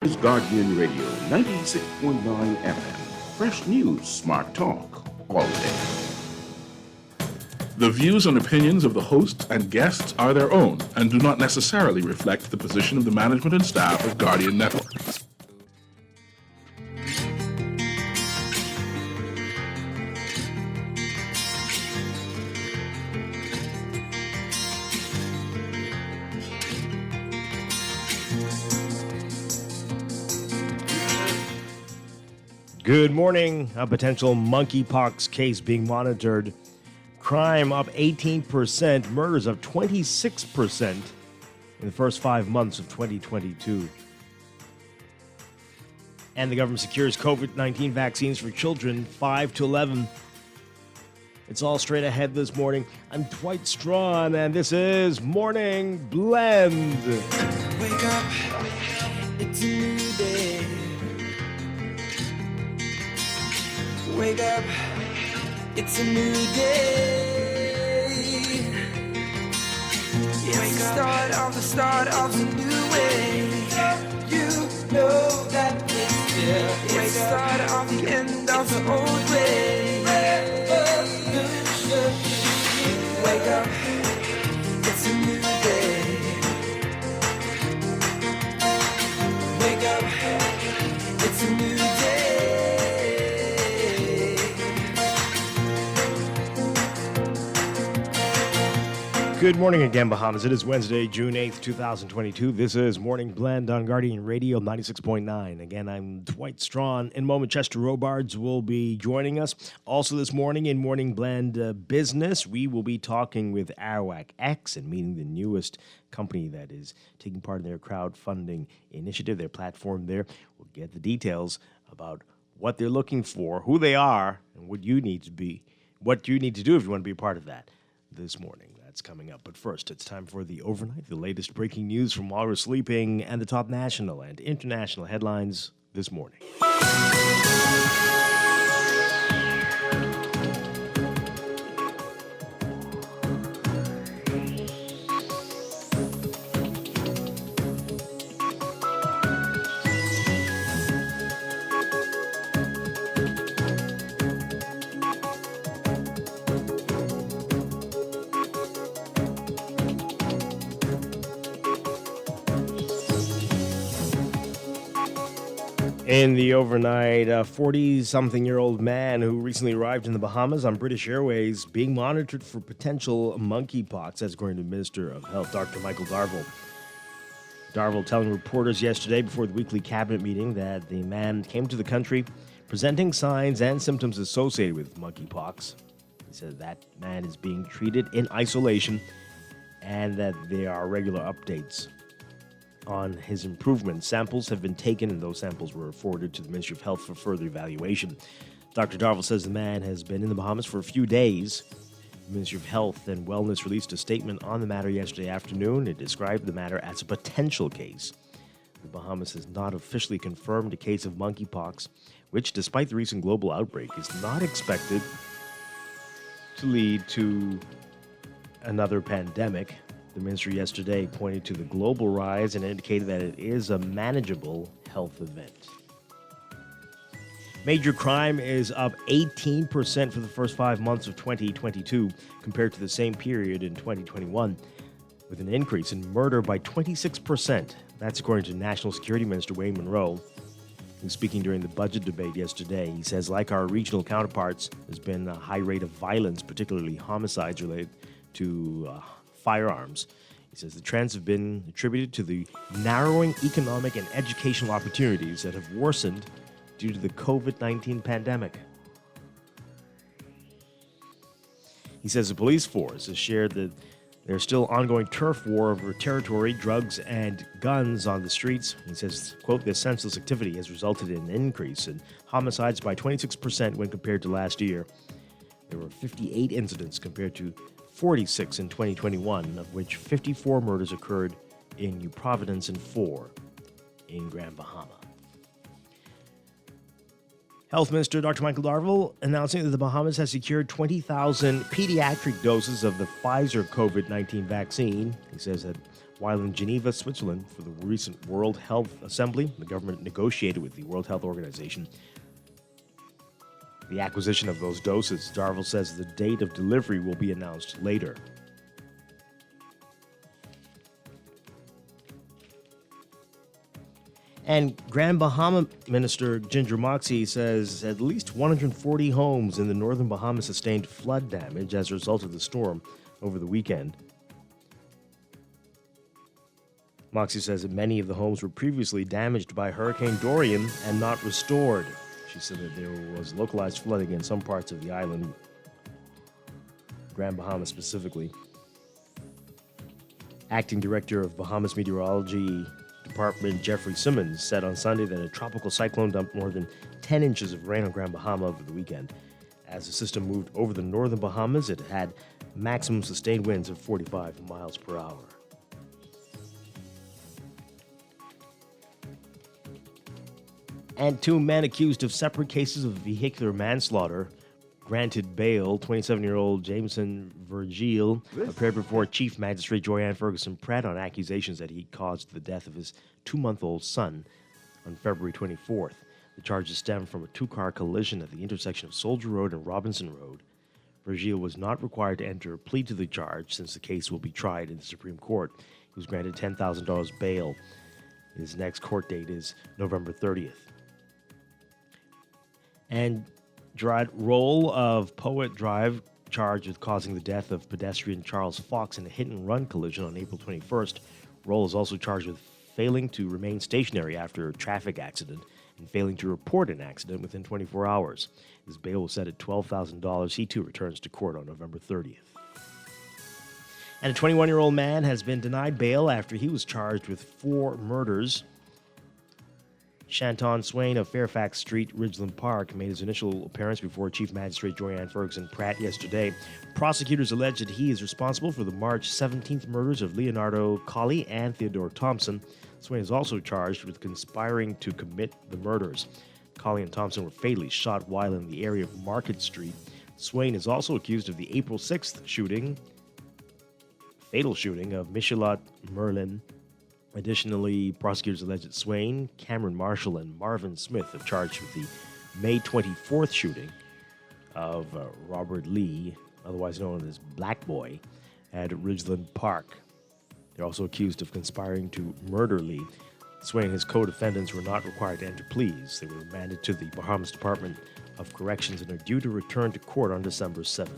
Is Guardian Radio 96.9 FM. Fresh news, smart talk, all day. The views and opinions of the hosts and guests are their own and do not necessarily reflect the position of the management and staff of Guardian Network. Good morning. A potential monkeypox case being monitored. Crime up 18%, murders up 26% in the first 5 months of 2022. And the government secures COVID-19 vaccines for children 5 to 11. It's all straight ahead this morning. I'm Dwight Strachan, and this is Morning Blend. Wake up, it's a new day. Wake up, it's a new day. It's the start of a new way. You know that it's here. It's the start of the end of the old way. Wake up, it's a new day. Wake up, it's a new day. Good morning again, Bahamas. It is Wednesday, June 8th, 2022. This is Morning Blend on Guardian Radio 96.9. Again, I'm Dwight Strachan. In a moment, Chester Robards will be joining us. Also this morning in Morning Blend Business, we will be talking with Arawak X and meeting the newest company that is taking part in their crowdfunding initiative, their platform there. We'll get the details about what they're looking for, who they are, and what you need to do if you want to be a part of that this morning. That's coming up. But first, it's time for the overnight, the latest breaking news from while we're sleeping, and the top national and international headlines this morning. In the overnight, a 40-something-year-old man who recently arrived in the Bahamas on British Airways being monitored for potential monkeypox, that's according to Minister of Health, Dr. Michael Darville. Darville telling reporters yesterday before the weekly cabinet meeting that the man came to the country presenting signs and symptoms associated with monkeypox. He said that man is being treated in isolation and that there are regular updates on his improvement. Samples have been taken, and those samples were forwarded to the Ministry of Health for further evaluation. Dr. Darville says the man has been in the Bahamas for a few days. The Ministry of Health and Wellness released a statement on the matter yesterday afternoon. It described the matter as a potential case. The Bahamas has not officially confirmed a case of monkeypox, which, despite the recent global outbreak, is not expected to lead to another pandemic. The ministry yesterday pointed to the global rise and indicated that it is a manageable health event. Major crime is up 18% for the first 5 months of 2022 compared to the same period in 2021, with an increase in murder by 26%. That's according to National Security Minister Wayne Monroe. He was speaking during the budget debate yesterday. He says, like our regional counterparts, there's been a high rate of violence, particularly homicides related to firearms. He says the trends have been attributed to the narrowing economic and educational opportunities that have worsened due to the COVID-19 pandemic. He says the police force has shared that there's still ongoing turf war over territory, drugs, and guns on the streets. He says, quote, this senseless activity has resulted in an increase in homicides by 26% when compared to last year. There were 58 incidents compared to 46 in 2021, of which 54 murders occurred in New Providence and 4 in Grand Bahama. Health Minister Dr. Michael Darville announcing that the Bahamas has secured 20,000 pediatric doses of the Pfizer COVID-19 vaccine. He says that While in Geneva, Switzerland, for the recent World Health Assembly, the government negotiated with the World Health Organization the acquisition of those doses. Darvel says the date of delivery will be announced later. And Grand Bahama Minister Ginger Moxie says at least 140 homes in the northern Bahamas sustained flood damage as a result of the storm over the weekend. Moxie says that many of the homes were previously damaged by Hurricane Dorian and not restored. She said that there was localized flooding in some parts of the island, Grand Bahama specifically. Acting Director of Bahamas Meteorology Department Jeffrey Simmons said on Sunday that a tropical cyclone dumped more than 10 inches of rain on Grand Bahama over the weekend. As the system moved over the northern Bahamas, it had maximum sustained winds of 45 miles per hour. And 2 men accused of separate cases of vehicular manslaughter granted bail. 27-year-old Jameson Virgil appeared before Chief Magistrate Joyanne Ferguson Pratt on accusations that he caused the death of his 2-month-old son on February 24th. The charges stem from a 2-car collision at the intersection of Soldier Road and Robinson Road. Virgil was not required to enter a plea to the charge since the case will be tried in the Supreme Court. He was granted $10,000 bail. His next court date is November 30th. And Gerard Roll of Poet Drive, charged with causing the death of pedestrian Charles Fox in a hit-and-run collision on April 21st. Roll is also charged with failing to remain stationary after a traffic accident and failing to report an accident within 24 hours. His bail was set at $12,000. He, too, returns to court on November 30th. And a 21-year-old man has been denied bail after he was charged with 4 murders. Shanton Swain of Fairfax Street, Ridgeland Park, made his initial appearance before Chief Magistrate Joyanne Ferguson Pratt yesterday. Prosecutors allege that he is responsible for the March 17th murders of Leonardo Colley and Theodore Thompson. Swain is also charged with conspiring to commit the murders. Colley and Thompson were fatally shot while in the area of Market Street. Swain is also accused of the April 6th fatal shooting of Michelotte Merlin. Additionally, prosecutors allege that Swain, Cameron Marshall, and Marvin Smith are charged with the May 24th shooting of Robert Lee, otherwise known as Black Boy, at Ridgeland Park. They're also accused of conspiring to murder Lee. Swain and his co-defendants were not required to enter pleas. They were remanded to the Bahamas Department of Corrections and are due to return to court on December 7th.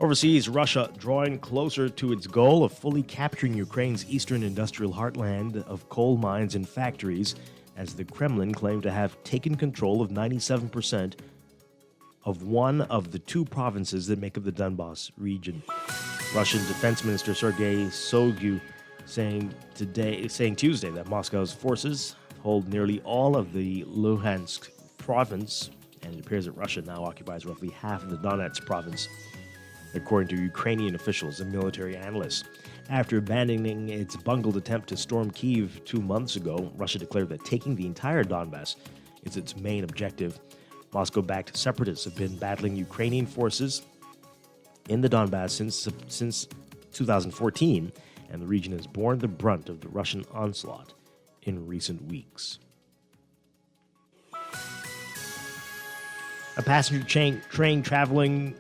Overseas, Russia drawing closer to its goal of fully capturing Ukraine's eastern industrial heartland of coal mines and factories, as the Kremlin claimed to have taken control of 97% of one of the 2 provinces that make up the Donbas region. Russian Defense Minister Sergei Shoigu saying Tuesday that Moscow's forces hold nearly all of the Luhansk province, and it appears that Russia now occupies roughly half of the Donetsk province, according to Ukrainian officials and military analysts. After abandoning its bungled attempt to storm Kyiv 2 months ago, Russia declared that taking the entire Donbass is its main objective. Moscow-backed separatists have been battling Ukrainian forces in the Donbass since 2014, and the region has borne the brunt of the Russian onslaught in recent weeks. A passenger train traveling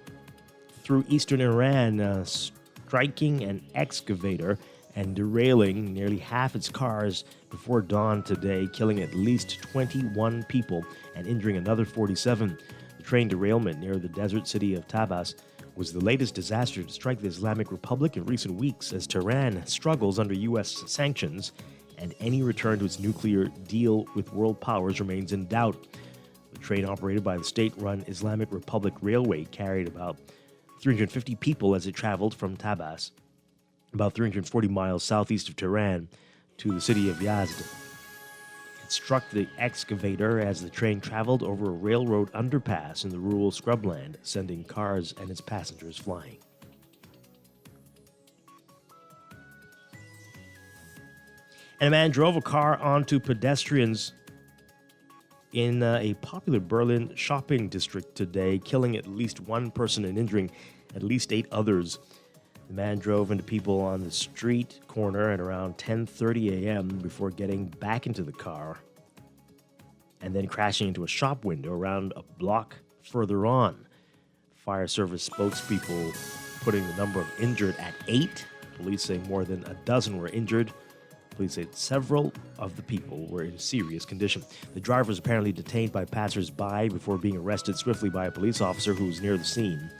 through eastern Iran, striking an excavator and derailing nearly half its cars before dawn today, killing at least 21 people and injuring another 47. The train derailment near the desert city of Tabas was the latest disaster to strike the Islamic Republic in recent weeks, as Tehran struggles under U.S. sanctions and any return to its nuclear deal with world powers remains in doubt. The train, operated by the state-run Islamic Republic Railway, carried about 350 people as it traveled from Tabas, about 340 miles southeast of Tehran, to the city of Yazd. It struck the excavator as the train traveled over a railroad underpass in the rural scrubland, sending cars and its passengers flying. And a man drove a car onto pedestrians in a popular Berlin shopping district today, killing at least 1 person and injuring at least 8 others. The man drove into people on the street corner at around 10:30 a.m. before getting back into the car and then crashing into a shop window around a block further on. Fire service spokespeople putting the number of injured at 8. Police say more than a dozen were injured. Police say several of the people were in serious condition. The driver was apparently detained by passers-by before being arrested swiftly by a police officer who was near the scene.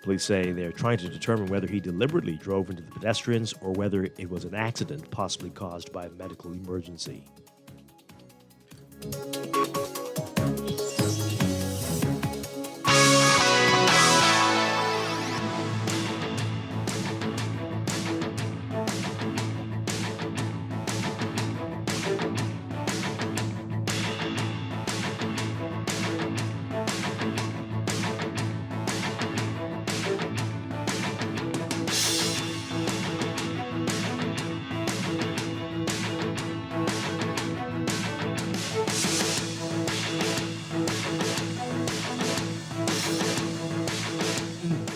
Police say they're trying to determine whether he deliberately drove into the pedestrians or whether it was an accident possibly caused by a medical emergency.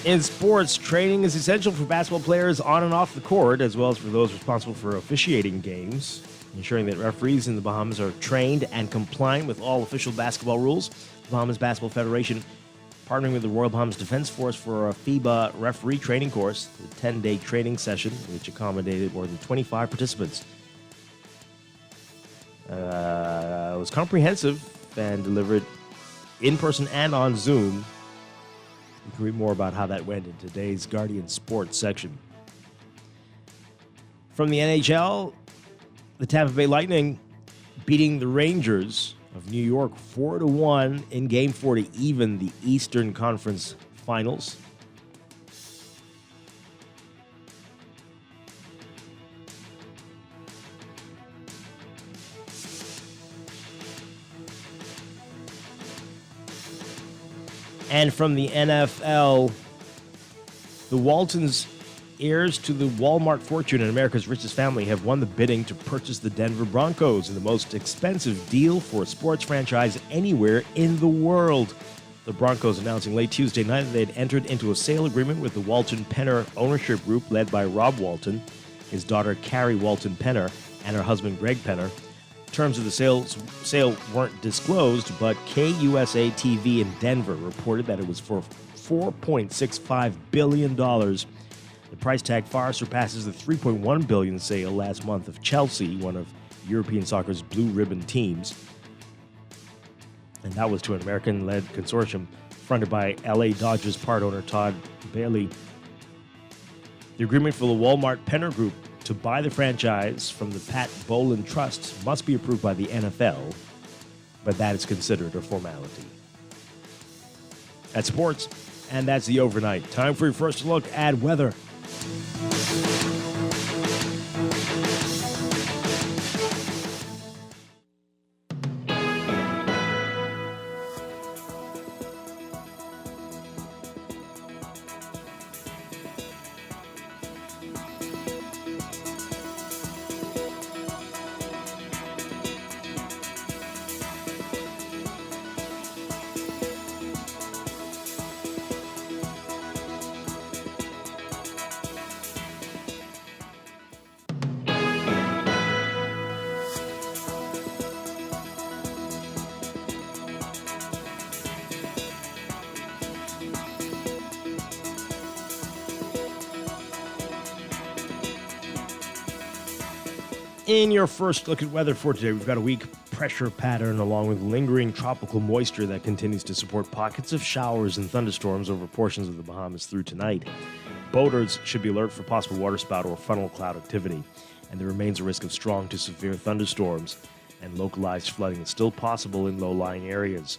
In sports, training is essential for basketball players on and off the court, as well as for those responsible for officiating games, ensuring that referees in the Bahamas are trained and compliant with all official basketball rules. The Bahamas Basketball Federation, partnering with the Royal Bahamas Defense Force for a FIBA referee training course, the 10-day training session, which accommodated more than 25 participants. It was comprehensive and delivered in person and on Zoom. You can read more about how that went in today's Guardian Sports section. From the NHL, the Tampa Bay Lightning beating the Rangers of New York 4-1 in Game 4 to even the Eastern Conference Finals. And from the NFL, the Waltons, heirs to the Walmart fortune and America's richest family, have won the bidding to purchase the Denver Broncos in the most expensive deal for a sports franchise anywhere in the world. The Broncos announcing late Tuesday night that they'd entered into a sale agreement with the Walton Penner ownership group led by Rob Walton, his daughter Carrie Walton Penner, and her husband Greg Penner. Terms of the sale weren't disclosed, but KUSA TV in Denver reported that it was for $4.65 billion. The price tag far surpasses the $3.1 billion sale last month of Chelsea, one of European soccer's blue ribbon teams. And that was to an American-led consortium fronted by LA Dodgers part owner Todd Bailey. The agreement for the Walmart Penner Group to buy the franchise from the Pat Boland Trust must be approved by the NFL, but that is considered a formality. That's sports, and that's the overnight. Time for your first look at weather. In your first look at weather for today, we've got a weak pressure pattern along with lingering tropical moisture that continues to support pockets of showers and thunderstorms over portions of the Bahamas through tonight. Boaters should be alert for possible waterspout or funnel cloud activity, and there remains a risk of strong to severe thunderstorms, and localized flooding is still possible in low-lying areas.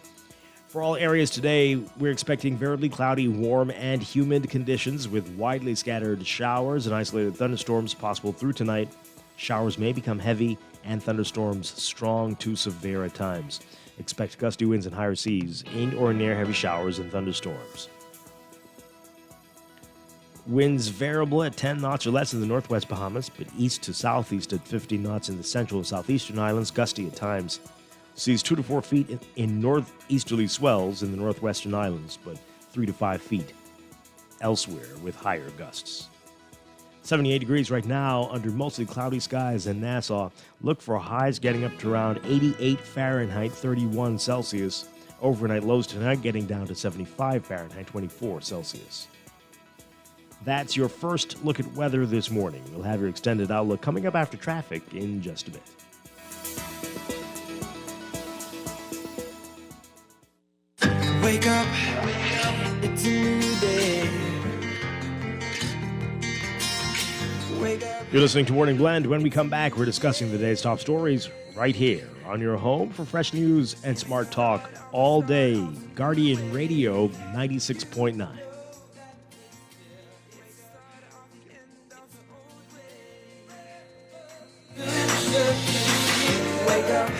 For all areas today, we're expecting variably cloudy, warm, and humid conditions with widely scattered showers and isolated thunderstorms possible through tonight. Showers may become heavy and thunderstorms strong to severe at times. Expect gusty winds and higher seas in or near heavy showers and thunderstorms. Winds variable at 10 knots or less in the northwest Bahamas, but east to southeast at 15 knots in the central and southeastern islands, gusty at times. Seas 2 to 4 feet in northeasterly swells in the northwestern islands, but 3 to 5 feet elsewhere with higher gusts. 78 degrees right now under mostly cloudy skies in Nassau. Look for highs getting up to around 88 Fahrenheit, 31 Celsius. Overnight lows tonight getting down to 75 Fahrenheit, 24 Celsius. That's your first look at weather this morning. We'll have your extended outlook coming up after traffic in just a bit. Wake up, it's a new day. Wake up. You're listening to Morning Blend. When we come back, we're discussing the day's top stories right here on your home for fresh news and smart talk all day. Guardian Radio 96.9. Wake up.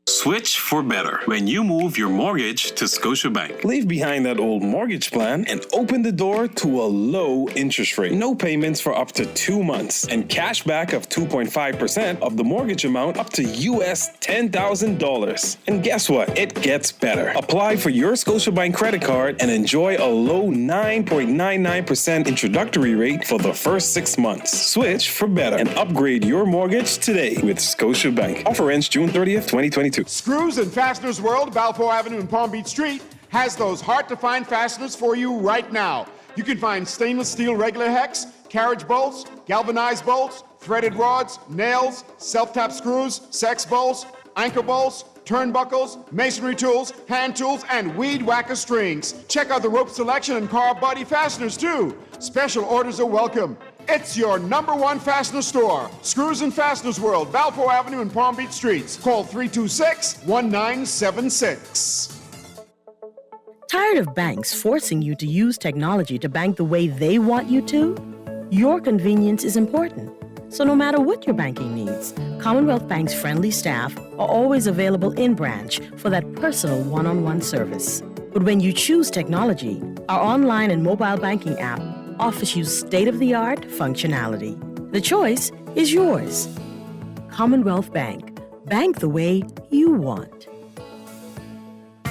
Switch for better when you move your mortgage to Scotiabank. Leave behind that old mortgage plan and open the door to a low interest rate. No payments for up to 2 months and cash back of 2.5% of the mortgage amount up to US $10,000. And guess what? It gets better. Apply for your Scotiabank credit card and enjoy a low 9.99% introductory rate for the first 6 months. Switch for better and upgrade your mortgage today with Scotiabank. Offer ends June 30th, 2022. Screws and Fasteners World, Balfour Avenue and Palm Beach Street, has those hard-to-find fasteners for you right now. You can find stainless steel regular hex, carriage bolts, galvanized bolts, threaded rods, nails, self-tap screws, sex bolts, anchor bolts, turnbuckles, masonry tools, hand tools, and weed whacker strings. Check out the rope selection and car body fasteners, too. Special orders are welcome. It's your #1 fastener store. Screws and Fasteners World, Balfour Avenue and Palm Beach Streets. Call 326-1976. Tired of banks forcing you to use technology to bank the way they want you to? Your convenience is important. So no matter what your banking needs, Commonwealth Bank's friendly staff are always available in branch for that personal one-on-one service. But when you choose technology, our online and mobile banking app offers you state-of-the-art functionality. The choice is yours. Commonwealth Bank. Bank the way you want.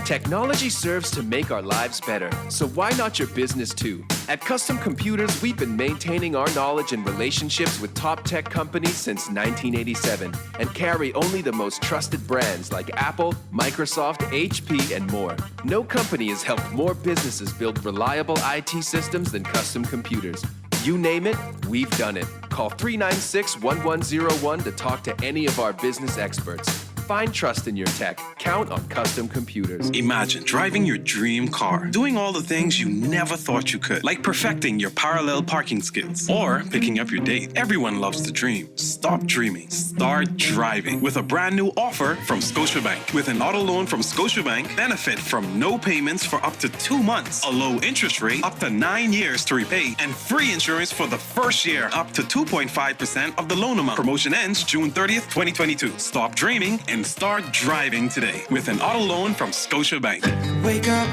Technology serves to make our lives better, so why not your business too? At Custom Computers, we've been maintaining our knowledge and relationships with top tech companies since 1987 and carry only the most trusted brands like Apple, Microsoft, HP, and more. No company has helped more businesses build reliable IT systems than Custom Computers. You name it, we've done it. Call 396-1101 to talk to any of our business experts. Find trust in your tech. Count on Custom Computers. Imagine driving your dream car, doing all the things you never thought you could, like perfecting your parallel parking skills or picking up your date. Everyone loves to dream. Stop dreaming. Start driving with a brand new offer from Scotiabank. With an auto loan from Scotiabank, benefit from no payments for up to 2 months, a low interest rate up to 9 years to repay, and free insurance for the first year up to 2.5% of the loan amount. Promotion ends June 30th, 2022. Stop dreaming and start driving today with an auto loan from Scotiabank. Wake up,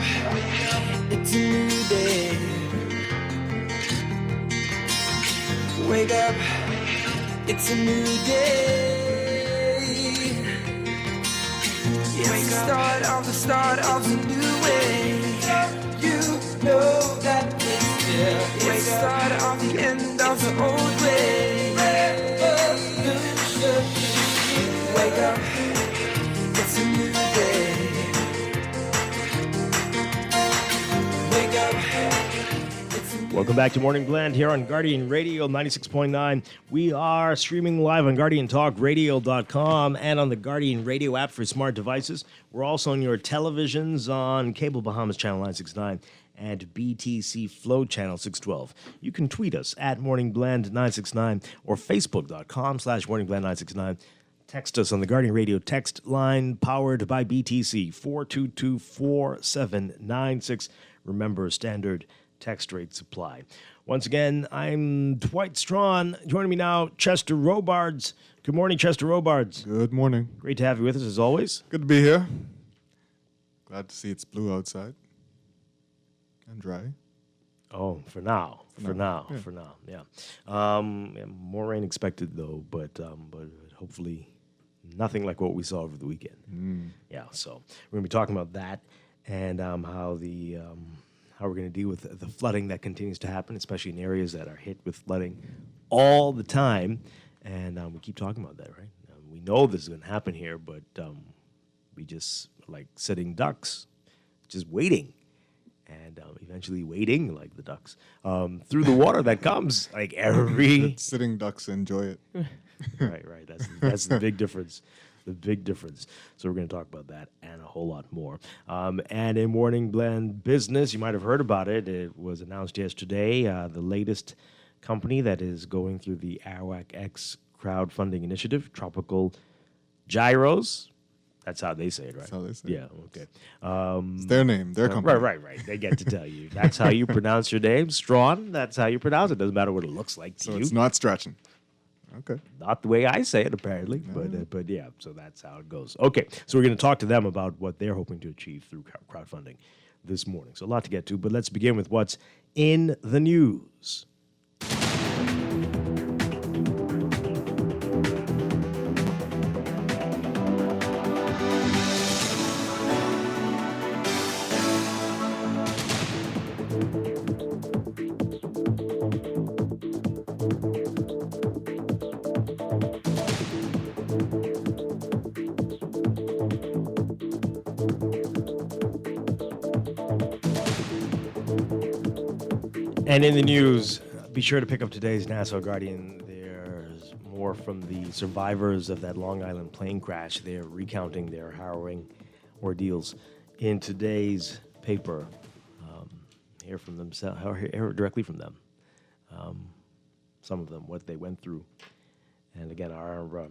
it's a new day. Wake up, it's a new day. It's the start of a new way. You know that it's the start of the end of the old way. Wake up. It's a new day. Wake up. Welcome back to Morning Blend here on Guardian Radio 96.9. We are streaming live on GuardianTalkRadio.com and on the Guardian Radio app for smart devices. We're also on your televisions on Cable Bahamas Channel 969 and BTC Flow Channel 612. You can tweet us at Morning Blend 969 or Facebook.com/Morning Blend 969. Text us on the Guardian Radio text line powered by BTC 422-4796. Remember, standard text rates apply. Once again, I'm Dwight Strachan. Joining me now, Chester Robards. Good morning, Chester Robards. Good morning. Great to have you with us as always. Good to be here. Glad to see it's blue outside and dry. Oh, for now. Yeah. More rain expected though, but hopefully nothing like what we saw over the weekend. Yeah, so we're gonna be talking about that and how how we're going to deal with the flooding that continues to happen, especially in areas that are hit with flooding all the time. And we keep talking about that, right? We know this is going to happen here, but we just like sitting ducks, just waiting. And eventually wading, like the ducks, through the water that comes, like every... Sitting ducks enjoy it. Right. That's the big difference. The big difference. So we're going to talk about that and a whole lot more. And in Morning Blend Business, you might have heard about it. It was announced yesterday, the latest company that is going through the Arawak X crowdfunding initiative, Tropical Gyros. That's how they say it, right? That's how they say it. Yeah, okay. It's their name, their company. Right. They get to tell you. That's how you pronounce your name. Strawn, that's how you pronounce it. Doesn't matter what it looks like to So you. it's not Strachan. Okay. Not the way I say it, apparently, but yeah, so that's how it goes. Okay, so we're going to talk to them about what they're hoping to achieve through crowdfunding this morning. So a lot to get to, but let's begin with what's in the news. And in the news, be sure to pick up today's Nassau Guardian. There's more from the survivors of that Long Island plane crash. They're recounting their harrowing ordeals in today's paper. Hear from themselves, hear directly from them. Some of them, what they went through. And again, our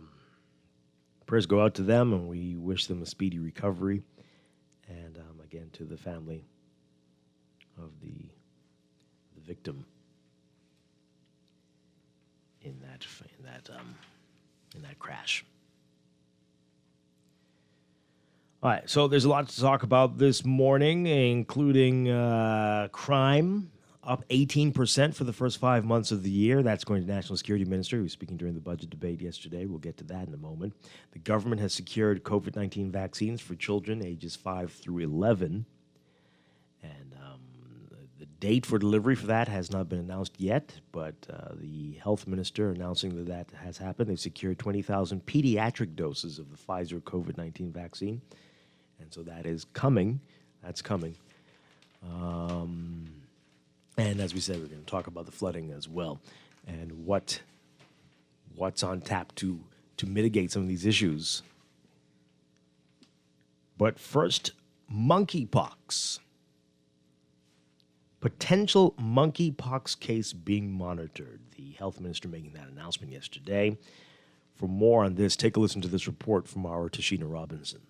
prayers go out to them, and we wish them a speedy recovery. And again, to the family of the victim in that crash. All right, so there's a lot to talk about this morning, including crime up 18% for the first 5 months of the year. That's going to National Security Minister, who was speaking during the budget debate yesterday. We'll get to that in a moment. The government has secured COVID-19 vaccines for children ages 5 through 11. And the date for delivery for that has not been announced yet, but the health minister announcing that has happened. They've secured 20,000 pediatric doses of the Pfizer COVID-19 vaccine. And so that is coming. That's coming. And as we said, we're going to talk about the flooding as well and what's on tap to mitigate some of these issues. But first, monkeypox. Potential monkeypox case being monitored. The health minister making that announcement yesterday. For more on this, take a listen to this report from our Tashina Robinson.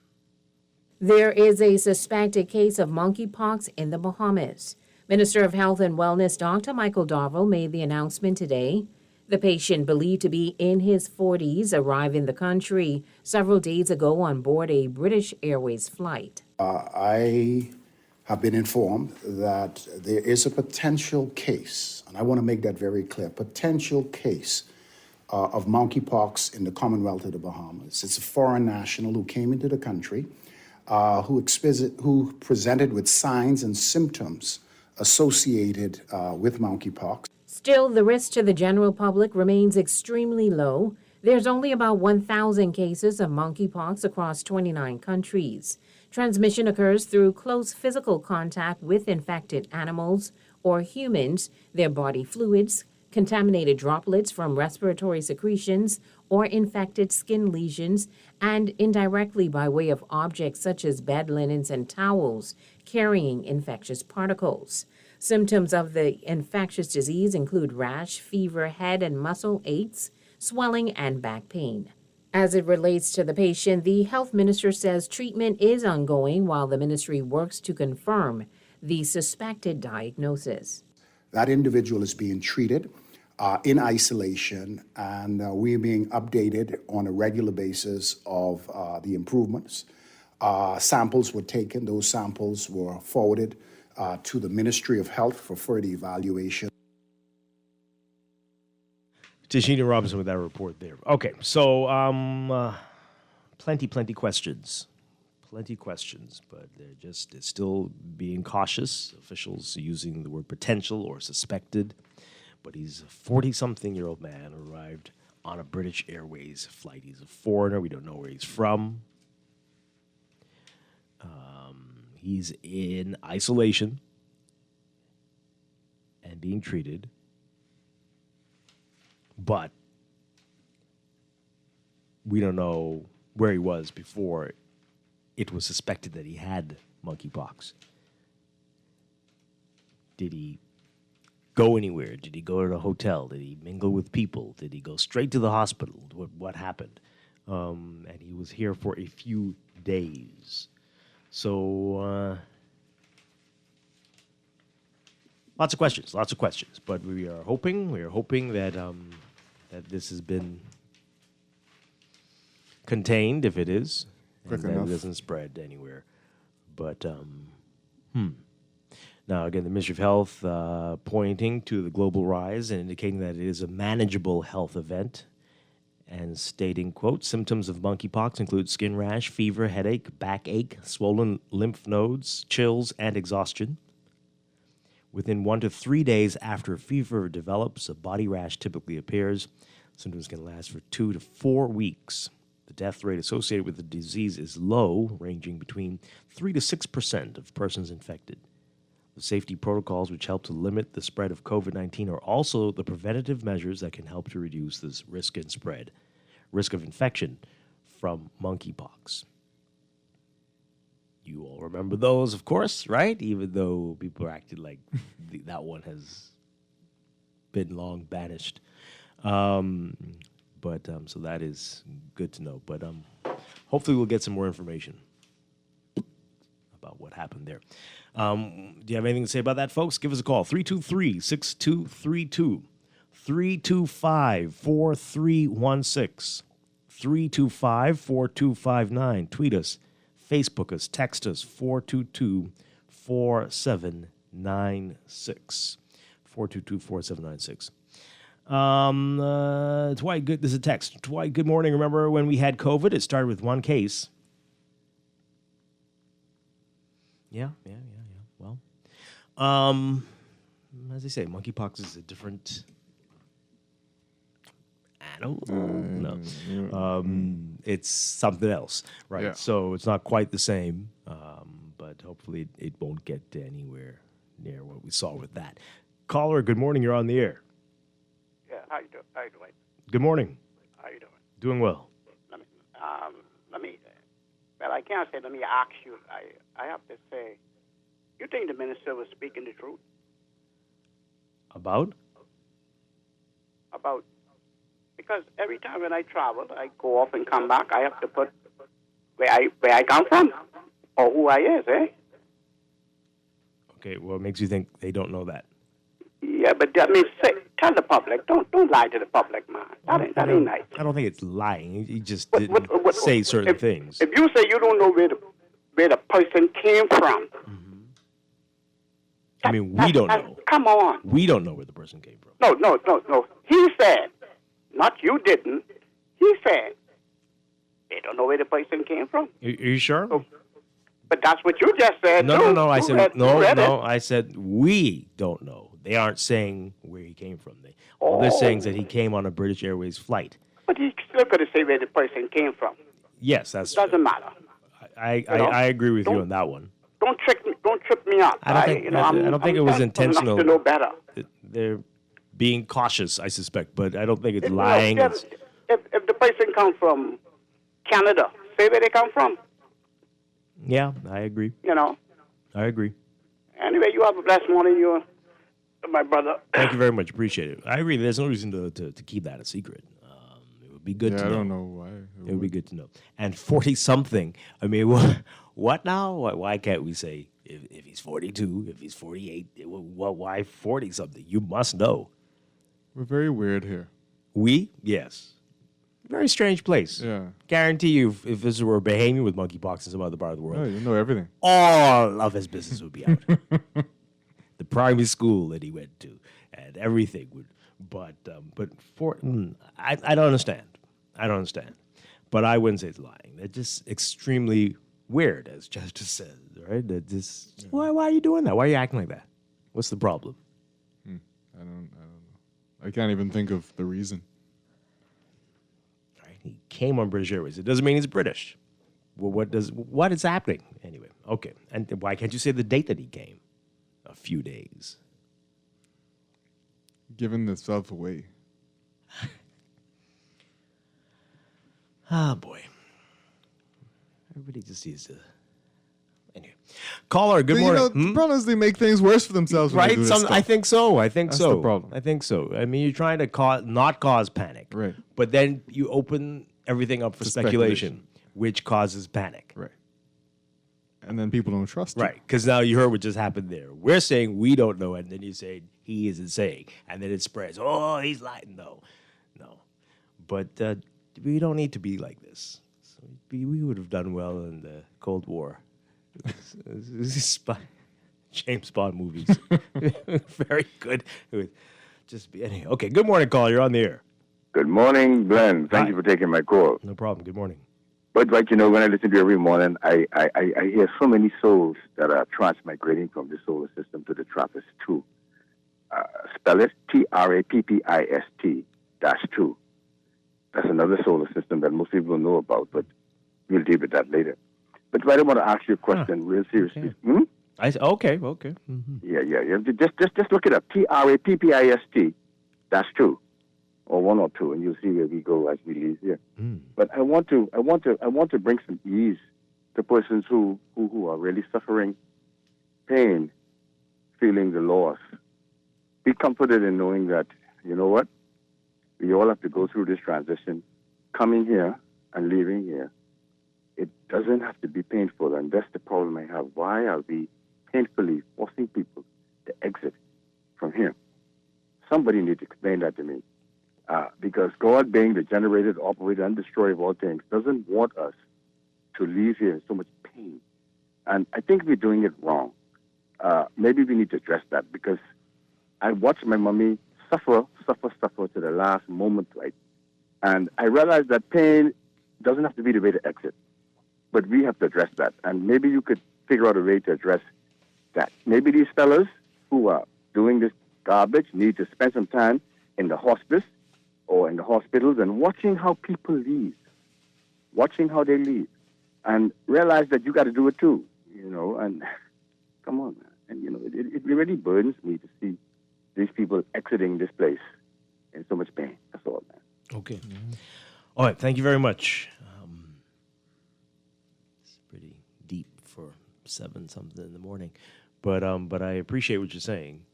There is a suspected case of monkeypox in the Bahamas. Minister of Health and Wellness Dr. Michael Darville made the announcement today. The patient, believed to be in his 40s, arrived in the country several days ago on board a British Airways flight. I have been informed that there is a potential case, and I want to make that very clear, potential case of monkeypox in the Commonwealth of the Bahamas. It's a foreign national who came into the country, who presented with signs and symptoms associated with monkeypox. Still, the risk to the general public remains extremely low. There's only about 1,000 cases of monkeypox across 29 countries. Transmission occurs through close physical contact with infected animals or humans, their body fluids, contaminated droplets from respiratory secretions, or infected skin lesions, and indirectly by way of objects such as bed linens and towels carrying infectious particles. Symptoms of the infectious disease include rash, fever, head and muscle aches, swelling, and back pain. As it relates to the patient, the health minister says treatment is ongoing while the ministry works to confirm the suspected diagnosis. That individual is being treated in isolation, and we're being updated on a regular basis of the improvements. Samples were taken. Those samples were forwarded to the Ministry of Health for further evaluation. Tashina Robinson with that report there. Okay, so plenty questions. plenty of questions, but they're still being cautious. Officials using the word potential or suspected. But he's a 40-something-year-old man who arrived on a British Airways flight. He's a foreigner. We don't know where he's from. He's in isolation and being treated. But we don't know where he was before it was suspected that he had monkeypox. Did he go anywhere? Did he go to a hotel? Did he mingle with people? Did he go straight to the hospital? What happened? And he was here for a few days. So, lots of questions. But we are hoping that that this has been contained, if it is, and that it doesn't spread anywhere. But now, again, the Ministry of Health pointing to the global rise and indicating that it is a manageable health event and stating, quote, symptoms of monkeypox include skin rash, fever, headache, backache, swollen lymph nodes, chills, and exhaustion. Within 1 to 3 days after a fever develops, a body rash typically appears. Symptoms can last for 2 to 4 weeks. The death rate associated with the disease is low, ranging between 3 to 6% of persons infected. The safety protocols which help to limit the spread of COVID-19 are also the preventative measures that can help to reduce this risk of infection from monkeypox. You all remember those, of course, right? Even though people are acting like that one has been long banished. So that is good to know. But hopefully we'll get some more information about what happened there. Do you have anything to say about that, folks? Give us a call, 323-6232, 325-4316, 325-4259. Tweet us, Facebook us, text us, 422-4796, 422-4796. Dwight, good. This is a text. Dwight, good morning. Remember when we had COVID? It started with one case. Yeah. Well, as they say, monkeypox is a different animal. No, it's something else, right? Yeah. So it's not quite the same, but hopefully it won't get anywhere near what we saw with that. Caller, good morning. You're on the air. Yeah, how you doing? Good morning. How you doing? Doing well. I can't say. Let me ask you. I have to say, you think the minister was speaking the truth About? Because every time when I travel, I go off and come back. I have to put where I come from or who I is, eh? Okay, what makes you think they don't know that? Yeah, but that means tell the public. Don't lie to the public, man. That ain't nice. I don't think it's lying. He just didn't say certain things. If you say you don't know where the person came from, I mean, we don't know. Come on. We don't know where the person came from. No. He said, not you didn't. He said, they don't know where the person came from. Are you sure? But that's what you just said. No. I said I said we don't know. They aren't saying where he came from. All they're saying is that he came on a British Airways flight. But he still could have said where the person came from. Yes, that's doesn't matter. I agree with you on that one. Don't trip me up. I don't think it was intentional. To know better. They're being cautious, I suspect, but I don't think it's lying. If the person comes from Canada, say where they come from. Yeah, I agree. I agree. Anyway, you have a blessed morning, you, my brother. Thank you very much. Appreciate it. I agree. There's no reason to keep that a secret. It would be good to know. I don't know why. It would be good to know. And 40-something. I mean, what now? Why can't we say if he's 42, if he's 48? Why 40-something? You must know. We're very weird here. We? Yes. Very strange place. Yeah. Guarantee you, if this were Bahamian with monkeypox in some other part of the world, you know everything. All of his business would be out. The primary school that he went to, and everything would. But I don't understand. But I wouldn't say it's lying. They're just extremely weird, as Chester says, right? That just, why are you doing that? Why are you acting like that? What's the problem? I don't know. I can't even think of the reason. Right? He came on British Airways. It doesn't mean he's British. Well, what is happening? Anyway, okay. And why can't you say the date that he came? A few days. Giving himself away. Ah, boy. Everybody just needs to. Anyway, caller. Good But, morning. The problem is they make things worse for themselves. When they Right? do this stuff. I think so. That's the problem. I think so. I mean, you're trying to not cause panic. Right. But then you open everything up for To speculation, which causes panic. Right. And then people don't trust you. Right. Because now you heard what just happened there. We're saying we don't know, and then you say he isn't saying. And then it spreads. Oh, he's lying. No. But we don't need to be like this. So we would have done well in the Cold War. James Bond movies. Very good. It would just be anyway. Okay, good morning, caller. You're on the air. Good morning, Glenn. Thank you for taking my call. No problem. Good morning. But like when I listen to you every morning, I hear so many souls that are transmigrating from the solar system to the TRAPPIST 2. Spell it TRAPPIST -2. That's another solar system that most people don't know about, but we'll deal with that later. But I want to ask you a question real seriously. Okay. Mm-hmm. Yeah. Just look it up. TRAPPIST -2. Or 1 or 2, and you'll see where we go as we leave here. But I want to bring some ease to persons who are really suffering pain, feeling the loss. Be comforted in knowing that, you know what? We all have to go through this transition, coming here and leaving here. It doesn't have to be painful, and that's the problem I have. Why are we painfully forcing people to exit from here? Somebody needs to explain that to me. Because God, being the generator, operator, and destroyer of all things, doesn't want us to leave here in so much pain. And I think we're doing it wrong. Maybe we need to address that, because I watched my mommy suffer to the last moment, right? And I realized that pain doesn't have to be the way to exit, but we have to address that. And maybe you could figure out a way to address that. Maybe these fellas who are doing this garbage need to spend some time in the hospice or in the hospitals and watching how people leave, watching how they leave, and realize that you got to do it too, and come on, man. And, it really burdens me to see these people exiting this place in so much pain. That's all, man. Okay. All right. Thank you very much. It's pretty deep for 7-something in the morning, but I appreciate what you're saying.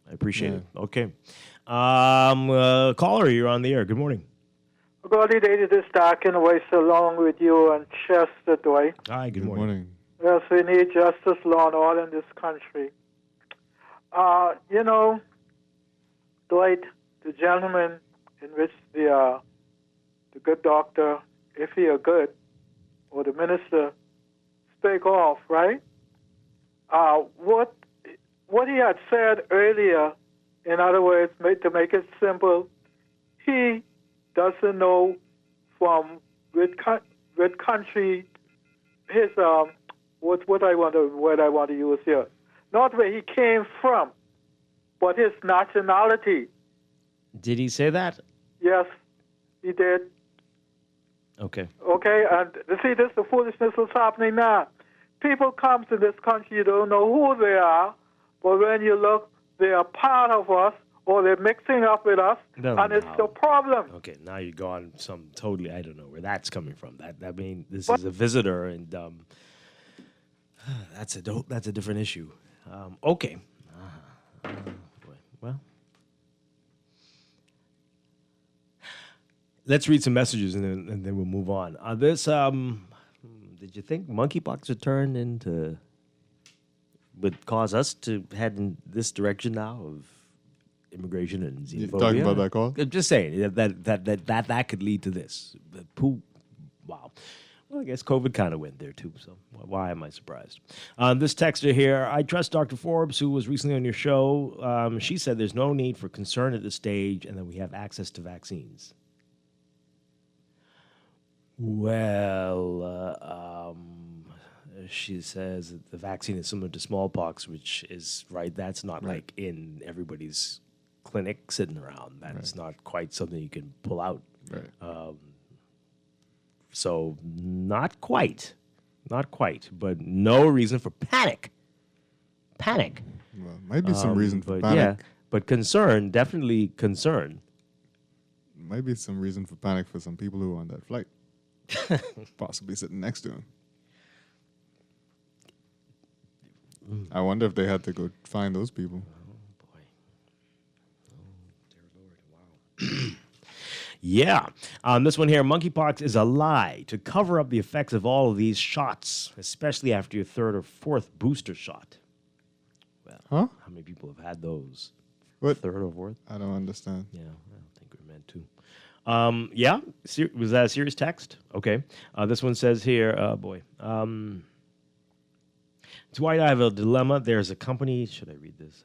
I appreciate it. Okay. Caller, you're on the air. Good morning. Good day, this is Strachan, always along with you and Chester, Dwight. Hi, good morning. Yes, we need justice, law, and order in this country. Dwight, the gentleman in which the good doctor, if he are good, or the minister, speak off, right? What he had said earlier, in other words, to make it simple, he doesn't know from which country his what I want to use here, not where he came from, but his nationality. Did he say that? Yes, he did. Okay. Okay, and see, this the foolishness that's happening now. People come to this country, you don't know who they are, but when you look, they are part of us, or they're mixing up with us, and it's the problem. Okay, now you're gone some totally, I don't know where that's coming from. This is a visitor, and that's a different issue. Okay. Well, let's read some messages, and then we'll move on. Did you think monkeypox would cause us to head in this direction now of immigration and xenophobia? You talking about that call? I'm just saying that could lead to this. Wow. Well, I guess COVID kind of went there too, so why am I surprised? This texter here, I trust Dr. Forbes, who was recently on your show. She said there's no need for concern at this stage and that we have access to vaccines. Well, she says that the vaccine is similar to smallpox, which is right. That's not like in everybody's clinic sitting around. That's not quite something you can pull out. Right. So not quite, but no reason for panic. Well, might be some reason for but panic. Yeah, but concern, definitely concern. Might be some reason for panic for some people who are on that flight. Possibly sitting next to him. I wonder if they had to go find those people. Yeah. This one here, monkeypox is a lie to cover up the effects of all of these shots, especially after your third or fourth booster shot. Well, how many people have had those? What? Third or fourth? I don't understand. Yeah, I don't think we're meant to. Yeah, was that a serious text? Okay. This one says here, Dwight, I have a dilemma. There's a company. Should I read this?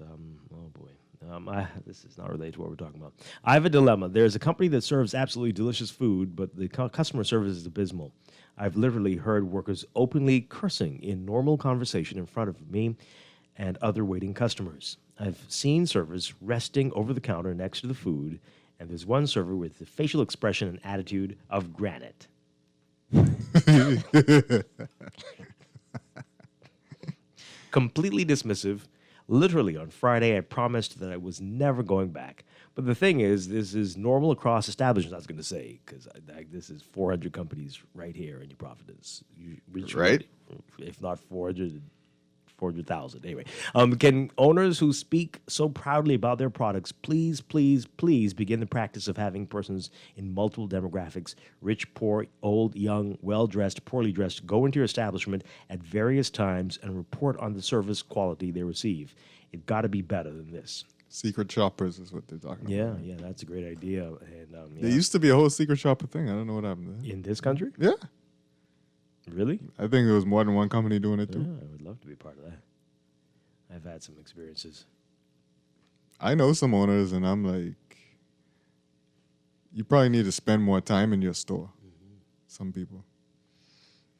This is not related to what we're talking about. I have a dilemma. There's a company that serves absolutely delicious food, but the customer service is abysmal. I've literally heard workers openly cursing in normal conversation in front of me and other waiting customers. I've seen servers resting over the counter next to the food, and there's one server with the facial expression and attitude of granite. Completely dismissive. Literally, on Friday, I promised that I was never going back. But the thing is, this is normal across establishments, I was going to say, because this is 400 companies right here in New Providence. Right. If not 400,000. Anyway, can owners who speak so proudly about their products please begin the practice of having persons in multiple demographics, rich, poor, old, young, well-dressed, poorly dressed, go into your establishment at various times and report on the service quality they receive. It's got to be better than this. Secret shoppers is what they're talking about. Yeah, that's a great idea. And There used to be a whole secret shopper thing. I don't know what happened there. In this country? Yeah. Really? I think there was more than one company doing it too. Yeah, I would love to be part of that. I've had some experiences. I know some owners, and I'm like, you probably need to spend more time in your store. Some people.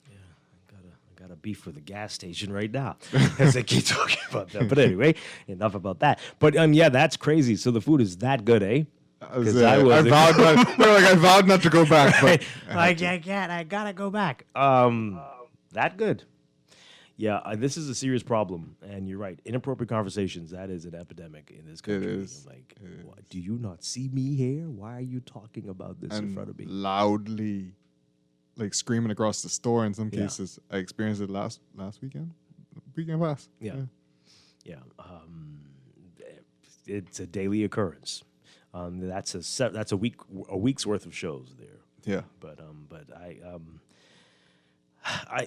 I got a beef with the gas station right now as I keep talking about that. But anyway, enough about that. But yeah, that's crazy. So the food is that good, eh? I vowed not to go back. But I gotta go back. That good. Yeah, this is a serious problem, and you're right. Inappropriate conversations, that is an epidemic in this country. It is. Like, do you not see me here? Why are you talking about this in front of me? Loudly, like screaming across the store in some cases. I experienced it last weekend. Weekend past. Yeah. It's a daily occurrence. That's a week's worth of shows there. Yeah. But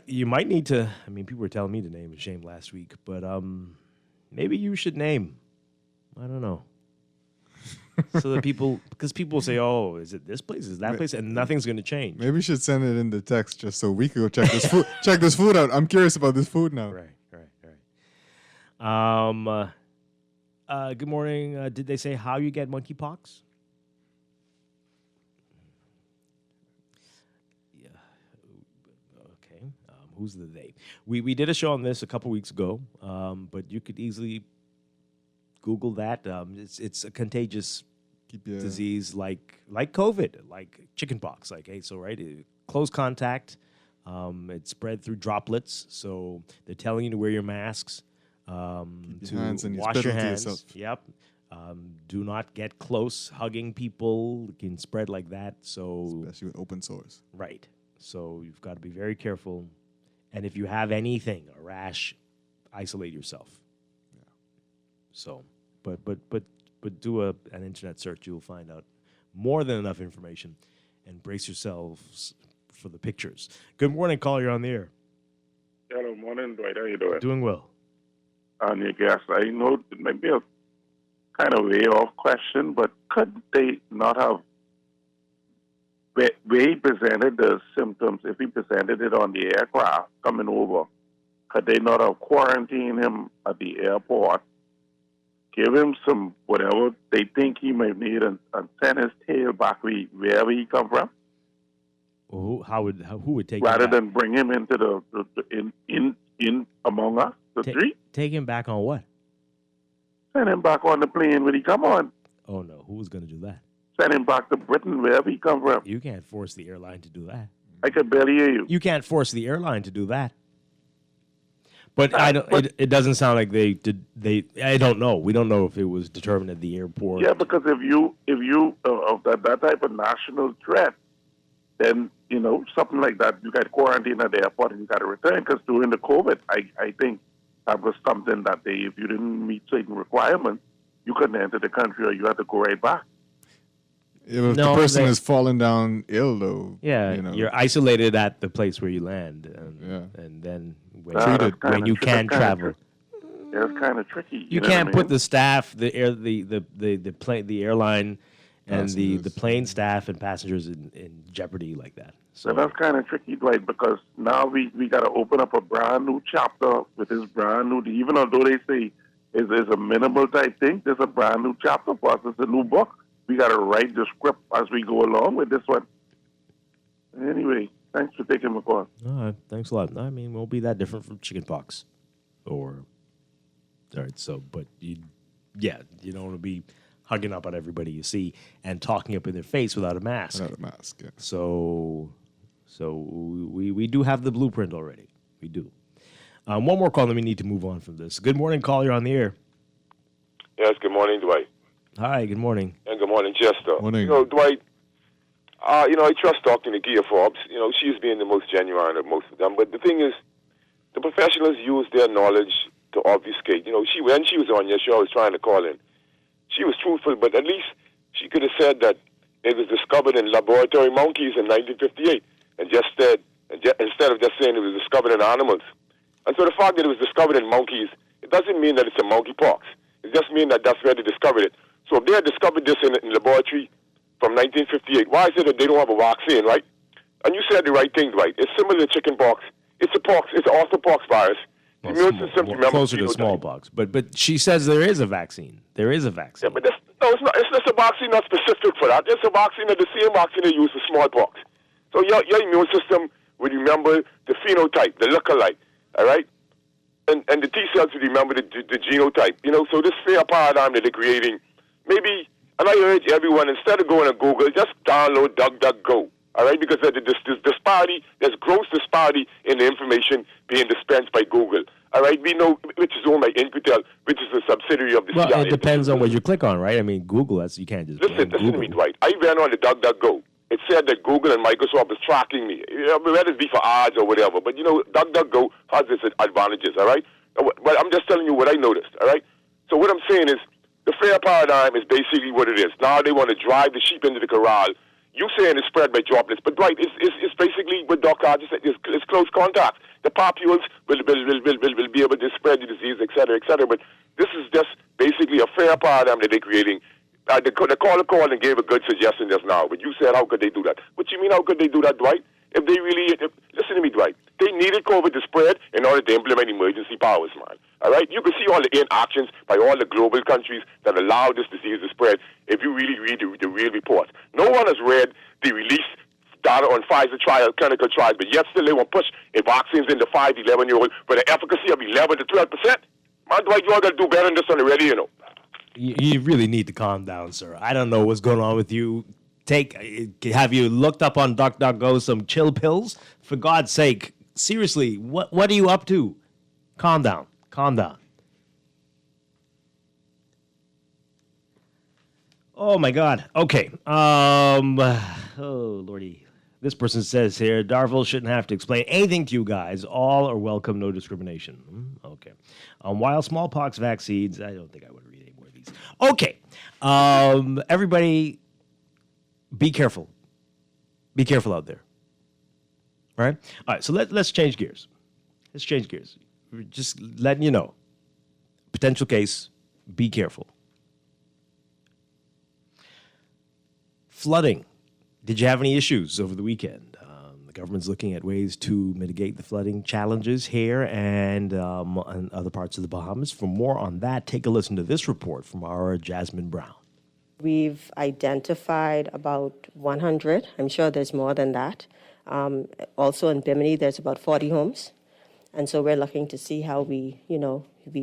you might need to. I mean, people were telling me to name and shame last week, but maybe you should name. I don't know. So that because people will say, "Oh, is it this place? Is that place?" And nothing's going to change. Maybe you should send it in the text just so we could go check this food. Check this food out. I'm curious about this food now. Right. Good morning. Did they say how you get monkeypox? Who's the they? We did a show on this a couple weeks ago, but you could easily Google that. It's a contagious disease like COVID, like chickenpox. Close contact. It's spread through droplets. So they're telling you to wear your masks, to wash your hands. Yep. Do not get close. Hugging people can spread like that. So especially with open sores. Right. So you've got to be very careful. And if you have anything, a rash, isolate yourself. Yeah. So, but do an internet search. You'll find out more than enough information, and brace yourselves for the pictures. Good morning, caller. You're on the air. Hello, morning, Dwight. How you doing? Doing well. On your guest, I know it may be a kind of way off question, but could they not have? Where he presented the symptoms, if he presented it on the aircraft coming over, could they not have quarantined him at the airport, give him some whatever they think he might need, and send his tail back wherever he come from? Who would take rather him back? than bring him into in among us, the street? Take him back on what? Send him back on the plane when he come on. Oh no, who was going to do that? Send him back to Britain, wherever he come from. You can't force the airline to do that. I can barely hear you. You can't force the airline to do that. But I don't. It doesn't sound like they did. I don't know. We don't know if it was determined at the airport. Yeah, because if you of that type of national threat, then something like that, you got quarantine at the airport and you got to return. Because during the COVID, I think that was something that if you didn't meet certain requirements, you couldn't enter the country or you had to go right back. If the person is falling down ill, though, you're isolated at the place where you land, and then when you can travel. It's kind of tricky. You can't put the staff, the airline, and the plane staff and passengers in jeopardy like that. So that's kind of tricky, Dwight, because now we got to open up a brand new chapter with this brand new. Even although they say it's a minimal type thing, there's a brand new chapter for us. It's a new book. We got to write the script as we go along with this one. Anyway, thanks for taking my call. All right, thanks a lot. I mean, it won't be that different from chickenpox, all right. So, but you don't want to be hugging up on everybody you see and talking up in their face without a mask. Without a mask, yeah. So we do have the blueprint already. We do. One more call, then we need to move on from this. Good morning, call. You're on the air. Yes, good morning, Dwight. Hi, good morning. And good morning, Chester. Morning. Dwight, I trust talking to Gia Forbes. She's being the most genuine of most of them. But the thing is, the professionals use their knowledge to obfuscate. When she was on your show, I was trying to call in. She was truthful, but at least she could have said that it was discovered in laboratory monkeys in 1958, and instead of just saying it was discovered in animals. And so the fact that it was discovered in monkeys, it doesn't mean that it's a monkeypox. It just means that that's where they discovered it. So if they had discovered this in laboratory from 1958, why is it that they don't have a vaccine, right? And you said the right thing, Dwight. It's similar to chickenpox. It's a pox. It's an orthopox virus. The immune system closer to smallpox. But she says there is a vaccine. There is a vaccine. Yeah, but it's not. It's just a vaccine not specific for that. It's a vaccine, the same vaccine they use for smallpox. So your immune system would remember the phenotype, the lookalike, all right? And the T cells would remember the genotype. So this fear paradigm that they're creating, maybe, and I urge everyone, instead of going to Google, just download DuckDuckGo, all right? Because there's disparity, there's gross disparity in the information being dispensed by Google, all right? We know which is owned by Inquitel, which is a subsidiary of the CIA. Well, it depends on what you click on, right? I mean, Google, you can't just listen to me, Dwight. I ran on the DuckDuckGo. It said that Google and Microsoft is tracking me, whether it be for ads or whatever. But, DuckDuckGo has its advantages, all right? But I'm just telling you what I noticed, all right? So what I'm saying is the fair paradigm is basically what it is. Now they want to drive the sheep into the corral. You saying it's spread by droplets, but Dwight, it's basically what Doc Hodges said. It's close contact. The papules will be able to spread the disease, et cetera, et cetera. But this is just basically a fair paradigm that they're creating. The caller called and gave a good suggestion just now, but you said, how could they do that? What you mean, how could they do that, Dwight? Listen to me, Dwight. They needed COVID to spread in order to implement emergency powers, man. All right? You can see all the inactions by all the global countries that allow this disease to spread if you really read the real reports. No one has read the release data on Pfizer clinical trials, but yet still they will push vaccines into 5 to 11-year-olds with an efficacy of 11 to 12%. Man, Dwight, you all got to do better than this on the radio, You really need to calm down, sir. I don't know what's going on with you. Have you looked up on DuckDuckGo some chill pills? For God's sake, seriously, what are you up to? Calm down. Oh my God. Okay. Oh Lordy. This person says here, Darville shouldn't have to explain anything to you guys. All are welcome, no discrimination. Okay. While smallpox vaccines, I don't think I would read any more of these. Okay. Everybody, be careful. Be careful out there. All right? All right, so let's change gears. We're just letting you know. Potential case, be careful. Flooding. Did you have any issues over the weekend? The government's looking at ways to mitigate the flooding challenges here and other parts of the Bahamas. For more on that, take a listen to this report from our Jasmine Brown. We've identified about 100, I'm sure there's more than that, Also in Bimini, there's about 40 homes. And so we're looking to see how we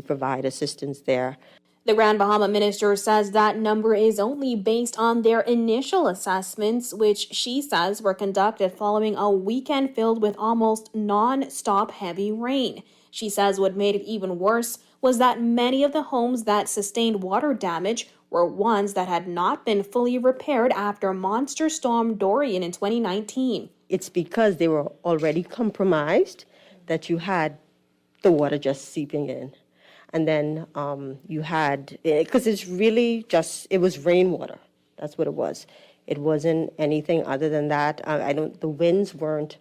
provide assistance there. The Grand Bahama minister says that number is only based on their initial assessments, which she says were conducted following a weekend filled with almost non-stop heavy rain. She says what made it even worse was that many of the homes that sustained water damage were ones that had not been fully repaired after Monster Storm Dorian in 2019. It's because they were already compromised that you had the water just seeping in. And then you had, because it's really just, it was rainwater. That's what it was. It wasn't anything other than that. The winds weren't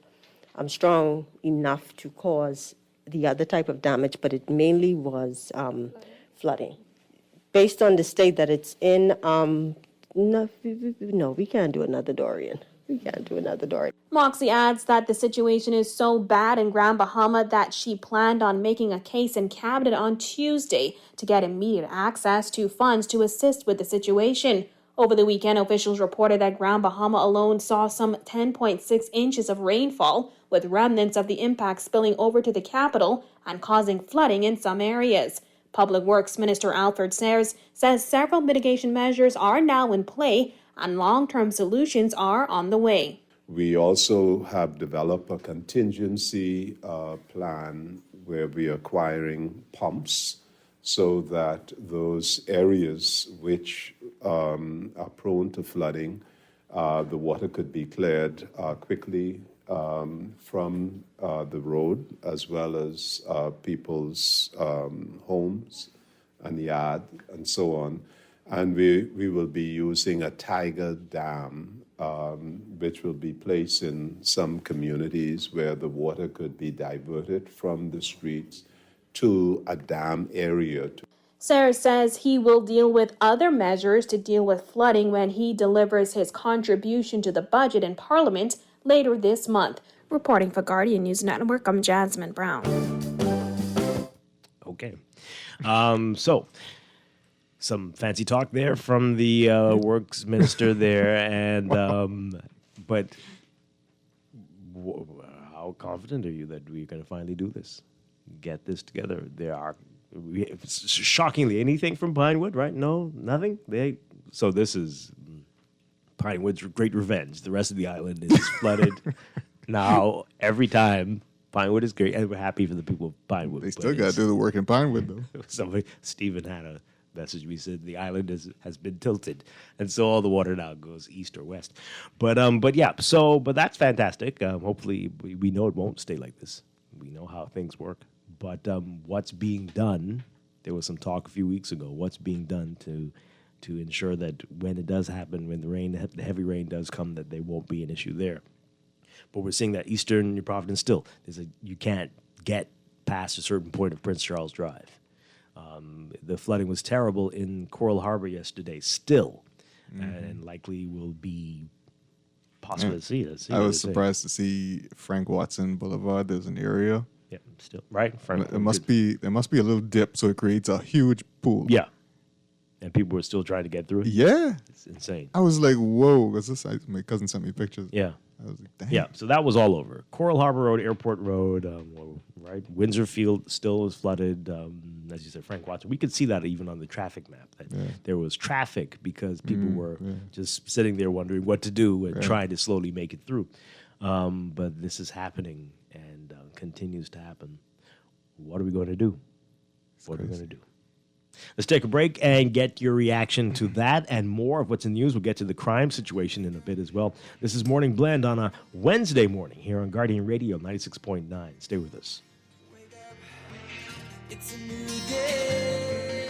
strong enough to cause the other type of damage, but it mainly was flooding. Based on the state that it's in, no, we can't do another Dorian. We can't do another Dorian. Moxie adds that the situation is so bad in Grand Bahama that she planned on making a case in cabinet on Tuesday to get immediate access to funds to assist with the situation. Over the weekend, officials reported that Grand Bahama alone saw some 10.6 inches of rainfall, with remnants of the impact spilling over to the capital and causing flooding in some areas. Public Works Minister Alfred Sayers says several mitigation measures are now in play and long-term solutions are on the way. We also have developed a contingency plan where we are acquiring pumps so that those areas which are prone to flooding, the water could be cleared quickly from the road, as well as people's homes and yard and so on. And we will be using a tiger dam, which will be placed in some communities where the water could be diverted from the streets to a dam area. Sayers says he will deal with other measures to deal with flooding when he delivers his contribution to the budget in Parliament later this month. Reporting for Guardian News Network, I'm Jasmine Brown. Okay. So, some fancy talk there from the works minister there, and but how confident are you that we're going to finally do this? Get this together. Shockingly, anything from Pinewood, right? No, nothing. So this is Pinewood's great revenge. The rest of the island is flooded. Now, every time, Pinewood is great, and we're happy for the people of Pinewood. They still got to do the work in Pinewood, though. Stephen had a message. We said the island has been tilted, and so all the water now goes east or west. But that's fantastic. Hopefully, we know it won't stay like this. We know how things work. But what's being done? There was some talk a few weeks ago. What's being done to ensure that when it does happen, when the heavy rain does come, that there won't be an issue there? But we're seeing that eastern New Providence still, you can't get past a certain point of Prince Charles Drive. The flooding was terrible in Coral Harbor yesterday, still, and likely will be possible to see. I was surprised to see Frank Watson Boulevard. There's an area. Yeah, still right. There must be a little dip, so it creates a huge pool. Yeah, and people were still trying to get through it. Yeah, it's insane. I was like, "Whoa!" My cousin sent me pictures. Yeah. I was like, dang. Yeah, so that was all over. Coral Harbor Road, Airport Road, right? Windsor Field still was flooded. As you said, Frank Watson. We could see that even on the traffic map. There was traffic because people were just sitting there wondering what to do and trying to slowly make it through. But this is happening and continues to happen. What are we going to do? What are we going to do? Let's take a break and get your reaction to that and more of what's in the news. We'll get to the crime situation in a bit as well. This is Morning Blend on a Wednesday morning here on Guardian Radio 96.9. Stay with us. It's a new day.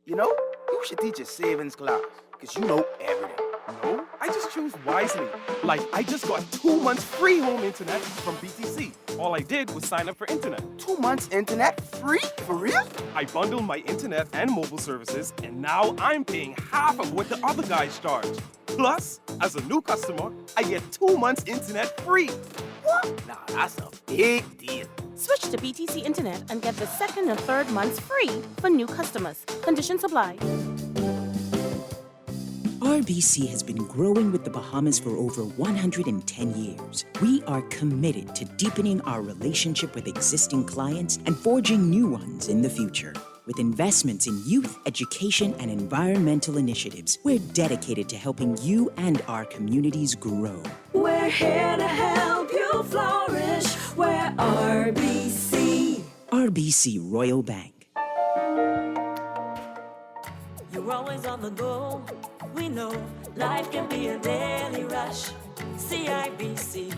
You know, you should teach a savings class, because you know everything. No, I just choose wisely. Like, I just got 2 months free home internet from BTC. All I did was sign up for internet. 2 months internet free? For real? I bundled my internet and mobile services, and now I'm paying half of what the other guys charge. Plus, as a new customer, I get 2 months internet free. What? Nah, that's a big deal. Switch to BTC Internet and get the second and third months free for new customers. Conditions apply. Are RBC has been growing with the Bahamas for over 110 years. We are committed to deepening our relationship with existing clients and forging new ones in the future. With investments in youth, education, and environmental initiatives, we're dedicated to helping you and our communities grow. We're here to help you flourish. We're RBC. RBC Royal Bank. You're always on the go. We know life can be a daily rush. CIBC,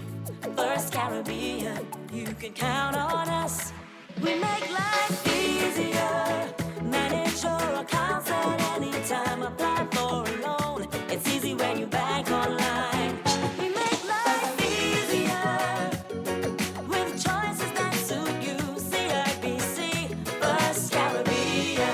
First Caribbean, you can count on us. We make life easier. Manage your accounts at any time. Apply for a loan. It's easy when you bank online. We make life easier with choices that suit you. CIBC, First Caribbean.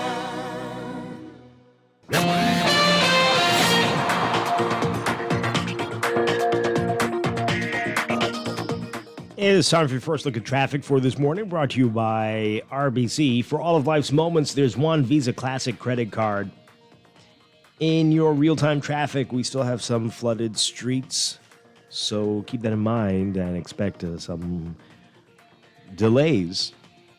It is time for your first look at traffic for this morning, brought to you by RBC. For all of life's moments, there's one Visa Classic credit card. In your real-time traffic, we still have some flooded streets, so keep that in mind and expect some delays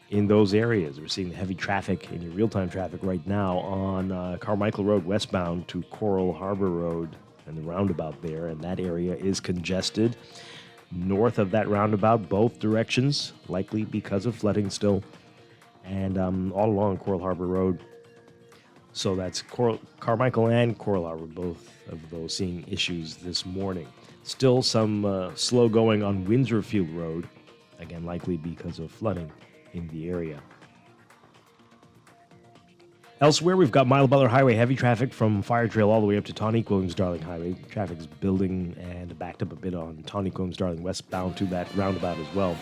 in those areas. We're seeing heavy traffic in your real-time traffic right now on Carmichael Road westbound to Coral Harbor Road and the roundabout there, and that area is congested. North of that roundabout, both directions, likely because of flooding still, and all along Coral Harbor Road. So that's Carmichael and Coral Harbor, both of those seeing issues this morning. Still some slow going on Windsorfield Road, again likely because of flooding in the area. Elsewhere, we've got Mile Butler Highway heavy traffic from Fire Trail all the way up to Tawnique Williams Darling Highway. Traffic is building and backed up a bit on Tawnique Williams Darling westbound to that roundabout as well.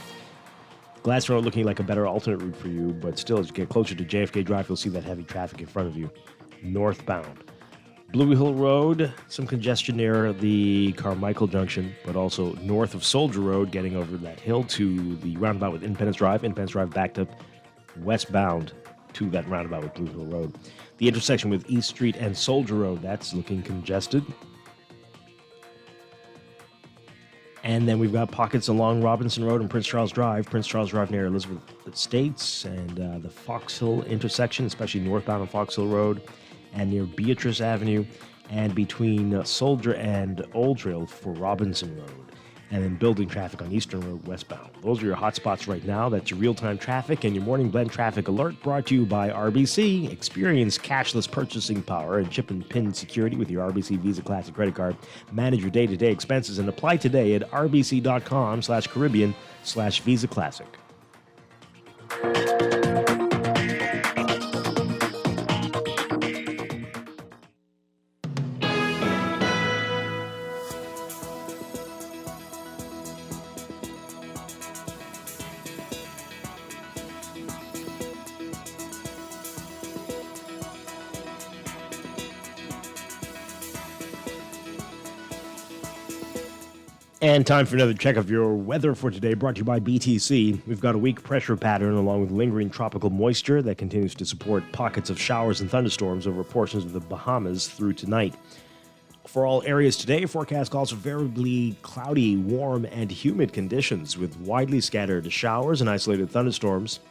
Glass Road looking like a better alternate route for you, but still, as you get closer to JFK Drive, you'll see that heavy traffic in front of you, northbound. Blue Hill Road, some congestion near the Carmichael Junction, but also north of Soldier Road, getting over that hill to the roundabout with Independence Drive. Independence Drive backed up westbound to that roundabout with Blue Hill Road. The intersection with East Street and Soldier Road, that's looking congested. And then we've got pockets along Robinson Road and Prince Charles Drive near Elizabeth Estates and the Fox Hill intersection, especially northbound on Fox Hill Road, and near Beatrice Avenue, and between Soldier and Old Trail for Robinson Road. And then building traffic on Eastern Road westbound. Those are your hot spots right now. That's your real-time traffic and your morning blend traffic alert, brought to you by RBC. Experience cashless purchasing power and chip and pin security with your RBC Visa Classic credit card. Manage your day-to-day expenses and apply today at rbc.com/Caribbean/Visa Classic. And time for another check of your weather for today, brought to you by BTC. We've got a weak pressure pattern along with lingering tropical moisture that continues to support pockets of showers and thunderstorms over portions of the Bahamas through tonight. For all areas today, forecast calls for variably cloudy, warm, and humid conditions with widely scattered showers and isolated thunderstorms.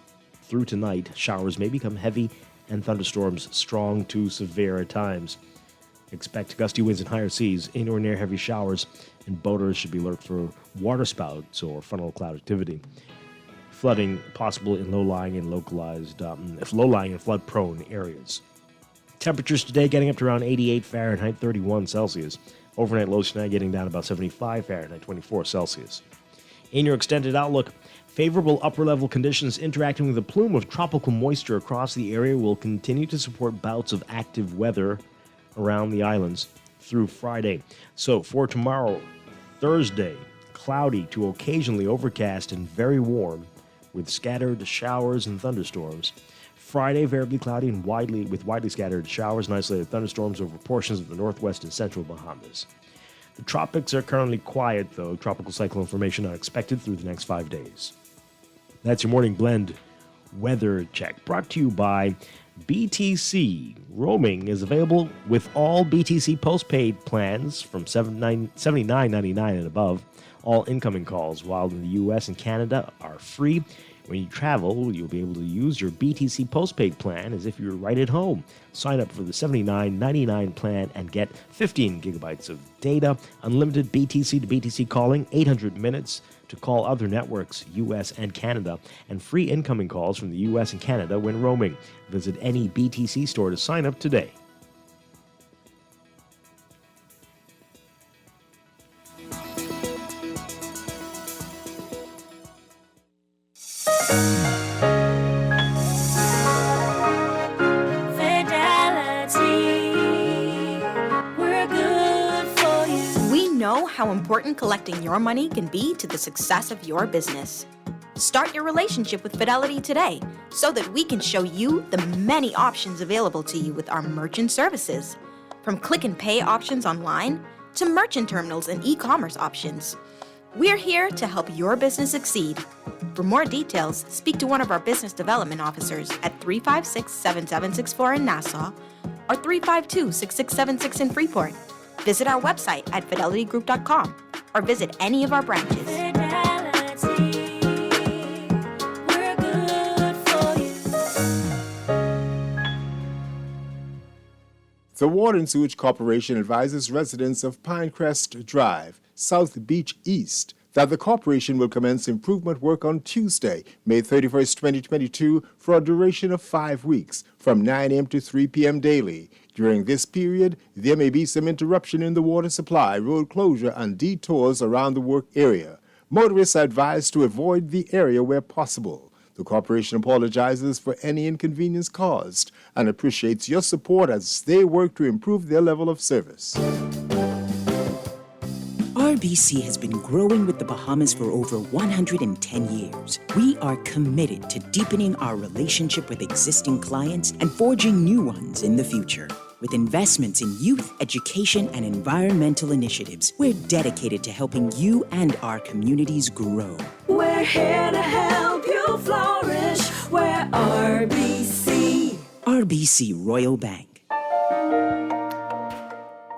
Through tonight, showers may become heavy and thunderstorms strong to severe at times. Expect gusty winds and higher seas, in or near heavy showers, and boaters should be alert for waterspouts or funnel cloud activity. Flooding possible in low-lying and low-lying and flood-prone areas. Temperatures today getting up to around 88 Fahrenheit, 31 Celsius. Overnight lows tonight getting down about 75 Fahrenheit, 24 Celsius. In your extended outlook, favorable upper-level conditions interacting with a plume of tropical moisture across the area will continue to support bouts of active weather around the islands through Friday. So for tomorrow, Thursday, cloudy to occasionally overcast and very warm with scattered showers and thunderstorms. Friday, variably cloudy and widely scattered showers and isolated thunderstorms over portions of the northwest and central Bahamas. The tropics are currently quiet, though. Tropical cyclone formation not expected through the next 5 days. That's your morning blend weather check, brought to you by BTC roaming is available with all BTC postpaid plans from $79.99 and above. All incoming calls while in the U.S. and Canada are free. When you travel, you'll be able to use your BTC postpaid plan as if you were right at home. Sign up for the $79.99 plan and get 15 gigabytes of data, unlimited BTC to BTC calling, 800 minutes to call other networks, U.S. and Canada, and free incoming calls from the U.S. and Canada when roaming. Visit any BTC store to sign up today. How important collecting your money can be to the success of your business. Start your relationship with Fidelity today so that we can show you the many options available to you with our merchant services. From click and pay options online to merchant terminals and e-commerce options. We're here to help your business succeed. For more details, speak to one of our business development officers at 356-7764 in Nassau or 352-6676 in Freeport. Visit our website at fidelitygroup.com or visit any of our branches. The Water and Sewage Corporation advises residents of Pinecrest Drive, South Beach East, that the corporation will commence improvement work on Tuesday, May 31st, 2022, for a duration of 5 weeks, from 9 a.m. to 3 p.m. daily. During this period, there may be some interruption in the water supply, road closure, and detours around the work area. Motorists are advised to avoid the area where possible. The corporation apologizes for any inconvenience caused and appreciates your support as they work to improve their level of service. RBC has been growing with the Bahamas for over 110 years. We are committed to deepening our relationship with existing clients and forging new ones in the future. With investments in youth, education, and environmental initiatives, we're dedicated to helping you and our communities grow. We're here to help you flourish. We're RBC. RBC Royal Bank.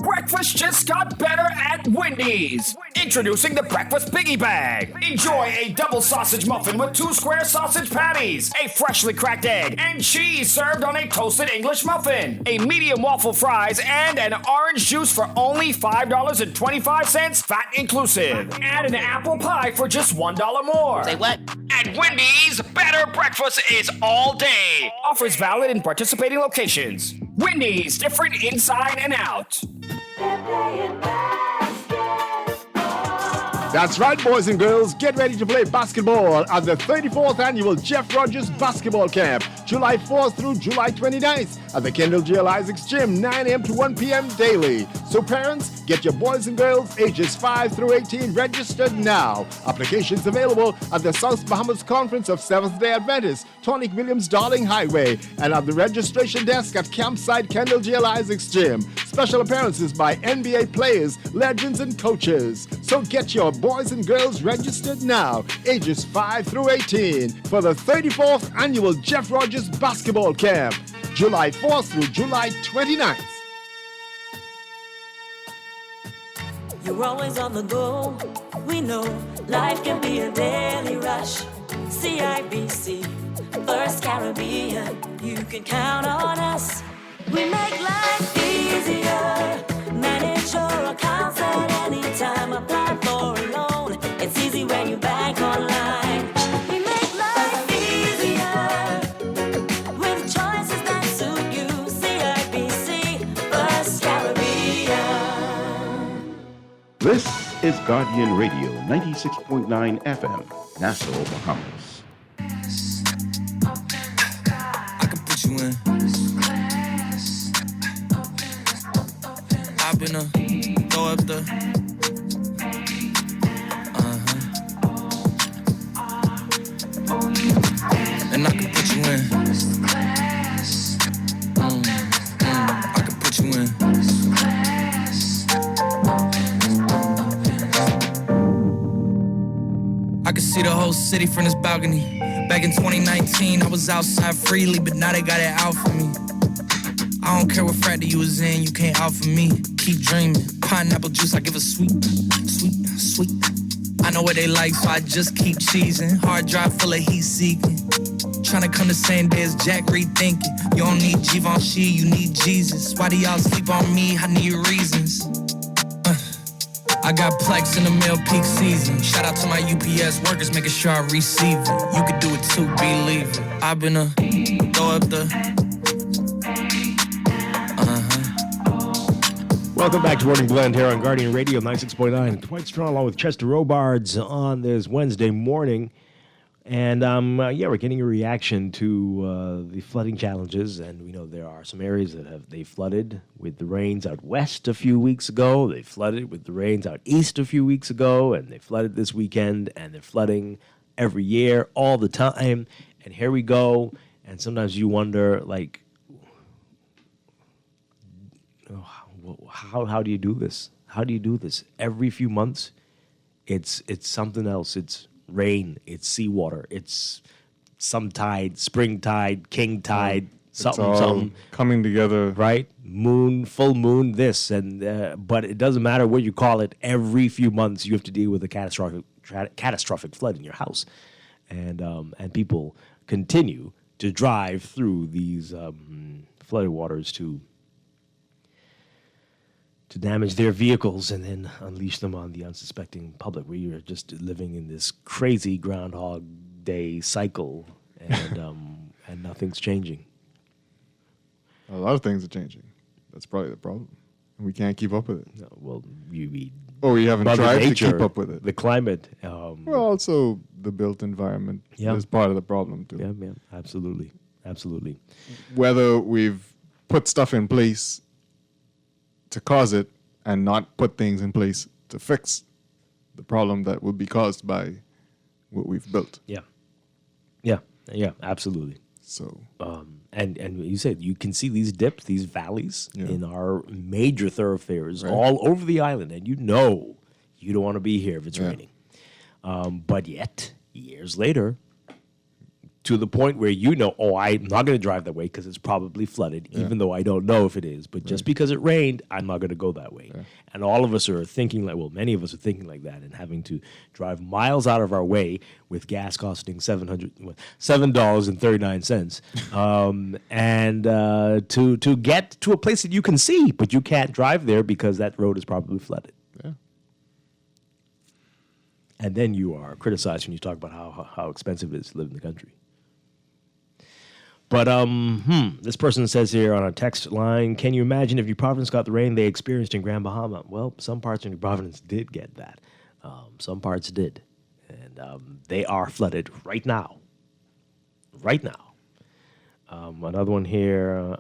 Breakfast just got better at Wendy's. Introducing the Breakfast Biggie Bag. Enjoy a double sausage muffin with 2 square sausage patties, a freshly cracked egg, and cheese served on a toasted English muffin, a medium waffle fries, and an orange juice for only $5.25, VAT inclusive. And an apple pie for just $1 more. Say what? At Wendy's, better breakfast is all day. Offers valid in participating locations. Wendy's, different inside and out. That's right, boys and girls. Get ready to play basketball at the 34th Annual Jeff Rogers Basketball Camp, July 4th through July 29th at the Kendall J. Isaacs Gym, 9 a.m. to 1 p.m. daily. So parents, get your boys and girls ages 5 through 18 registered now. Applications available at the South Bahamas Conference of Seventh-day Adventists, Tonic Williams Darling Highway, and at the registration desk at Campsite Kendall J. Isaacs Gym. Special appearances by NBA players, legends, and coaches. So get your boys and girls registered now, ages 5 through 18, for the 34th Annual Jeff Rogers Basketball Camp, July 4th through July 29th. You're always on the go. We know life can be a daily rush. CIBC, First Caribbean, you can count on us. We make life easier. Manage your accounts at any time. Apply for a loan. It's easy when you bank online. We make life easier with choices that suit you. CIBC, First Caribbean. This is Guardian Radio, 96.9 FM, Nassau, Bahamas. I can put you in. I've been throw up the. And I can put you in. I can put you in. I can see the whole city from this balcony. Back in 2019, I was outside freely, but now they got it out for me. I don't care what frat you was in, you can't out for me. Keep dreaming. Pineapple juice, I give a sweet, sweet, sweet. I know what they like, so I just keep cheesing. Hard drive full of heat seeking. Tryna come the same day as Jack rethinking. You don't need Givenchy, you need Jesus. Why do y'all sleep on me? I need reasons. I got Plex in the mail peak season. Shout out to my UPS workers, making sure I receive it. You could do it too, believe it. I've been throw up the. Welcome back to Morning Blend here on Guardian Radio 96.9. Dwight Strong along with Chester Robards on this Wednesday morning. And we're getting a reaction to the flooding challenges. And we know there are some areas that they flooded with the rains out west a few weeks ago. They flooded with the rains out east a few weeks ago. And they flooded this weekend. And they're flooding every year, all the time. And here we go. And sometimes you wonder, like, how do you do this? How do you do this? Every few months, it's something else. It's rain, it's seawater, it's some tide, spring tide, king tide, something coming together. Right? Moon, full moon, this. But it doesn't matter what you call it. Every few months, you have to deal with a catastrophic flood in your house. And people continue to drive through these flooded waters to damage their vehicles and then unleash them on the unsuspecting public, where you're just living in this crazy Groundhog Day cycle, and nothing's changing. A lot of things are changing. That's probably the problem. We can't keep up with it. No, well, we haven't tried to keep up with it. The climate. Well, also the built environment is part of the problem too. Yeah, absolutely. Whether we've put stuff in place to cause it and not put things in place to fix the problem that would be caused by what we've built. Yeah, absolutely. So, and you said you can see these dips, these valleys in our major thoroughfares all over the island, and you know you don't want to be here if it's raining. But yet, years later, to the point where you know, I'm not going to drive that way because it's probably flooded, even though I don't know if it is. But just because it rained, I'm not going to go that way. And all of us are thinking many of us are thinking like that and having to drive miles out of our way with gas costing $7.39, and to get to a place that you can see, but you can't drive there because that road is probably flooded. Yeah. And then you are criticized when you talk about how expensive it is to live in the country. But this person says here on our text line, can you imagine if New Providence got the rain they experienced in Grand Bahama? Well, some parts of New Providence did get that. Some parts did. And they are flooded right now. Right now. Another one here.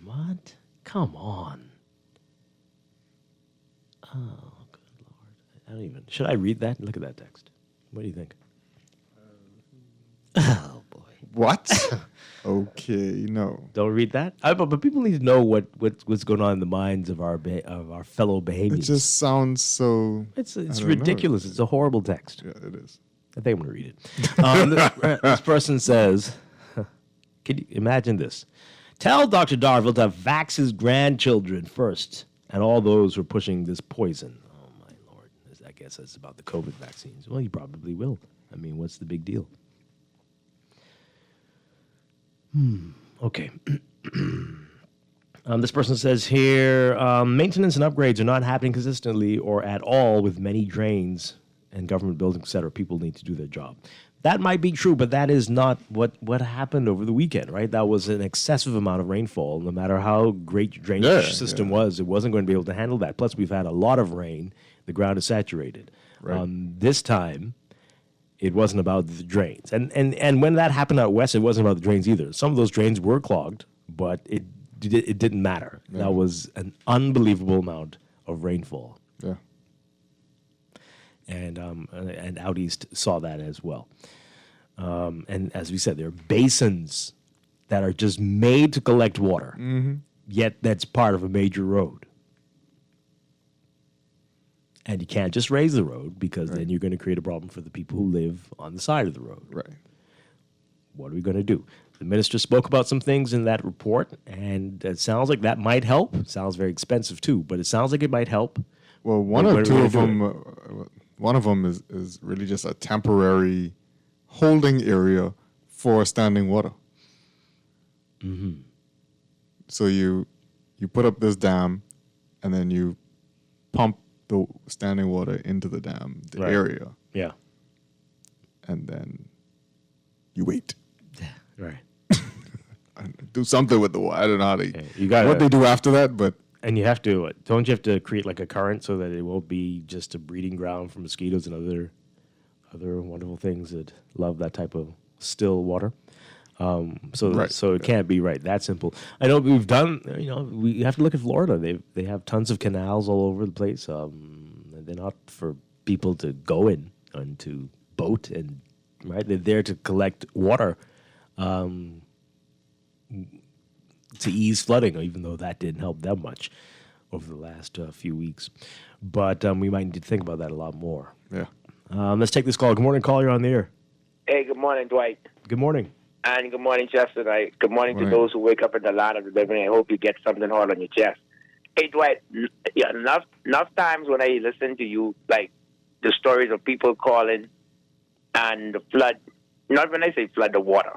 What? Come on. Oh, good Lord. Should I read that? Look at that text. What do you think? Oh, boy. What? Okay, no. Don't read that. But people need to know what's going on in the minds of our fellow Bahamians. It just sounds so. It's ridiculous. It's a horrible text. Yeah, it is. I think I'm going to read it. This person says, "Can you imagine this? Tell Dr. Darville to vax his grandchildren first, and all those who are pushing this poison." Oh my Lord! I guess that's about the COVID vaccines. Well, he probably will. I mean, what's the big deal? Okay. This person says here, maintenance and upgrades are not happening consistently or at all with many drains and government buildings, et cetera. People need to do their job. That might be true, but that is not what happened over the weekend, right? That was an excessive amount of rainfall. No matter how great your drainage system was, it wasn't going to be able to handle that. Plus, we've had a lot of rain. The ground is saturated. Right. This time, it wasn't about the drains. And when that happened out west, it wasn't about the drains either. Some of those drains were clogged, but it didn't matter. Yeah. That was an unbelievable amount of rainfall. Yeah. And out east saw that as well. And as we said, there are basins that are just made to collect water, yet that's part of a major road. And you can't just raise the road because then you're going to create a problem for the people who live on the side of the road. Right. What are we going to do? The minister spoke about some things in that report, and it sounds like that might help. It sounds very expensive too, but it sounds like it might help. Well, one or two of them, one of them is really just a temporary holding area for standing water. Mm-hmm. So you put up this dam, and then you pump the standing water into the dam, the area. Yeah. And then you wait. Right. Do something with the water. I don't know how they, gotta, what they do after that, but. And you have to, don't you have to create like a current so that it won't be just a breeding ground for mosquitoes and other wonderful things that love that type of still water? So it can't be that simple. I know we've done, we have to look at Florida. They have tons of canals all over the place. They're not for people to go in and to boat and, right? They're there to collect water to ease flooding, even though that didn't help them much over the last few weeks. But we might need to think about that a lot more. Yeah. Let's take this call. Good morning, caller. You're on the air. Hey, good morning, Dwight. Good morning. And good morning, Justin. Good morning to those who wake up in the land of the living. I hope you get something hard on your chest. Hey, Dwight, enough times when I listen to you, like the stories of people calling and the flood, not when I say flood, the water,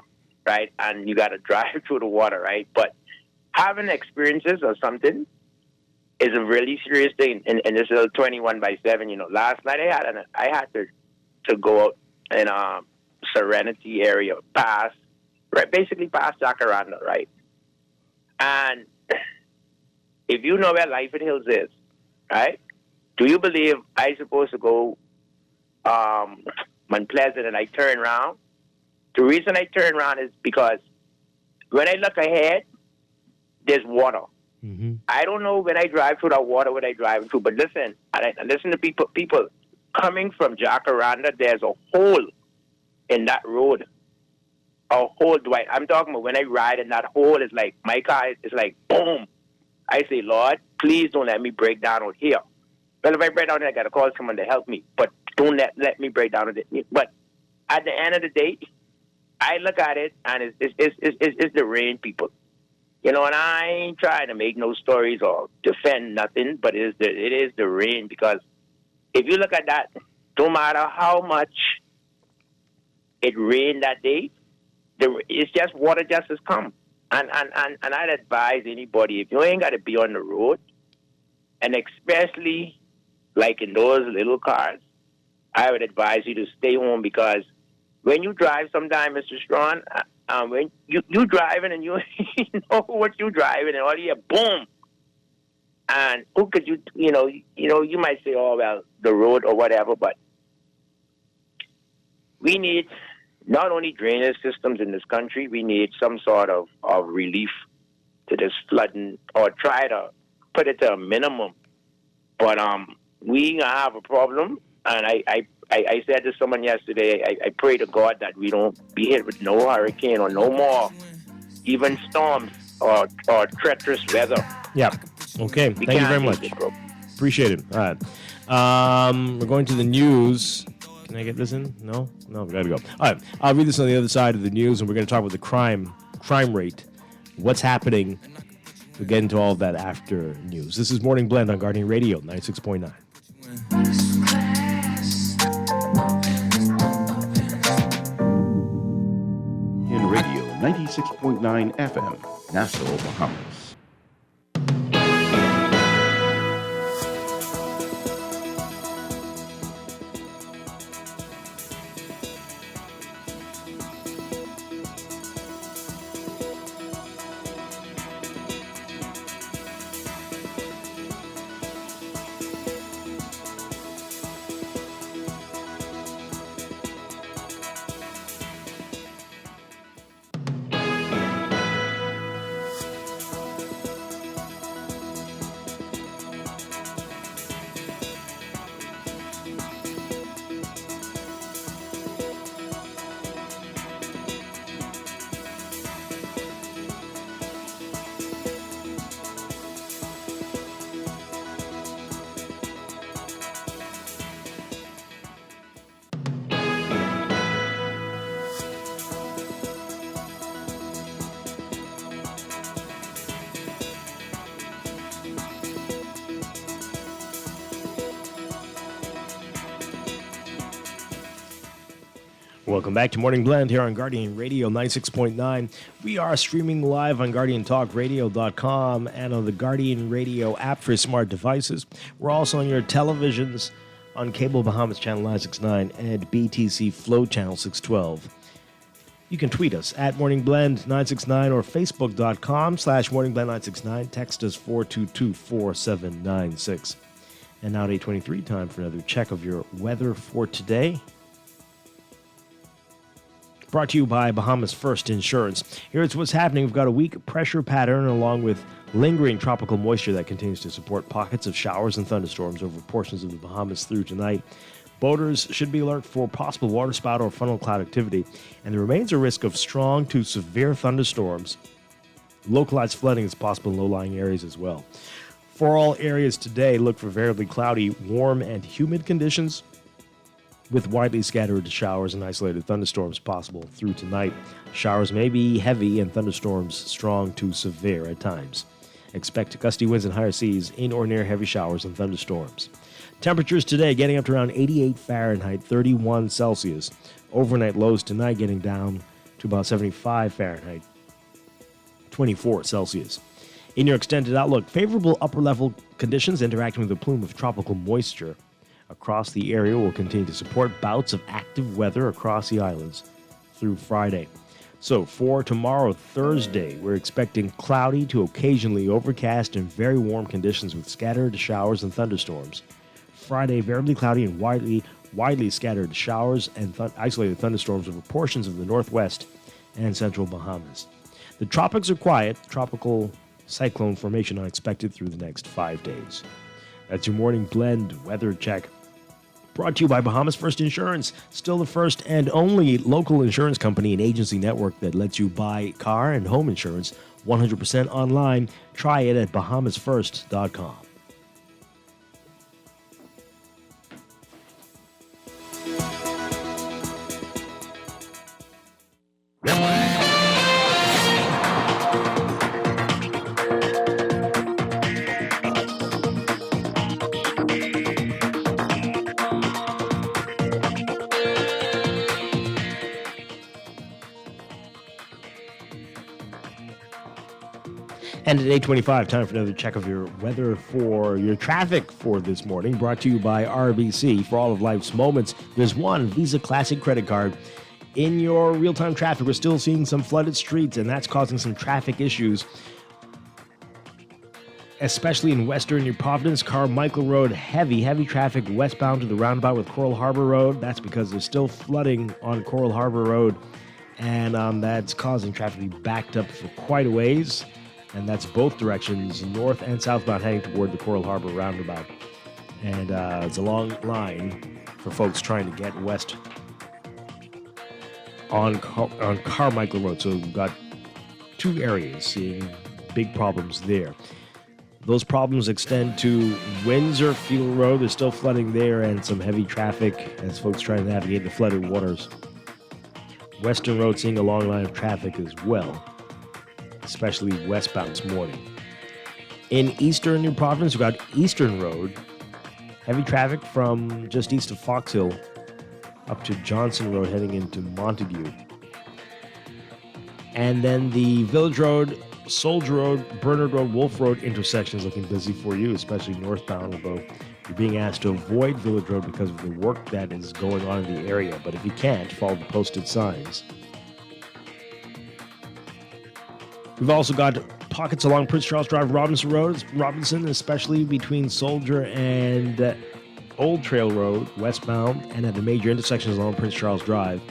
right? And you got to drive through the water, right? But having experiences or something is a really serious thing in this little 21/7. Last night I had to go out in Serenity area, basically past Jacaranda, right? And if you know where Life in Hills is, right? Do you believe I supposed to go Mount Pleasant and I turn around? The reason I turn around is because when I look ahead, there's water. Mm-hmm. I don't know when I drive through that water what I drive through, but listen, I listen to people coming from Jacaranda, there's a hole in that road. A hole, Dwight. I'm talking about when I ride in that hole, it's like, my car is like, boom. I say, Lord, please don't let me break down out here. Well, if I break down here, I got to call someone to help me, but don't let me break down. But at the end of the day, I look at it, and it's the rain, people. And I ain't trying to make no stories or defend nothing, but it is the rain, because if you look at that, no matter how much it rained that day, it's just water just has come. And I'd advise anybody, if you ain't got to be on the road, and especially like in those little cars, I would advise you to stay home, because when you drive sometime, Mr. Strachan, when you driving and you know what you driving, and all you hear, boom. And who could you might say, oh, well, the road or whatever, but we need not only drainage systems in this country, we need some sort of relief to this flooding, or try to put it to a minimum. But we have a problem, and I said to someone yesterday, I pray to God that we don't be hit with no hurricane or no more, even storms or treacherous weather. Yeah. Okay. Thank you very much. Appreciate it. All right. We're going to the news. Can I get this in? No, we gotta go. All right, I'll read this on the other side of the news, and we're going to talk about the crime rate, what's happening. We'll get into all of that after news. This is Morning Blend on Guardian Radio 96.9. In Radio 96.9 FM, Nassau, Bahamas. Welcome back to Morning Blend here on Guardian Radio 96.9. We are streaming live on GuardianTalkRadio.com and on the Guardian Radio app for smart devices. We're also on your televisions on Cable Bahamas Channel 969 and BTC Flow Channel 612. You can tweet us at Morning Blend 969 or Facebook.com/Morning Blend 969. Text us 422-4796. And now at 8:23, time for another check of your weather for today. Brought to you by Bahamas First Insurance. Here's what's happening. We've got a weak pressure pattern along with lingering tropical moisture that continues to support pockets of showers and thunderstorms over portions of the Bahamas through tonight. Boaters should be alert for possible waterspout or funnel cloud activity, and there remains a risk of strong to severe thunderstorms. Localized flooding is possible in low-lying areas as well. For all areas today, look for variably cloudy, warm, and humid conditions, with widely scattered showers and isolated thunderstorms possible through tonight. Showers may be heavy and thunderstorms strong to severe at times. Expect gusty winds and higher seas in or near heavy showers and thunderstorms. Temperatures today getting up to around 88 Fahrenheit, 31 Celsius. Overnight lows tonight getting down to about 75 Fahrenheit, 24 Celsius. In your extended outlook, favorable upper-level conditions interacting with a plume of tropical moisture across the area will continue to support bouts of active weather across the islands through Friday. So for tomorrow, Thursday, we're expecting cloudy to occasionally overcast and very warm conditions with scattered showers and thunderstorms. Friday, variably cloudy and widely scattered showers and isolated thunderstorms over portions of the northwest and central Bahamas. The tropics are quiet. Tropical cyclone formation unexpected through the next 5 days. That's your Morning Blend weather check. Brought to you by Bahamas First Insurance, still the first and only local insurance company and agency network that lets you buy car and home insurance 100% online. Try it at bahamasfirst.com. And at 8:25, time for another check of your weather for your traffic for this morning. Brought to you by RBC. For all of life's moments, there's one Visa Classic credit card. In your real-time traffic, we're still seeing some flooded streets, and that's causing some traffic issues, especially in western New Providence. Carmichael Road, heavy traffic westbound to the roundabout with Coral Harbor Road. That's because there's still flooding on Coral Harbor Road, and that's causing traffic to be backed up for quite a ways. And that's both directions, north and southbound, heading toward the Coral Harbor roundabout. And it's a long line for folks trying to get west on Carmichael Road. So we've got two areas seeing big problems there. Those problems extend to Windsor Field Road. There's still flooding there and some heavy traffic as folks try to navigate the flooded waters. Western Road seeing a long line of traffic as well, especially westbound this morning. In eastern New Providence, we've got Eastern Road. Heavy traffic from just east of Fox Hill up to Johnson Road heading into Montague. And then the Village Road, Soldier Road, Bernard Road, Wolf Road intersection is looking busy for you, especially northbound, although you're being asked to avoid Village Road because of the work that is going on in the area. But if you can't, follow the posted signs. We've also got pockets along Prince Charles Drive, Robinson, especially between Soldier and Old Trail Road, westbound, and at the major intersections along Prince Charles Drive.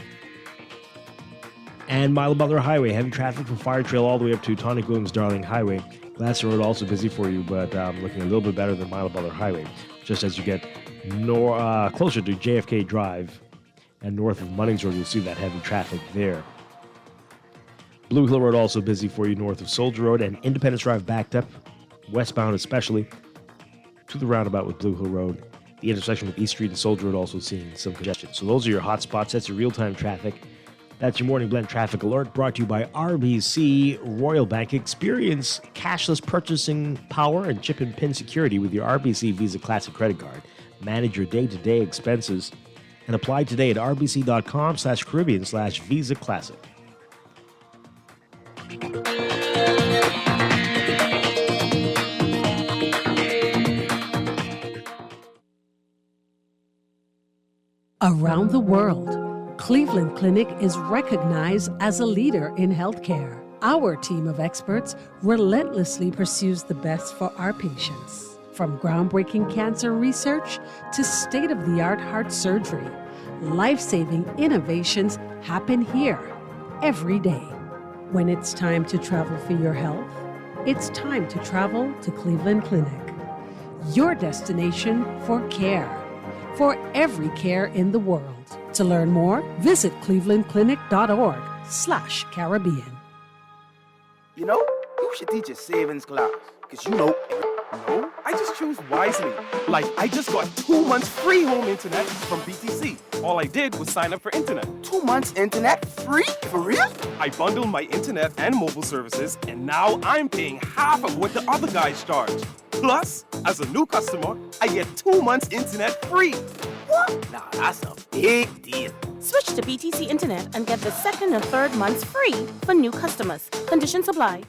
And Milo Butler Highway, heavy traffic from Fire Trail all the way up to Tonic Williams Darling Highway. Glasser Road also busy for you, but looking a little bit better than Milo Butler Highway. Just as you get closer to JFK Drive and north of Munnings Road, you'll see that heavy traffic there. Blue Hill Road also busy for you north of Soldier Road, and Independence Drive backed up, westbound especially, to the roundabout with Blue Hill Road. The intersection with East Street and Soldier Road also seeing some congestion. So those are your hot spots. That's your real-time traffic. That's your Morning Blend Traffic Alert, brought to you by RBC Royal Bank. Experience cashless purchasing power and chip and PIN security with your RBC Visa Classic credit card. Manage your day-to-day expenses and apply today at rbc.com/Caribbean/Visa Classic. Around the world, Cleveland Clinic is recognized as a leader in healthcare. Our team of experts relentlessly pursues the best for our patients. From groundbreaking cancer research to state-of-the-art heart surgery, life-saving innovations happen here every day. When it's time to travel for your health, it's time to travel to Cleveland Clinic. Your destination for care. For every care in the world. To learn more, visit clevelandclinic.org/Caribbean. You know, you should teach a savings class, because you know. No, I just choose wisely. Like, I just got 2 months free home internet from BTC. All I did was sign up for internet. 2 months internet free? For real? I bundled my internet and mobile services, and now I'm paying half of what the other guys charge. Plus, as a new customer, I get 2 months internet free. What? Now that's a big deal. Switch to BTC Internet and get the second and third months free for new customers. Conditions apply.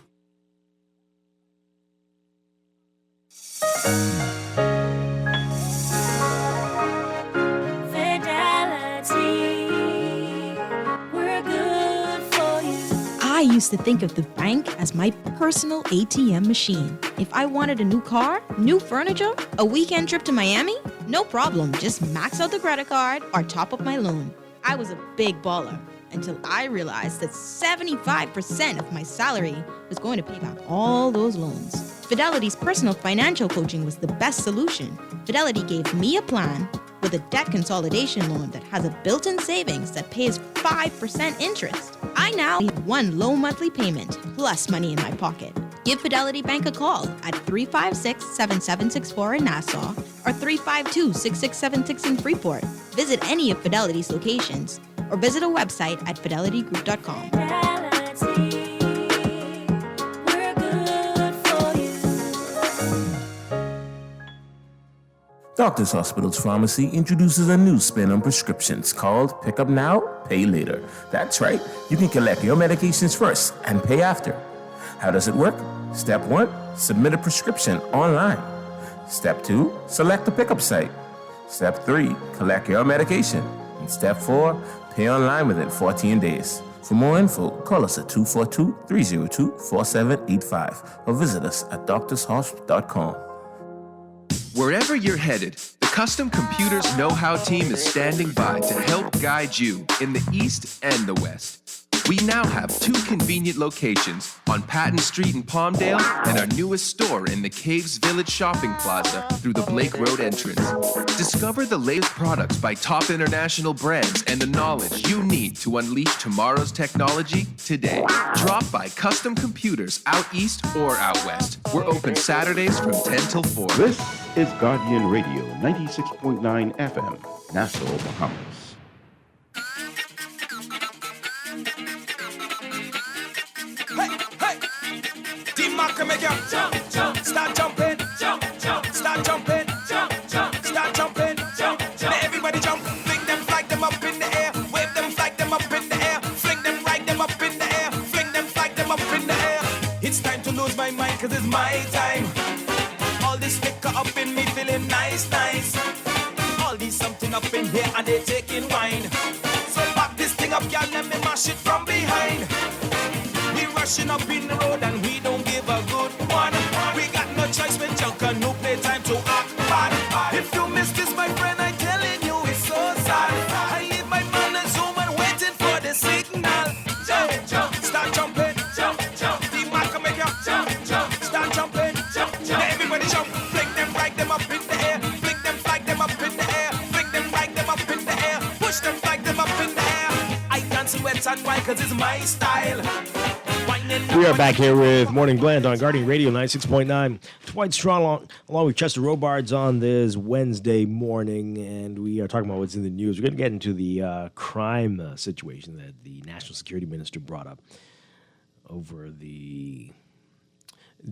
I used to think of the bank as my personal ATM machine. If I wanted a new car, new furniture, a weekend trip to Miami, no problem. Just max out the credit card or top up my loan. I was a big baller until I realized that 75% of my salary was going to pay back all those loans. Fidelity's personal financial coaching was the best solution. Fidelity gave me a plan with a debt consolidation loan that has a built-in savings that pays 5% interest. I now have one low monthly payment plus money in my pocket. Give Fidelity Bank a call at 356-7764 in Nassau or 352-6676 in Freeport. Visit any of Fidelity's locations or visit a website at fidelitygroup.com. Doctors Hospital's Pharmacy introduces a new spin on prescriptions called Pick Up Now, Pay Later. That's right, you can collect your medications first and pay after. How does it work? Step 1, submit a prescription online. Step 2, select the pickup site. Step 3, collect your medication. And Step 4, pay online within 14 days. For more info, call us at 242-302-4785 or visit us at doctorshosp.com. Wherever you're headed, the Custom Computers Know-How team is standing by to help guide you in the East and the West. We now have 2 convenient locations on Patton Street in Palmdale and our newest store in the Caves Village Shopping Plaza through the Blake Road entrance. Discover the latest products by top international brands and the knowledge you need to unleash tomorrow's technology today. Drop by Custom Computers out east or out west. We're open Saturdays from 10 till 4. This is Guardian Radio 96.9 FM, Nassau, Bahamas. Make you jump, jump, start jumping, jump, jump, start jumping, jump, jump, start jumping, jump, jump. Now everybody jump, fling them, flag them up in the air, wave them, flag them up in the air, fling them, ride them up in the air, fling them, flag them up in the air. It's time to lose my mind, cause it's my time. All this liquor up in me feeling nice, nice. All these something up in here and they taking wine. So back this thing up, y'all, let me mash it from behind. We rushing up in the road and we don't give a good one. We got no choice when junk and no play time to act bad. If you miss this, my friend, I'm telling you it's so sad. I leave my manners home and waiting for the signal. Jump, jump, start jumping, jump, jump. The man can make you jump, jump, start jumping, jump, jump. Now everybody jump, fling them, ride them up in the air, fling them, flag them up in the air, fling them, ride them up in the air, push them, flag them up in the air. I dance wet and wild cause it's my style. We are back here with Morning Blend on Guardian Radio 96.9. Dwight Strachan along with Chester Robards on this Wednesday morning, and we are talking about what's in the news. We're going to get into the crime situation that the National Security Minister brought up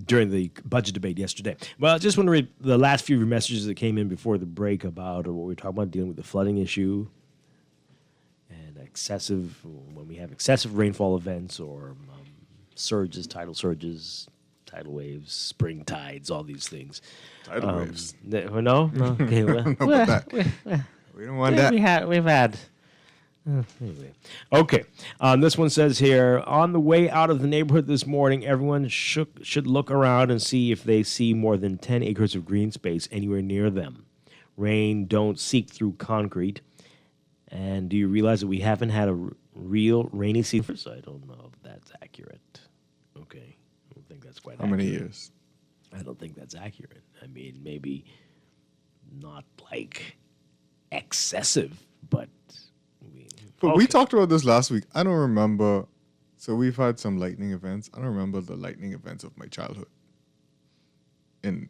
during the budget debate yesterday. Well, I just want to read the last few of your messages that came in before the break about what we were talking about, dealing with the flooding issue when we have excessive rainfall events or surges, tidal waves, spring tides, all these things. Tidal waves. No. Okay, well, No, but that. We don't want that. We've had. Anyway, okay. This one says here, on the way out of the neighborhood this morning, everyone should look around and see if they see more than 10 acres of green space anywhere near them. Rain don't seep through concrete. And do you realize that we haven't had a real rainy season? So I don't know if that's accurate. Okay. I don't think that's quite accurate. How many years? I don't think that's accurate. I mean, maybe not like excessive, but we talked about this last week. I don't remember. So we've had some lightning events. I don't remember the lightning events of my childhood in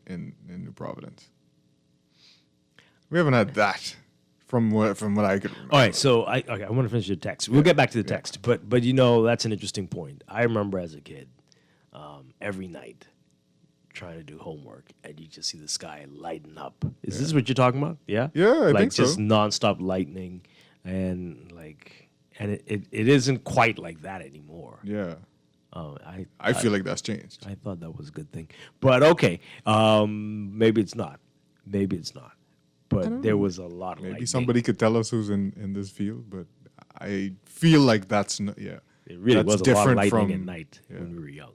New Providence. We haven't had that from what I could remember. All right, so I want to finish your text. We'll get back to the text, but that's an interesting point. I remember as a kid, every night trying to do homework, and you just see the sky lighten up. Is this what you're talking about? Yeah, I think so. Just nonstop lightning, and it isn't quite like that anymore. Yeah. I feel like that's changed. I thought that was a good thing, but okay, maybe it's not. But there was a lot of maybe somebody could tell us who's in this field, but I feel like that's not. Yeah, it really was a lot of lightning at from, night when we were young.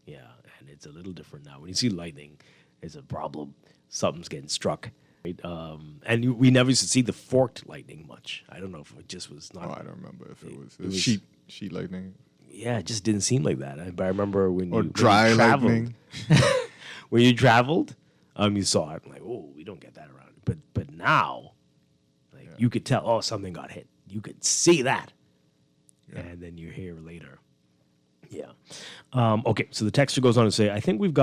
Yeah, and it's a little different now. When you see lightning, it's a problem. Something's getting struck. Right? And we never used to see the forked lightning much. I don't know if it just was not. Oh, I don't remember if it was sheet lightning. Yeah, it just didn't seem like that. But I remember when you dry traveled, lightning. when you traveled, you saw it. Like, oh, we don't get that around. But now, you could tell. Oh, something got hit. You could see that, and then you hear later. Yeah. Okay, so the texter goes on to say, I think we've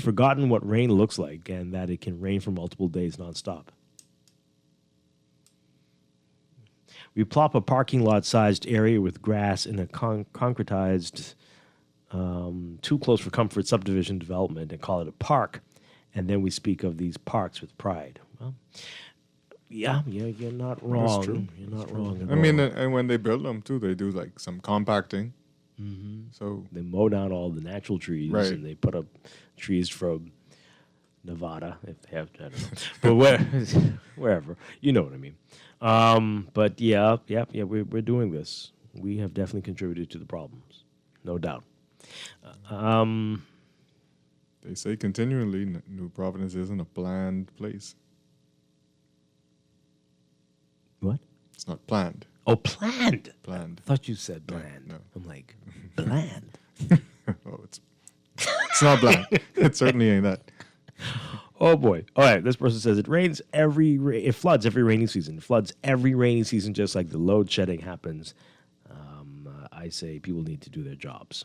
forgotten what rain looks like and that it can rain for multiple days nonstop. We plop a parking lot-sized area with grass in a concretized, too close for comfort subdivision development and call it a park, and then we speak of these parks with pride. Well, yeah, you're not wrong. That's true. You're not wrong at I all. mean, and when they build them too, they do like some compacting. Mm-hmm. So they mow down all the natural trees, Right. and they put up trees from Nevada, if they have, I don't know, but wherever, you know what I mean. But yeah, we're doing this. We have definitely contributed to the problems, no doubt. They say continually New Providence isn't a planned place. What? It's not planned. Oh, planned. Planned. I thought you said bland. No. I'm like, bland. Oh, it's not bland. It certainly ain't that. Oh boy! All right, this person says it floods every rainy season. It floods every rainy season, just like the load shedding happens. I say people need to do their jobs.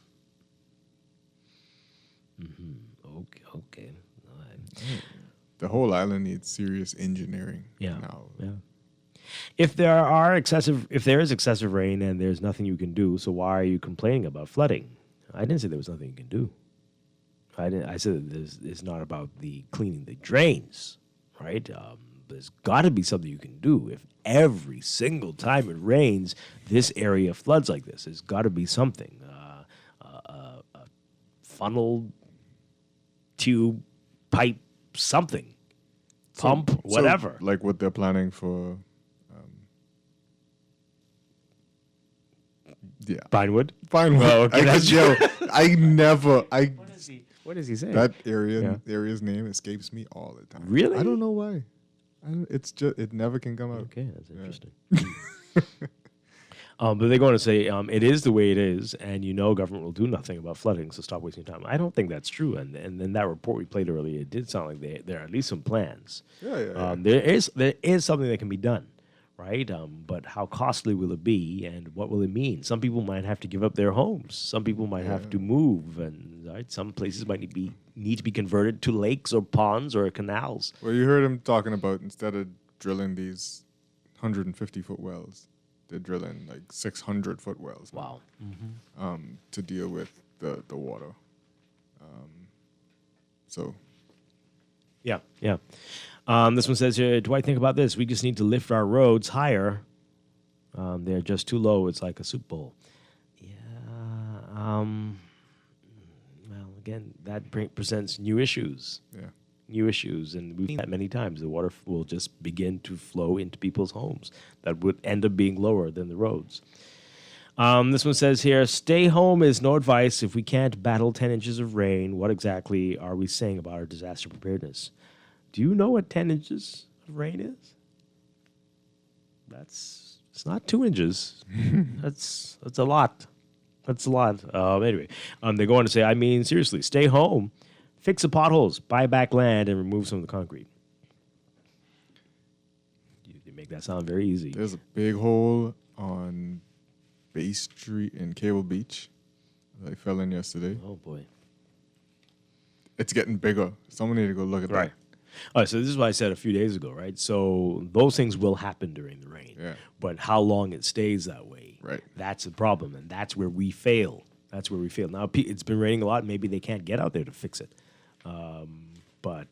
Mm-hmm. Okay. All right. The whole island needs serious engineering. Yeah. Now. Yeah. If there is excessive rain and there's nothing you can do, so why are you complaining about flooding? I didn't say there was nothing you can do. I said that it's not about the cleaning the drains, right? There's got to be something you can do. If every single time it rains, this area floods like this, there's got to be something. A funnel, tube, pipe, something, pump, whatever. So, like what they're planning for. Yeah. Pinewood? Pinewood. Oh, okay, What does he say? That area's name escapes me all the time. Really? I don't know why. It never can come out. Okay, that's interesting. But they're going to say it is the way it is, and government will do nothing about flooding, so stop wasting time. I don't think that's true. And then that report we played earlier, it did sound like there are at least some plans. Yeah. There is something that can be done, right? But how costly will it be, and what will it mean? Some people might have to give up their homes. Some people might have to move, and some places might need to be converted to lakes or ponds or canals. Well, you heard him talking about instead of drilling these 150-foot wells, they're drilling like 600-foot wells. Wow. To deal with the water. Yeah. This one says here, Dwight, think about this. We just need to lift our roads higher They're just too low. It's like a soup bowl. Well, again, that presents new issues. Yeah. New issues, and we've seen that many times. The water will just begin to flow into people's homes that would end up being lower than the roads. This one says here, stay home is no advice if we can't battle 10 inches of rain. What exactly are we saying about our disaster preparedness? Do you know what 10 inches of rain is? It's not 2 inches. That's a lot. That's a lot. Anyway, they go on to say, I mean, seriously, stay home, fix the potholes, buy back land, and remove some of the concrete. You make that sound very easy. There's a big hole on Bay Street in Cable Beach that I fell in yesterday. Oh, boy. It's getting bigger. Someone need to go look at that. All right, so this is what I said a few days ago, right? So those things will happen during the rain. Yeah. But how long it stays that way, right? That's the problem, and that's where we fail. That's where we fail. Now, it's been raining a lot. Maybe they can't get out there to fix it. But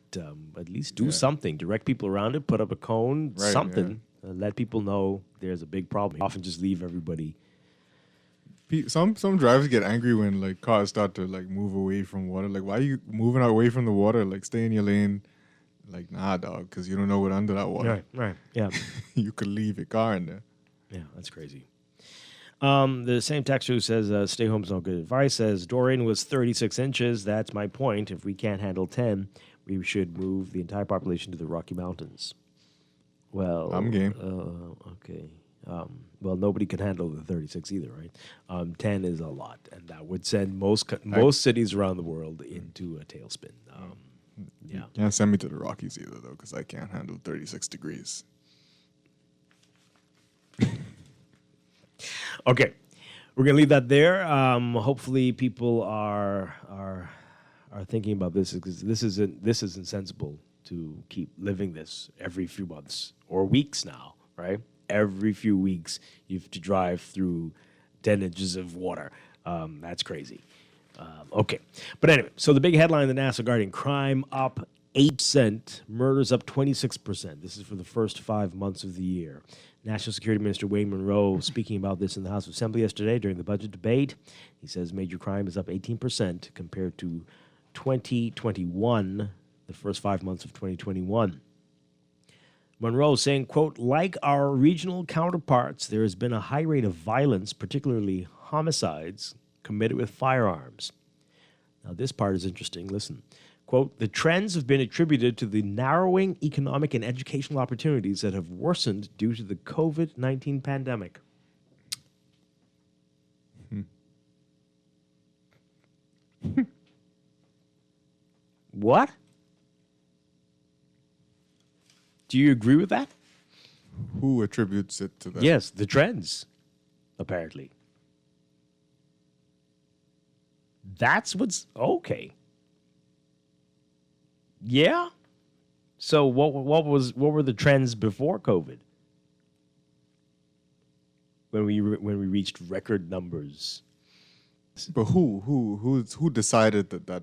at least do something. Direct people around it, put up a cone, something. Let people know there's a big problem. Often just leave everybody. Some drivers get angry when like cars start to like move away from water. Like, why are you moving away from the water? Like, stay in your lane. Like, nah, dog, because you don't know what's under that water. Right, yeah. You could leave your car in there. Yeah, that's crazy. The same texter who says stay home is not good advice says Dorian was 36 inches. That's my point. If we can't handle 10, we should move the entire population to the Rocky Mountains. Well, I'm game. Okay. Well, nobody can handle the 36 either, right? 10 is a lot, and that would send most cities around the world into a tailspin. Yeah. You can't send me to the Rockies either, though, because I can't handle 36 degrees. Okay, we're gonna leave that there. Hopefully, people are thinking about this because this isn't sensible to keep living this every few months or weeks now, right? Every few weeks, you have to drive through 10 inches of water. That's crazy. Okay. But anyway, so the big headline in the National Guardian, crime up 8%, murders up 26%. This is for the first 5 months of the year. National Security Minister Wayne Monroe speaking about this in the House of Assembly yesterday during the budget debate. He says major crime is up 18% compared to 2021, the first 5 months of 2021. Monroe saying, quote, like our regional counterparts, there has been a high rate of violence, particularly homicides, committed with firearms. Now, this part is interesting. Listen. Quote, the trends have been attributed to the narrowing economic and educational opportunities that have worsened due to the COVID-19 pandemic. What? Do you agree with that? Who attributes it to that? Yes, the trends, apparently. That's what's okay. Yeah. So what were the trends before COVID? When we reached record numbers. But who decided that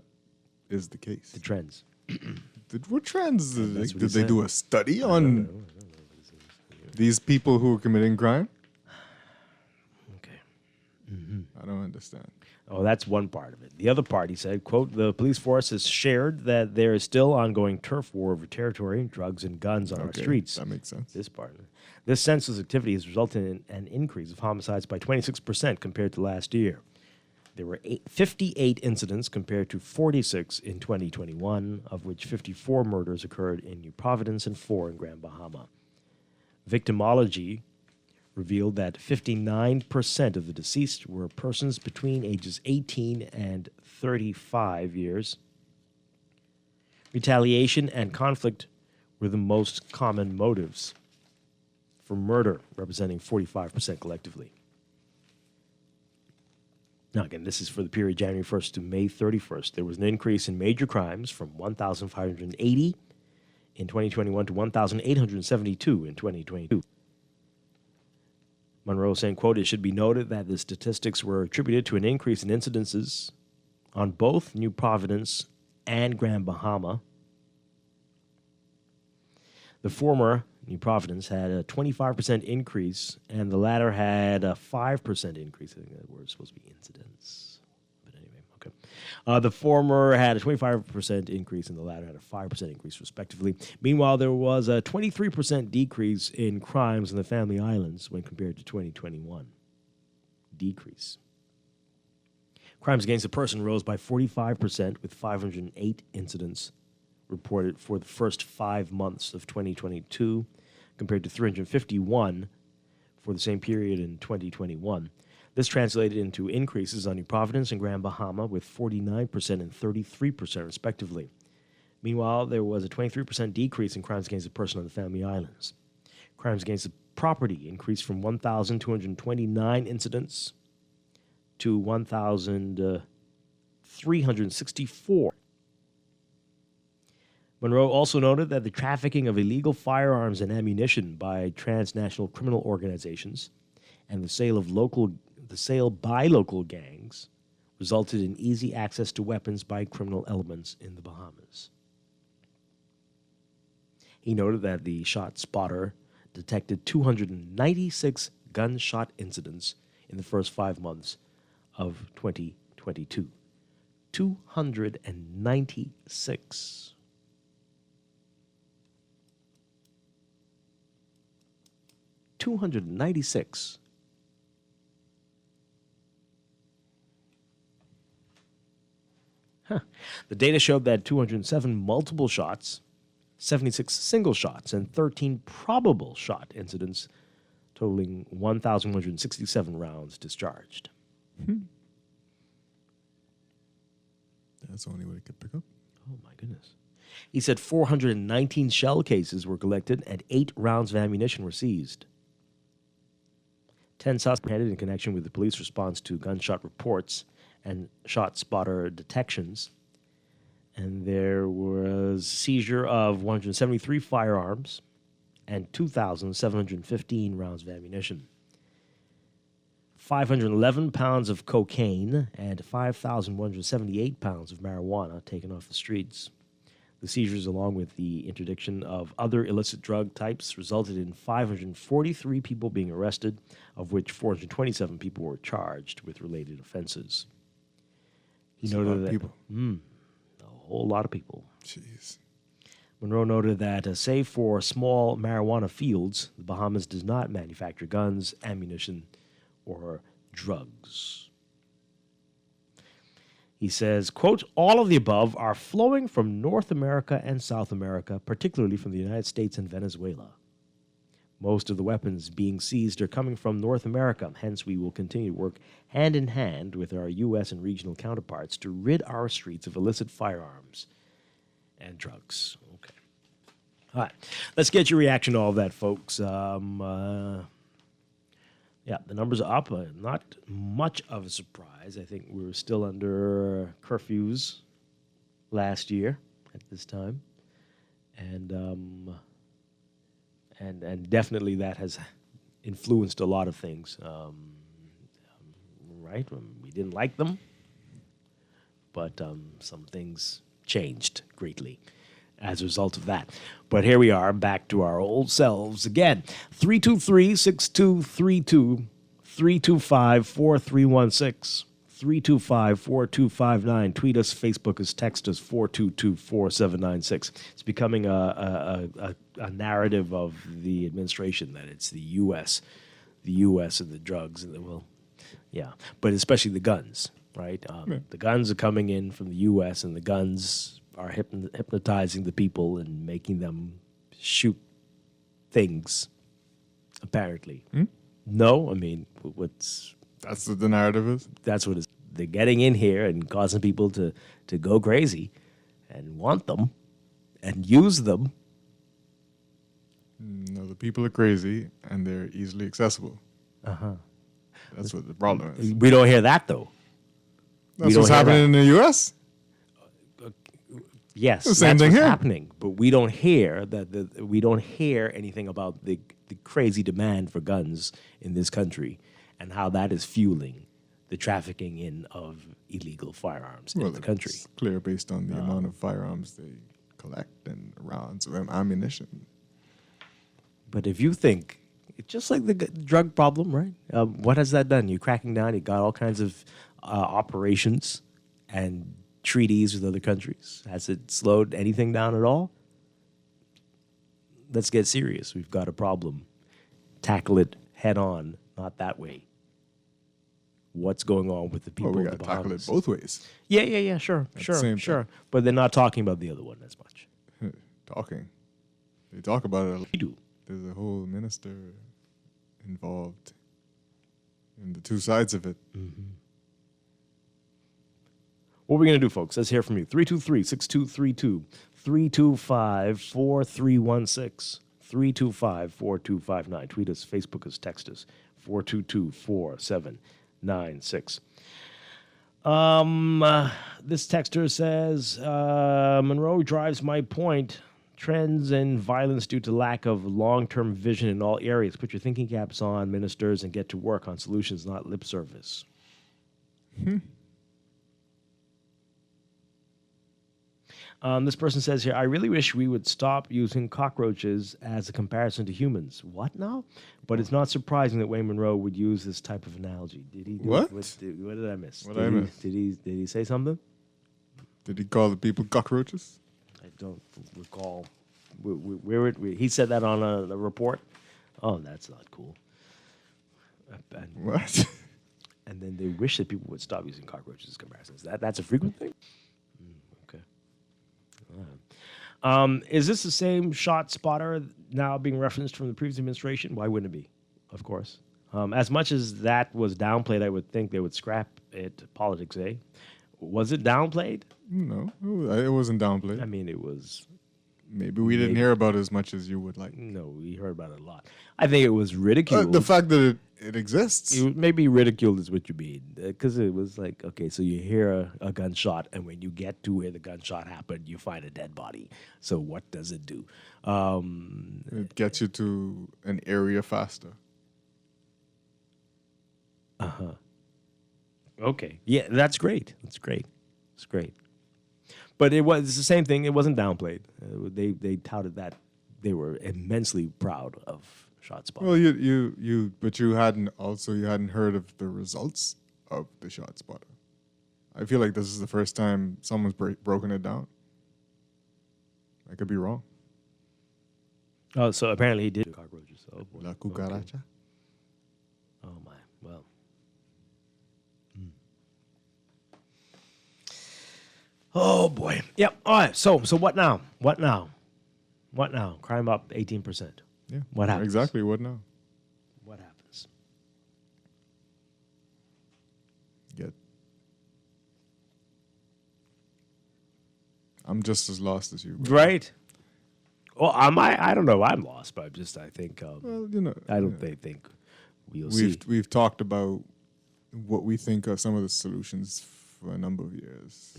is the case? The trends. What trends? Did they said. do a study on these people who are committing crime? Okay. I don't understand. Oh, that's one part of it. The other part, he said, quote, the police force has shared that there is still ongoing turf war over territory, drugs, and guns on our streets. That makes sense. This part. This senseless activity has resulted in an increase of homicides by 26% compared to last year. There were 58 incidents compared to 46 in 2021, of which 54 murders occurred in New Providence and 4 in Grand Bahama. Victimology revealed that 59% of the deceased were persons between ages 18 and 35 years. Retaliation and conflict were the most common motives for murder, representing 45% collectively. Now, again, this is for the period January 1st to May 31st. There was an increase in major crimes from 1,580 in 2021 to 1,872 in 2022. Monroe saying, quote, it should be noted that the statistics were attributed to an increase in incidences on both New Providence and Grand Bahama. The former New Providence, had a 25% increase, and the latter had a 5% increase. I think that word's supposed to be incidents. But anyway, okay. The former had a 25% increase, and the latter had a 5% increase, respectively. Meanwhile, there was a 23% decrease in crimes in the Family Islands when compared to 2021. Decrease. Crimes against a person rose by 45%, with 508 incidents reported for the first 5 months of 2022, compared to 351 for the same period in 2021. This translated into increases on New Providence and Grand Bahama, with 49% and 33%, respectively. Meanwhile, there was a 23% decrease in crimes against a person on the Family Islands. Crimes against the property increased from 1,229 incidents to 1,364. Monroe also noted that the trafficking of illegal firearms and ammunition by transnational criminal organizations and the sale by local gangs resulted in easy access to weapons by criminal elements in the Bahamas. He noted that the shot spotter detected 296 gunshot incidents in the first 5 months of 2022. 296. $296. The data showed that 207 multiple shots, 76 single shots, and 13 probable shot incidents, totaling 1,167 rounds discharged. That's the only way they could pick up. Oh, my goodness. He said 419 shell cases were collected and 8 rounds of ammunition were seized. 10 suspects headed in connection with the police response to gunshot reports and shot spotter detections. And there was seizure of 173 firearms and 2,715 rounds of ammunition. 511 pounds of cocaine and 5,178 pounds of marijuana taken off the streets. The seizures, along with the interdiction of other illicit drug types, resulted in 543 people being arrested, of which 427 people were charged with related offenses. He noted that a whole lot of people. Jeez. Monroe noted that, save for small marijuana fields, the Bahamas does not manufacture guns, ammunition, or drugs. He says, quote, all of the above are flowing from North America and South America, particularly from the United States and Venezuela. Most of the weapons being seized are coming from North America. Hence, we will continue to work hand in hand with our U.S. and regional counterparts to rid our streets of illicit firearms and drugs. Okay. All right. Let's get your reaction to all of that, folks. Yeah, the numbers are up. Not much of a surprise. I think we were still under curfews last year at this time, and definitely that has influenced a lot of things. Right? We didn't like them, but some things changed greatly as a result of that. But here we are, back to our old selves again. 323-6232, 325-4316, 325-4259. Tweet us, Facebook us, text us, 422-4796. It's becoming a narrative of the administration that it's the U.S. and the drugs, and but especially the guns, right? The guns are coming in from the U.S. and the guns are hypnotizing the people and making them shoot things, apparently. No, I mean, that's what the narrative is? That's what it's... They're getting in here and causing people to go crazy and want them and use them. No, the people are crazy and they're easily accessible. That's what the problem is. We don't hear that, though. That's what's happening in the U.S.? Yes, the same that's thing what's here. happening. But we don't hear that. We don't hear anything about the crazy demand for guns in this country and how that is fueling the trafficking in of illegal firearms in the country. It's clear based on the amount of firearms they collect and rounds of ammunition. But if you think, it's just like the drug problem, right? What has that done? You're cracking down. You got all kinds of operations and treaties with other countries. Has it slowed anything down at all? Let's get serious. We've got a problem. Tackle it head on, not that way. What's going on with the people we of got the to tackle Bahamas? it both ways. Yeah, sure. At the same Sure. But they're not talking about the other one as much. Talking. They talk about it a lot. They do. There's a whole minister involved in the two sides of it. Mm-hmm. What are we going to do, folks? Let's hear from you. 323-6232, 325-4316, 325-4259. Tweet us, Facebook us, text us, 422-4796. This texter says, Monroe drives my point. Trends in violence due to lack of long-term vision in all areas. Put your thinking caps on, ministers, and get to work on solutions, not lip service. This person says here, I really wish we would stop using cockroaches as a comparison to humans. What now? But it's not surprising that Wayne Monroe would use this type of analogy. Did he? What? What did I miss? What did I miss? Did he say something? Did he call the people cockroaches? I don't recall. He said that on a report. Oh, that's not cool. What? And then they wish that people would stop using cockroaches as comparisons. That's a frequent thing? Okay. All right. Is this the same shot spotter now being referenced from the previous administration? Why wouldn't it be? Of course. As much as that was downplayed, I would think they would scrap it. Politics, eh? Was it downplayed? No, it wasn't downplayed. I mean, it was. Maybe we didn't hear about it as much as you would like. No, we heard about it a lot. I think it was ridiculed. The fact that it exists. Maybe ridiculed is what you mean. Because it was like, okay, so you hear a gunshot, and when you get to where the gunshot happened, you find a dead body. So what does it do? It gets you to an area faster. Uh-huh. Okay. Yeah, that's great. That's great. It's great. But it's the same thing. It wasn't downplayed. They touted that they were immensely proud of ShotSpotter. Well, you hadn't heard of the results of the ShotSpotter. I feel like this is the first time someone's broken it down. I could be wrong. Oh, so apparently he did cockroaches. Oh boy. La cucaracha. Okay. Oh my. Well. Oh boy. Yep. All right. So what now? What now? Crime up 18%. Yeah. What happens? Exactly. What now? What happens? I'm just as lost as you. Right. Well, I don't know. I'm lost, but I think. Well, I don't think we'll see. We've talked about what we think are some of the solutions for a number of years.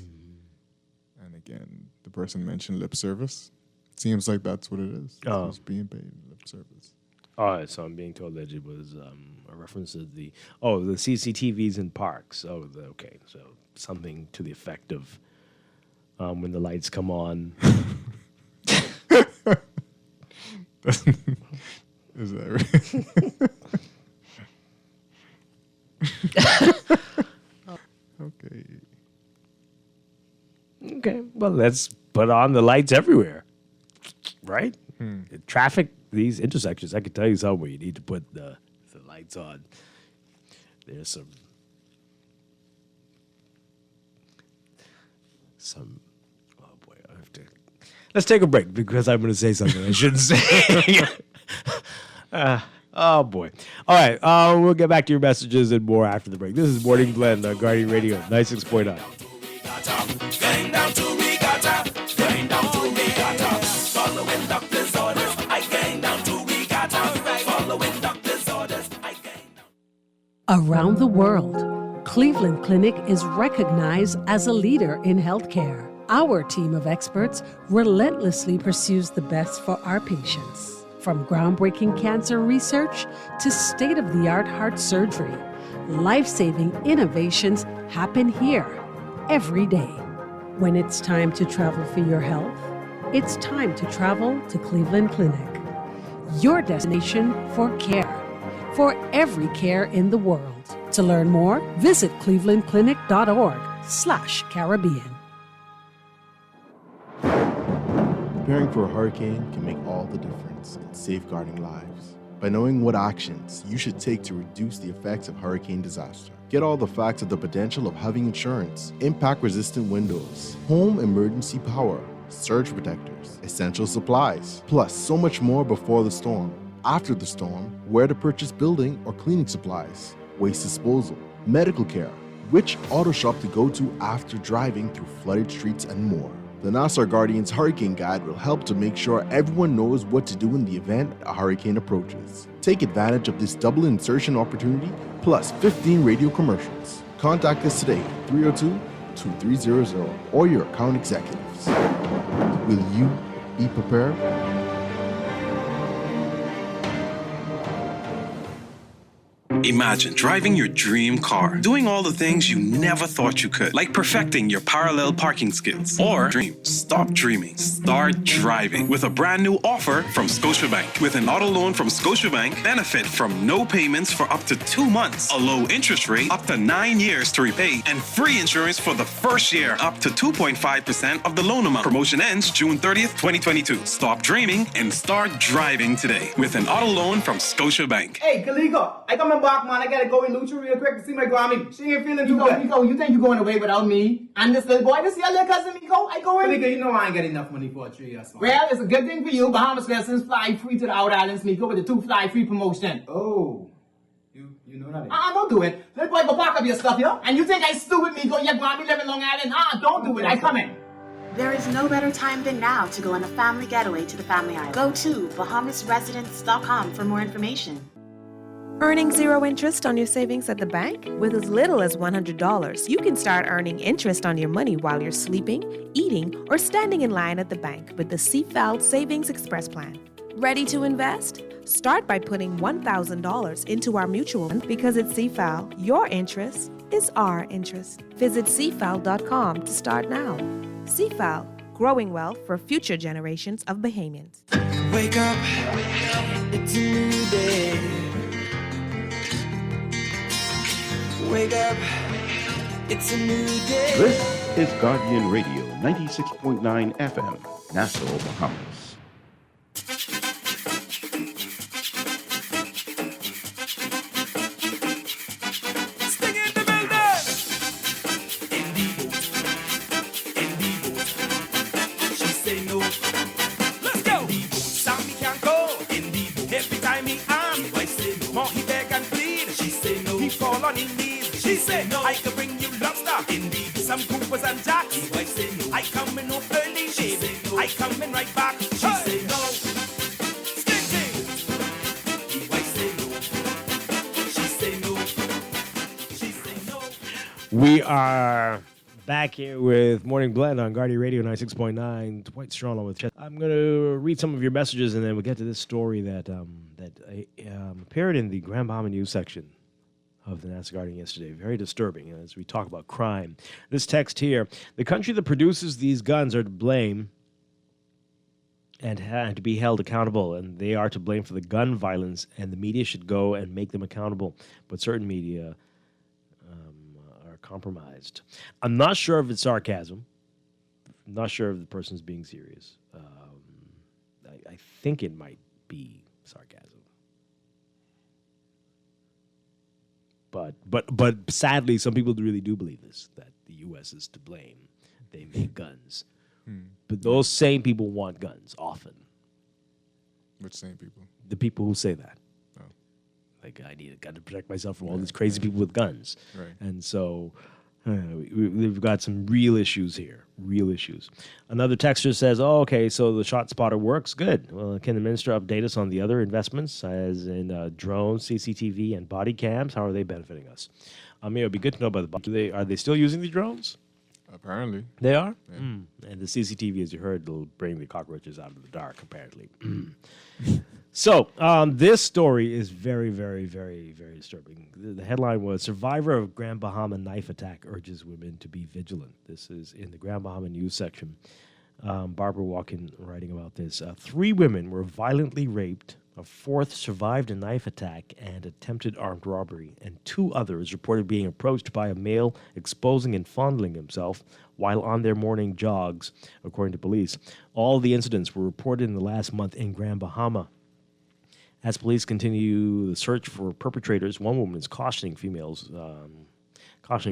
And again, the person mentioned lip service. It seems like that's what it is. It's being paid lip service. All right, so I'm being told that it was a reference to the CCTVs in parks. Okay, so something to the effect of when the lights come on. Is that right? Okay. Okay, well, let's put on the lights everywhere, right? Traffic, these intersections, I can tell you somewhere you need to put the lights on. There's some, oh boy, I have to. Let's take a break because I'm going to say something I shouldn't say. Oh boy. All right, we'll get back to your messages and more after the break. This is Morning Blend on Guardian Radio 96.9. Going down to Regatta, going down to Regatta, following doctor's orders. I going down to Regatta, following doctor's orders. I going down. Around the world, Cleveland Clinic is recognized as a leader in healthcare. Our team of experts relentlessly pursues the best for our patients. From groundbreaking cancer research to state-of-the-art heart surgery, life-saving innovations happen here every day. When it's time to travel for your health, it's time to travel to Cleveland Clinic. your destination for care. For every care in the world. To learn more, visit clevelandclinic.org/Caribbean. Preparing for a hurricane can make all the difference in safeguarding lives. By knowing what actions you should take to reduce the effects of hurricane disaster. Get all the facts of the potential of having insurance, impact-resistant windows, home emergency power, surge protectors, essential supplies, plus so much more before the storm, after the storm, where to purchase building or cleaning supplies, waste disposal, medical care, which auto shop to go to after driving through flooded streets, and more. The Nassau Guardian's Hurricane Guide will help to make sure everyone knows what to do in the event a hurricane approaches. Take advantage of this double insertion opportunity plus 15 radio commercials. Contact us today at 302-2300 or your account executives. Will you be prepared? Imagine driving your dream car, doing all the things you never thought you could, like perfecting your parallel parking skills. Or stop dreaming, start driving with a brand new offer from Scotiabank. With an auto loan from Scotiabank, benefit from no payments for up to 2 months, a low interest rate up to 9 years to repay, and free insurance for the first year up to 2.5% of the loan amount. Promotion ends June 30th, 2022. Stop dreaming and start driving today with an auto loan from Scotiabank. Hey, Kaliko, I come back, man. I gotta go in Lucha real quick to see my Grammy. She ain't feeling too good. Miko, you think you're going away without me? And this little boy, this your little cousin, Miko? I go in. Kaliko, you know I ain't got enough money for a 3 years. Well, it's a good thing for you. Bahamas lessons fly free to the Outer Islands, Miko, with the 2 fly free promotion. Oh. You know that? Don't do it. Little boy, go pack up your stuff, yo. And you think I stupid, Miko? Your Grammy live in Long Island? Don't do it. I come in. There is no better time than now to go on a family getaway to the Family Island. Go to BahamasResidence.com for more information. Earning zero interest on your savings at the bank? With as little as $100, you can start earning interest on your money while you're sleeping, eating, or standing in line at the bank with the CFAL Savings Express Plan. Ready to invest? Start by putting $1,000 into our mutual fund because at CFAL, your interest is our interest. Visit CFAL.com to start now. CFAL, growing wealth for future generations of Bahamians. Wake up, it's a new day. Wake up, it's a new day. This is Guardian Radio 96.9 FM, Nassau, Bahamas. Sting in the building. She say no. Let's go. Sammy can't go. Every time he asks, I say no. More he beg and plead. She say no. He fall on his knees. She say no. I can bring you lobster. Indeed. Some Coopers and Jacks. I say no. I come in no early shade. No. I come in right back. She say no. Stinking. I say no. She say no. She say no. We are back here with Morning Blend on Guardian Radio 96.9. Dwight Strachan with Chet. I'm going to read some of your messages, and then we'll get to this story that appeared in the Grand Bahama News section of the Nassau Guardian yesterday. Very disturbing as we talk about crime. This text here: the country that produces these guns are to blame and to be held accountable, and they are to blame for the gun violence, and the media should go and make them accountable. But certain media are compromised. I'm not sure if it's sarcasm. I'm not sure if the person's being serious. I think it might be sarcasm. But sadly, some people really do believe this, that the U.S. is to blame. They make guns. But those same people want guns often. Which same people? The people who say that. Oh. Like, I need a gun to protect myself from all these crazy people with guns. Right. And so we've got some real issues here, real issues. Another texter says, oh, okay, so the shot spotter works. Good. Well, can the minister update us on the other investments, as in drones, CCTV, and body cams? How are they benefiting us? It would be good to know about the are they still using the drones? Apparently. They are? Yeah. And the CCTV, as you heard, will bring the cockroaches out of the dark, apparently. So, this story is very, very, very, very disturbing. The headline was, survivor of Grand Bahama knife attack urges women to be vigilant. This is in the Grand Bahama News section. Barbara Walken writing about this. 3 women were violently raped A fourth survived a knife attack and attempted armed robbery, and 2 others reported being approached by a male exposing and fondling himself while on their morning jogs, according to police. All the incidents were reported in the last month in Grand Bahama. As police continue the search for perpetrators, one woman is cautioning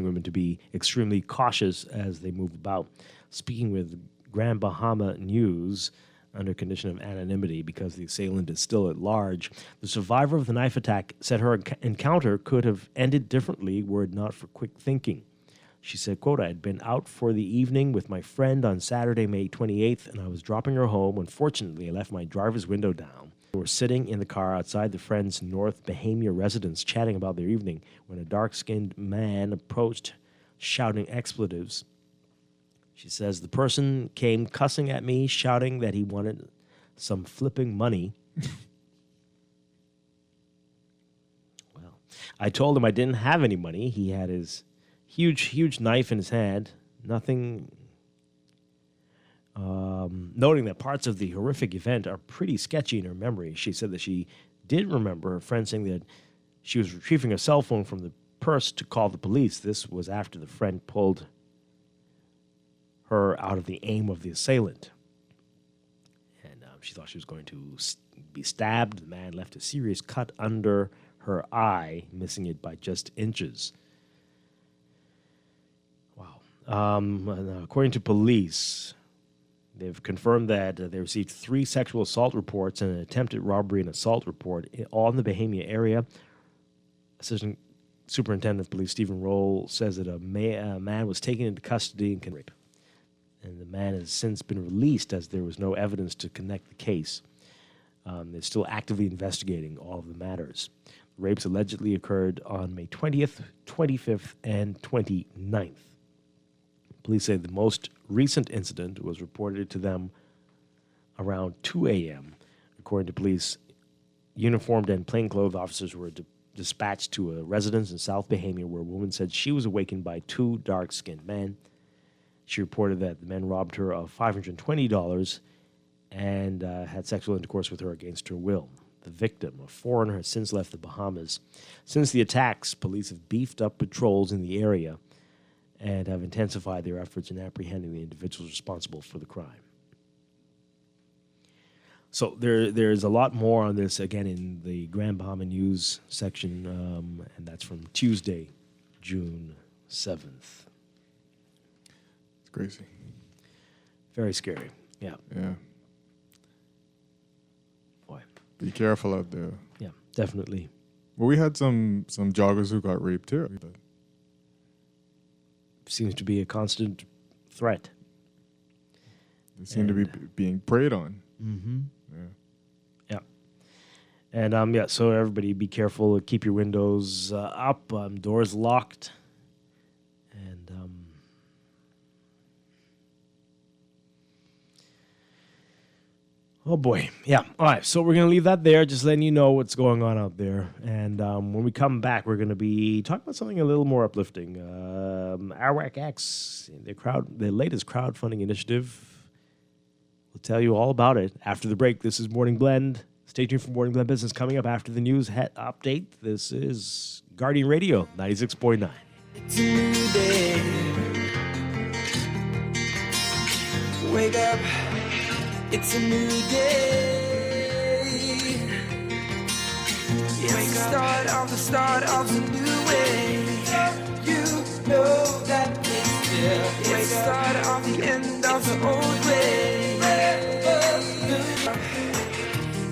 women to be extremely cautious as they move about. Speaking with Grand Bahama News, under condition of anonymity because the assailant is still at large, the survivor of the knife attack said her encounter could have ended differently were it not for quick thinking. She said, quote, "I had been out for the evening with my friend on Saturday, May 28th, and I was dropping her home. Unfortunately, I left my driver's window down. We were sitting in the car outside the friend's North Bahamia residence chatting about their evening when a dark-skinned man approached shouting expletives. She says, the person came cussing at me, shouting that he wanted some flipping money. Well, I told him I didn't have any money. He had his huge knife in his hand. Nothing. Noting that parts of the horrific event are pretty sketchy in her memory, she said that she did remember her friend saying that she was retrieving her cell phone from the purse to call the police. This was after the friend pulled her out of the aim of the assailant. And she thought she was going to be stabbed. The man left a serious cut under her eye, missing it by just inches. Wow. According to police, they've confirmed that they received 3 sexual assault reports and an attempted robbery and assault report all in the Bahamia area. Assistant Superintendent of Police Stephen Roll says that a man was taken into custody and rape. And the man has since been released as there was no evidence to connect the case. They're still actively investigating all of the matters. The rapes allegedly occurred on May 20th, 25th, and 29th. Police say the most recent incident was reported to them around 2 a.m. According to police, uniformed and plainclothes officers were dispatched to a residence in South Bahamia where a woman said she was awakened by 2 dark-skinned men. She reported that the men robbed her of $520 and had sexual intercourse with her against her will. The victim, a foreigner, has since left the Bahamas. Since the attacks, police have beefed up patrols in the area and have intensified their efforts in apprehending the individuals responsible for the crime. So there's a lot more on this, again, in the Grand Bahama News section, and that's from Tuesday, June 7th. Crazy. Very scary. Yeah. Yeah. Boy. Be careful out there. Yeah, definitely. Well, we had some joggers who got raped too. Seems to be a constant threat. They seem to be being preyed on. Mm-hmm. Yeah. Yeah. And so everybody be careful. Keep your windows up, doors locked. And oh boy. Yeah. All right. So we're going to leave that there, just letting you know what's going on out there. And when we come back, we're going to be talking about something a little more uplifting. Arawak X, the latest crowdfunding initiative. We'll tell you all about it after the break. This is Morning Blend. Stay tuned for Morning Blend Business coming up after the news update. This is Guardian Radio 96.9. It's a new day. Wake up. It's a new day. It's the start of a new way. You know that it's the start of the end of the old way.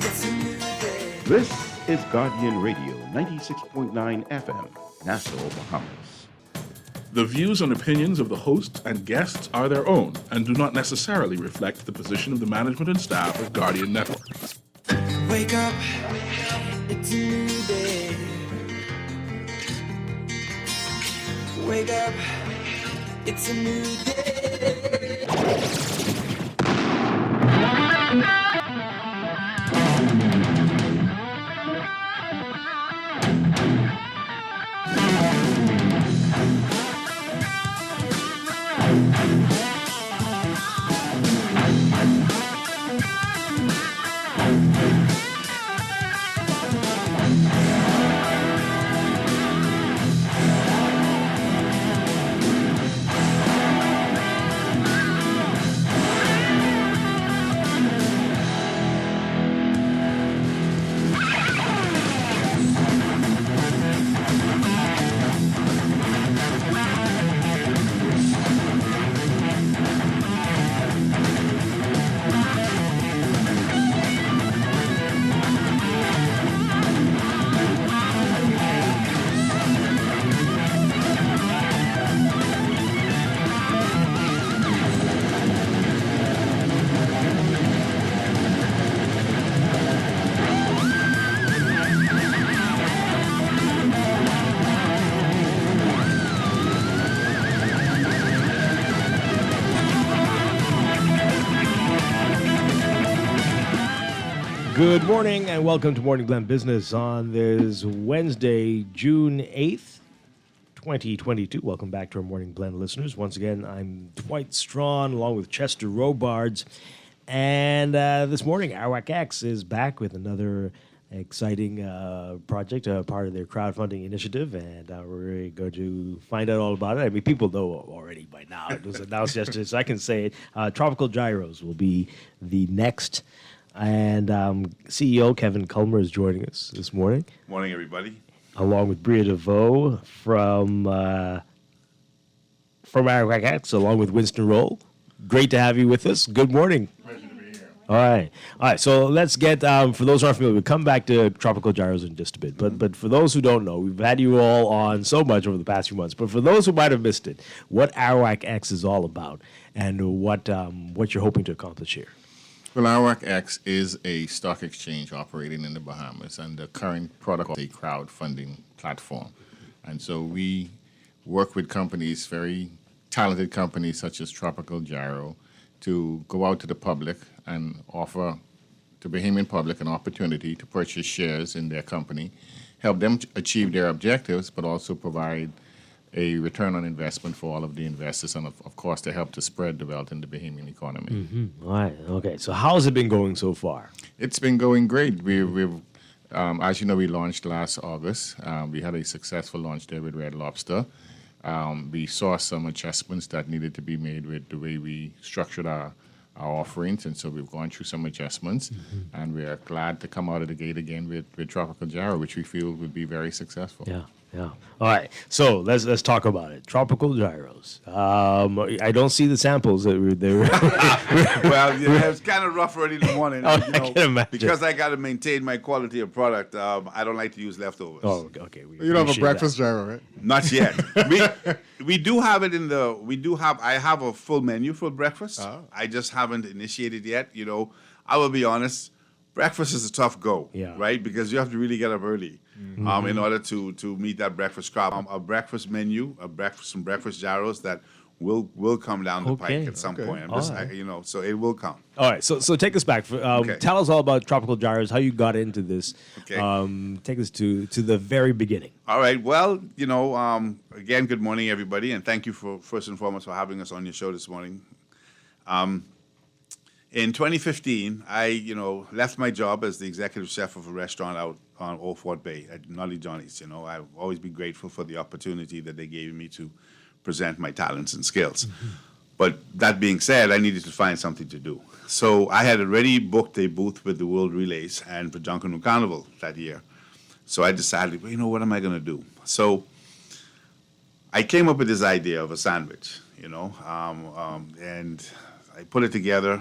It's a new day. This is Guardian Radio 96.9 FM, Nassau, Bahamas. The views and opinions of the hosts and guests are their own and do not necessarily reflect the position of the management and staff of Guardian Network. Wake up, it's a new day. Wake up, it's a new day. Good morning and welcome to Morning Blend Business on this Wednesday, June 8th, 2022. Welcome back to our Morning Blend listeners. Once again, I'm Dwight Strachan along with Chester Robards. And this morning, Arawak X is back with another exciting project, part of their crowdfunding initiative. And we're going to find out all about it. I mean, people know already by now. It was announced yesterday, so I can say it. Tropical Gyros will be the next. And CEO Kevin Culmer is joining us this morning. Morning, everybody. Along with Bria DeVoe from Arawak X, along with Winston Roll. Great to have you with us. Good morning. Pleasure to be here. All right. So let's get, for those who aren't familiar, we'll come back to Tropical Gyros in just a bit. But for those who don't know, we've had you all on so much over the past few months. But for those who might have missed it, what Arawak X is all about and what you're hoping to accomplish here. Well, Arawak X is a stock exchange operating in the Bahamas, and the current protocol is a crowdfunding platform. And so we work with companies, very talented companies such as Tropical Gyro, to go out to the public and offer the Bahamian public an opportunity to purchase shares in their company, help them achieve their objectives, but also provide a return on investment for all of the investors, and of course, to help to spread the wealth in the Bahamian economy. Mm-hmm. All right. Okay. So how has it been going so far? It's been going great. We've as you know, we launched last August. We had a successful launch there with Red Lobster. We saw some adjustments that needed to be made with the way we structured our offerings, and so we've gone through some adjustments, and we are glad to come out of the gate again with Tropical Gyro, which we feel would be very successful. Yeah. All right. So let's talk about it. Tropical Gyros. I don't see the samples that were there. Well, yeah, it's kind of rough already in the morning. I can imagine. Because I got to maintain my quality of product. I don't like to use leftovers. Oh, okay. You don't have a breakfast gyro, right? Not yet. we do have it in the. I have a full menu for breakfast. Oh. I just haven't initiated yet. I will be honest. Breakfast is a tough go, right? Because you have to really get up early in order to meet that breakfast crowd. A breakfast menu, some breakfast gyros that will come down the pike at some point. So it will come. All right, so take us back. Tell us all about Tropical Gyros, how you got into this. Okay. Take us to the very beginning. All right. Well, again, good morning, everybody, and thank you for first and foremost for having us on your show this morning. In 2015, I, left my job as the executive chef of a restaurant out on Old Fort Bay at Nolly Johnny's. I've always been grateful for the opportunity that they gave me to present my talents and skills. But that being said, I needed to find something to do. So I had already booked a booth with the World Relays and for Junkanoo Carnival that year. So I decided, what am I going to do? So I came up with this idea of a sandwich, and I put it together.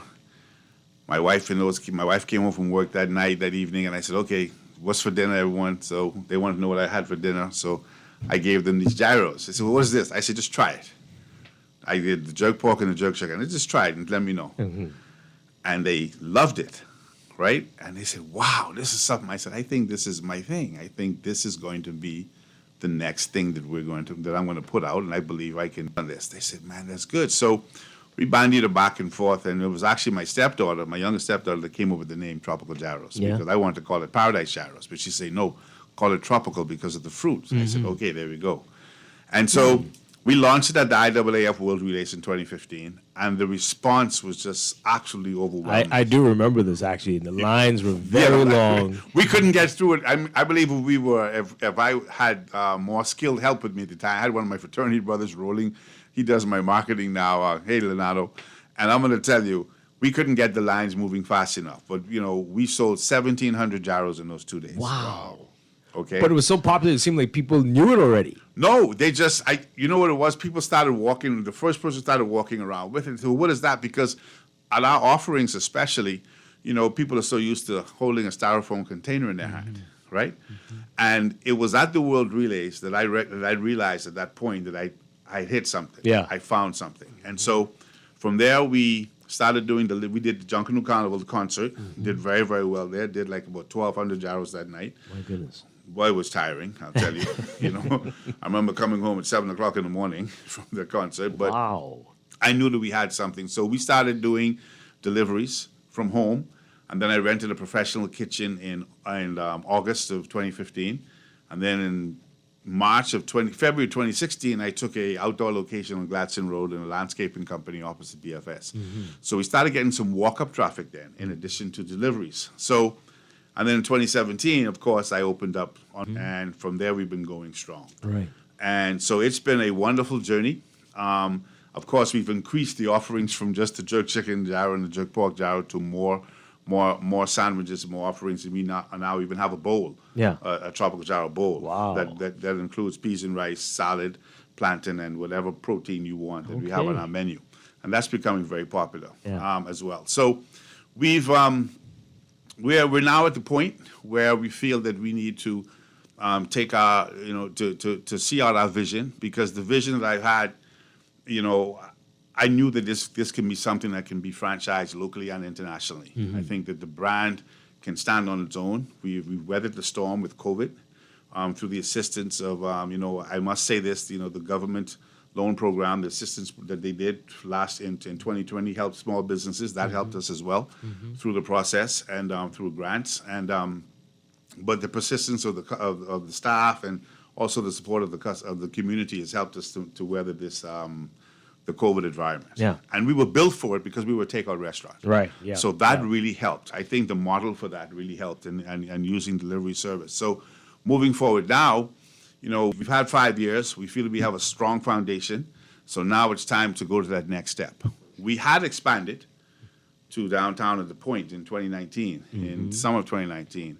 My wife came home from work that evening, and I said, okay, what's for dinner, everyone? So they wanted to know what I had for dinner. So I gave them these gyros. They said, well, what is this? I said, just try it. I did the jerk pork and the jerk chicken. I just try it and let me know. And they loved it, right? And they said, wow, this is something. I said, I think this is my thing. I think this is going to be the next thing that I'm going to put out, and I believe I can do this. They said, man, that's good. So we bandied back and forth, and it was actually my stepdaughter, my youngest stepdaughter, that came up with the name Tropical Gyros because I wanted to call it Paradise Gyros, but she said, no, call it Tropical because of the fruits. I said, okay, there we go. And so we launched it at the IAAF World Relays in 2015, and the response was just absolutely overwhelming. I do remember this, actually. The lines were very long. We couldn't get through it. I believe if I had more skilled help with me at the time, I had one of my fraternity brothers rolling. He does my marketing now. Hey, Leonardo. And I'm going to tell you, we couldn't get the lines moving fast enough. But, we sold 1,700 gyros in those 2 days. Wow. Okay. But it was so popular, it seemed like people knew it already. No, they just, you know what it was? People started walking, the first person started walking around with it. So what is that? Because at our offerings especially, people are so used to holding a styrofoam container in their hand, right? And it was at the World Relays that I realized at that point that I hit something. Yeah. I found something. And so from there, we started doing we did the Junkanoo Carnival concert, did very, very well there, did like about 1,200 gyros that night. My goodness. Boy, it was tiring, I'll tell you. I remember coming home at 7 o'clock in the morning from the concert, but wow. I knew that we had something. So we started doing deliveries from home And then I rented a professional kitchen in August of 2015. And then in February 2016, I took a outdoor location on Gladstone Road in a landscaping company opposite BFS. So we started getting some walk-up traffic then, in addition to deliveries. So, and then in 2017, of course, I opened up, and from there we've been going strong. Right. And so it's been a wonderful journey. Of course, we've increased the offerings from just the jerk chicken gyro and the jerk pork gyro to more sandwiches, more offerings, and we now even have a bowl, a tropical gyro bowl. Wow. That includes peas and rice, salad, plantain, and whatever protein you want that we have on our menu, and that's becoming very popular as well. So we're now at the point where we feel that we need to take our to see out our vision, because the vision that I've had, I knew that this can be something that can be franchised locally and internationally. I think that the brand can stand on its own. We've weathered the storm with COVID through the assistance of, I must say this, the government loan program, the assistance that they did in 2020 helped small businesses. That helped us as well through the process and through grants. And but the persistence of the staff and also the support of the community has helped us to weather this the COVID environment. Yeah. And we were built for it because we were a takeout restaurant. Right, yeah. So that really helped. I think the model for that really helped and using delivery service. So moving forward now, we've had 5 years. We feel we have a strong foundation. So now it's time to go to that next step. We had expanded to downtown at the Point in 2019, in summer of 2019.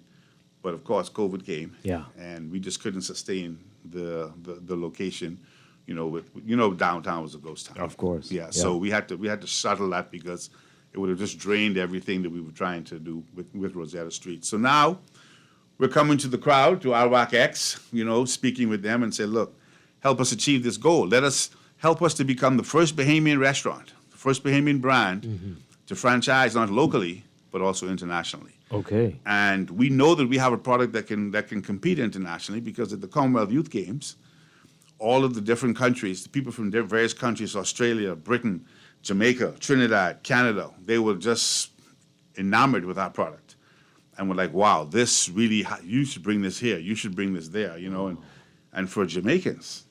But of course, COVID came. Yeah. And we just couldn't sustain the location. Downtown was a ghost town. Of course. Yeah. So we had to shuttle that because it would have just drained everything that we were trying to do with Rosetta Street. So now we're coming to the crowd, to RWAC X, speaking with them and say, look, help us achieve this goal. Help us to become the first Bahamian restaurant, the first Bahamian brand to franchise not locally but also internationally. Okay. And we know that we have a product that can compete internationally, because at the Commonwealth Youth Games, all of the different countries, the people from various countries, Australia, Britain, Jamaica, Trinidad, Canada, they were just enamored with our product. And we're like, wow, this really, you should bring this here, you should bring this there, and for Jamaicans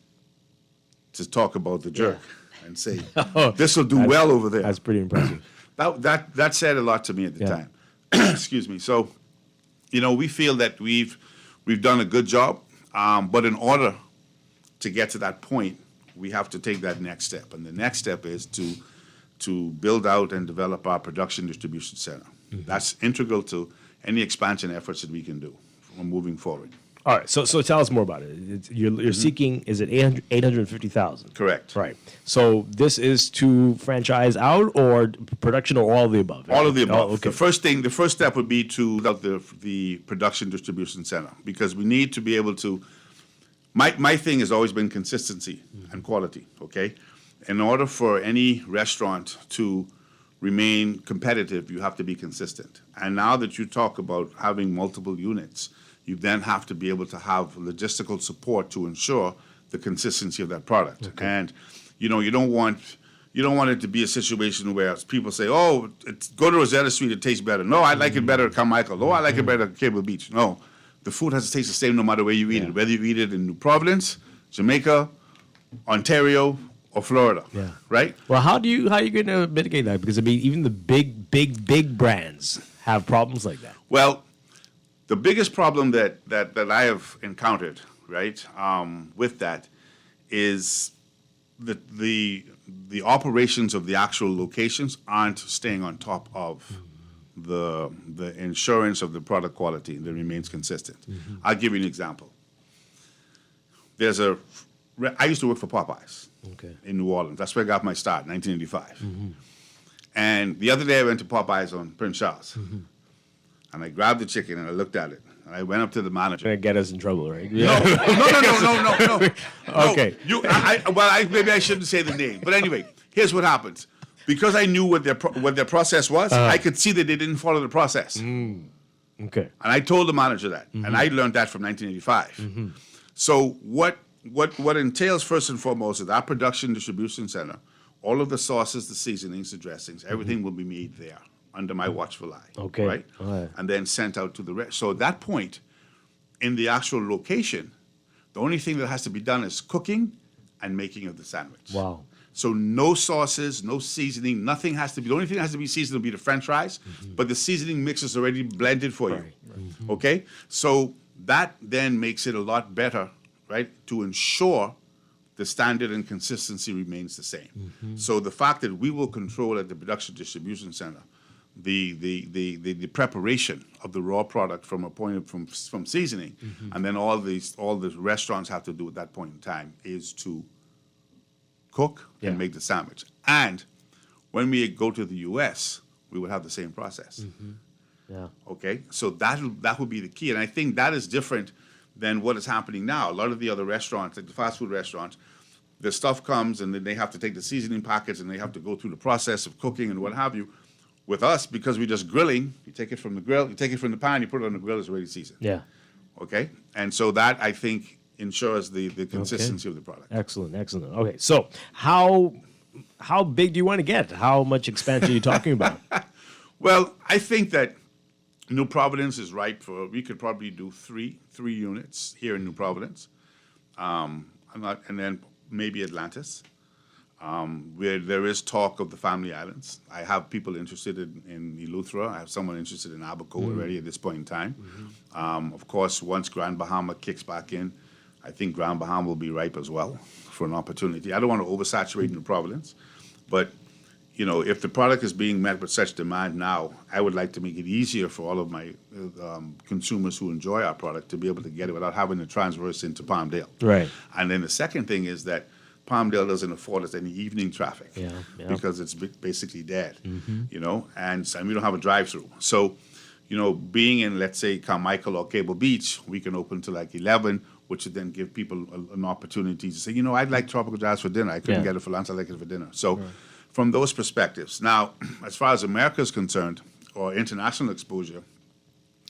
to talk about the jerk and say, this will do well over there. That's pretty impressive. That said a lot to me at the time. Excuse me. So, we feel that we've done a good job, but in order to get to that point, we have to take that next step. And the next step is to build out and develop our production distribution center. That's integral to any expansion efforts that we can do moving forward. All right, so tell us more about it. You're seeking, is it 850,000? Correct. Right. So this is to franchise out, or production, or all of the above? All of the above. Oh, okay. The first step would be to build the production distribution center, because we need to be able to. My thing has always been consistency and quality. Okay, in order for any restaurant to remain competitive, you have to be consistent. And now that you talk about having multiple units, you then have to be able to have logistical support to ensure the consistency of that product. Okay. And you don't want it to be a situation where people say, "Oh, go to Rosetta Street, it tastes better." No, I like it better at Carmichael. Oh, I like it better at Cable Beach. No, the food has to taste the same no matter where you eat it, whether you eat it in New Providence, Jamaica, Ontario, or Florida. Yeah. Right? Well, how are you going to mitigate that? Because even the big brands have problems like that. Well, the biggest problem that I have encountered, right, with that is the operations of the actual locations aren't staying on top of the insurance of the product quality that remains consistent. I'll give you an example. I used to work for Popeyes in New Orleans. That's where I got my start, 1985. And the other day I went to Popeyes on Prince Charles. And I grabbed the chicken and I looked at it. And I went up to the manager. Trying to get us in trouble, right? No. Okay. Maybe I shouldn't say the name. But anyway, here's what happens. Because I knew what their process was, I could see that they didn't follow the process. Okay. And I told the manager that. And I learned that from 1985. So what entails first and foremost is our production distribution center, all of the sauces, the seasonings, the dressings, everything will be made there. under my watchful eye. Okay. Right? All right. And then sent out to the rest. So at that point, in the actual location, the only thing that has to be done is cooking and making of the sandwich. Wow. So no sauces, no seasoning, nothing has to be. The only thing that has to be seasoned will be the French fries, but the seasoning mix is already blended for you. Okay? So that then makes it a lot better, right, to ensure the standard and consistency remains the same. So the fact that we will control at the production distribution center the preparation of the raw product from a point of, from seasoning, and then all the restaurants have to do at that point in time is to cook and make the sandwich. And when we go to the U.S., we would have the same process. Yeah. Okay, so that would be the key, and I think that is different than what is happening now. A lot of the other restaurants, like the fast food restaurants, the stuff comes and then they have to take the seasoning packets and they have to go through the process of cooking and what have you. With us, because we're just grilling, you take it from the grill, you take it from the pan, you put it on the grill, it's already seasoned. Yeah. Okay, and so that I think ensures the consistency of the product. Excellent, excellent. Okay, so how big do you want to get? How much expansion are you talking about? Well, I think that New Providence is ripe for. We could probably do three units here in New Providence, and then maybe Atlantis, where there is talk of the Family Islands. I have people interested in Eleuthera. I have someone interested in Abaco already at this point in time. Of course, once Grand Bahama kicks back in, I think Grand Bahama will be ripe as well for an opportunity. I don't want to oversaturate New Providence, but you know, if the product is being met with such demand now, I would like to make it easier for all of my consumers who enjoy our product to be able to get it without having to transverse into Palmdale. Right. And then the second thing is that Palmdale doesn't afford us any evening traffic because it's basically dead, you know, and we don't have a drive-through. So, you know, being in, let's say, Carmichael or Cable Beach, we can open till like 11, which would then give people an opportunity to say, you know, I'd like tropical jazz for dinner. I couldn't get it for lunch. I'd like it for dinner. So from those perspectives. Now, as far as America is concerned, or international exposure,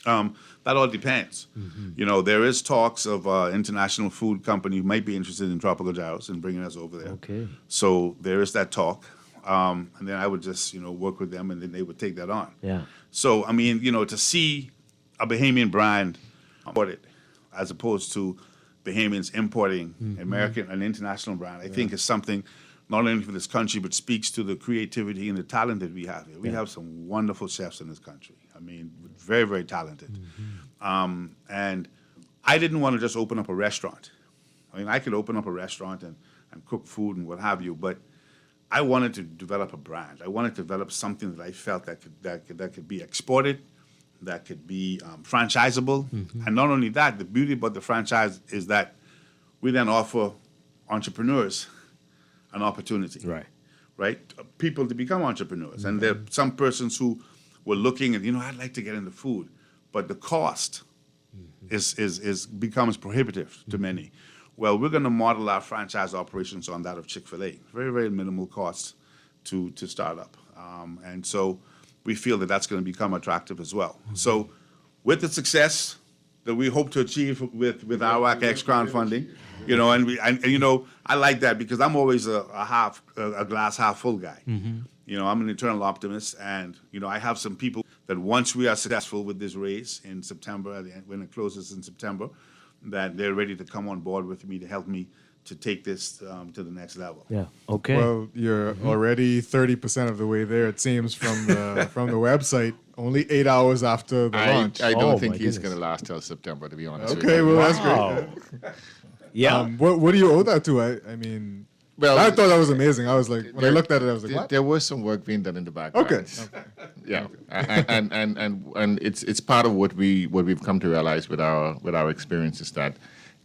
that all depends. You know, there is talks of international food company who might be interested in tropical gyros and bringing us over there. Okay. So there is that talk. And then I would just, you know, work with them and then they would take that on. Yeah. So, I mean, you know, to see a Bahamian brand imported as opposed to Bahamians importing an international brand, I think is something not only for this country, but speaks to the creativity and the talent that we have here. We have some wonderful chefs in this country. I mean, very, very talented. And I didn't want to just open up a restaurant. I mean, I could open up a restaurant and cook food and what have you, but I wanted to develop a brand. I wanted to develop something that I felt that could be exported, that could be franchisable. And not only that, the beauty about the franchise is that we then offer entrepreneurs an opportunity. Right? People to become entrepreneurs. And there are some persons who were looking and, you know, I'd like to get into food, but the cost becomes prohibitive to many. Well, we're going to model our franchise operations on that of Chick-fil-A. Very, very minimal cost to start up. And so we feel that that's going to become attractive as well. So with the success that we hope to achieve with our WAC-X crowdfunding, you know, and you know, I like that because I'm always a glass half full guy. You know, I'm an eternal optimist, and you know, I have some people that once we are successful with this raise in September, when it closes in September, that they're ready to come on board with me to help me to take this to the next level. Yeah. Okay. Well, you're already 30% of the way there. It seems from the website. Only 8 hours after the launch. I don't think he's going to last till September, to be honest. Okay, well that's great. Yeah. What do you owe that to? I mean, well, I thought that was amazing. I was like, when I looked at it, I was like, what? There was some work being done in the background. Okay. Yeah, and it's part of what we've come to realize with our experience is that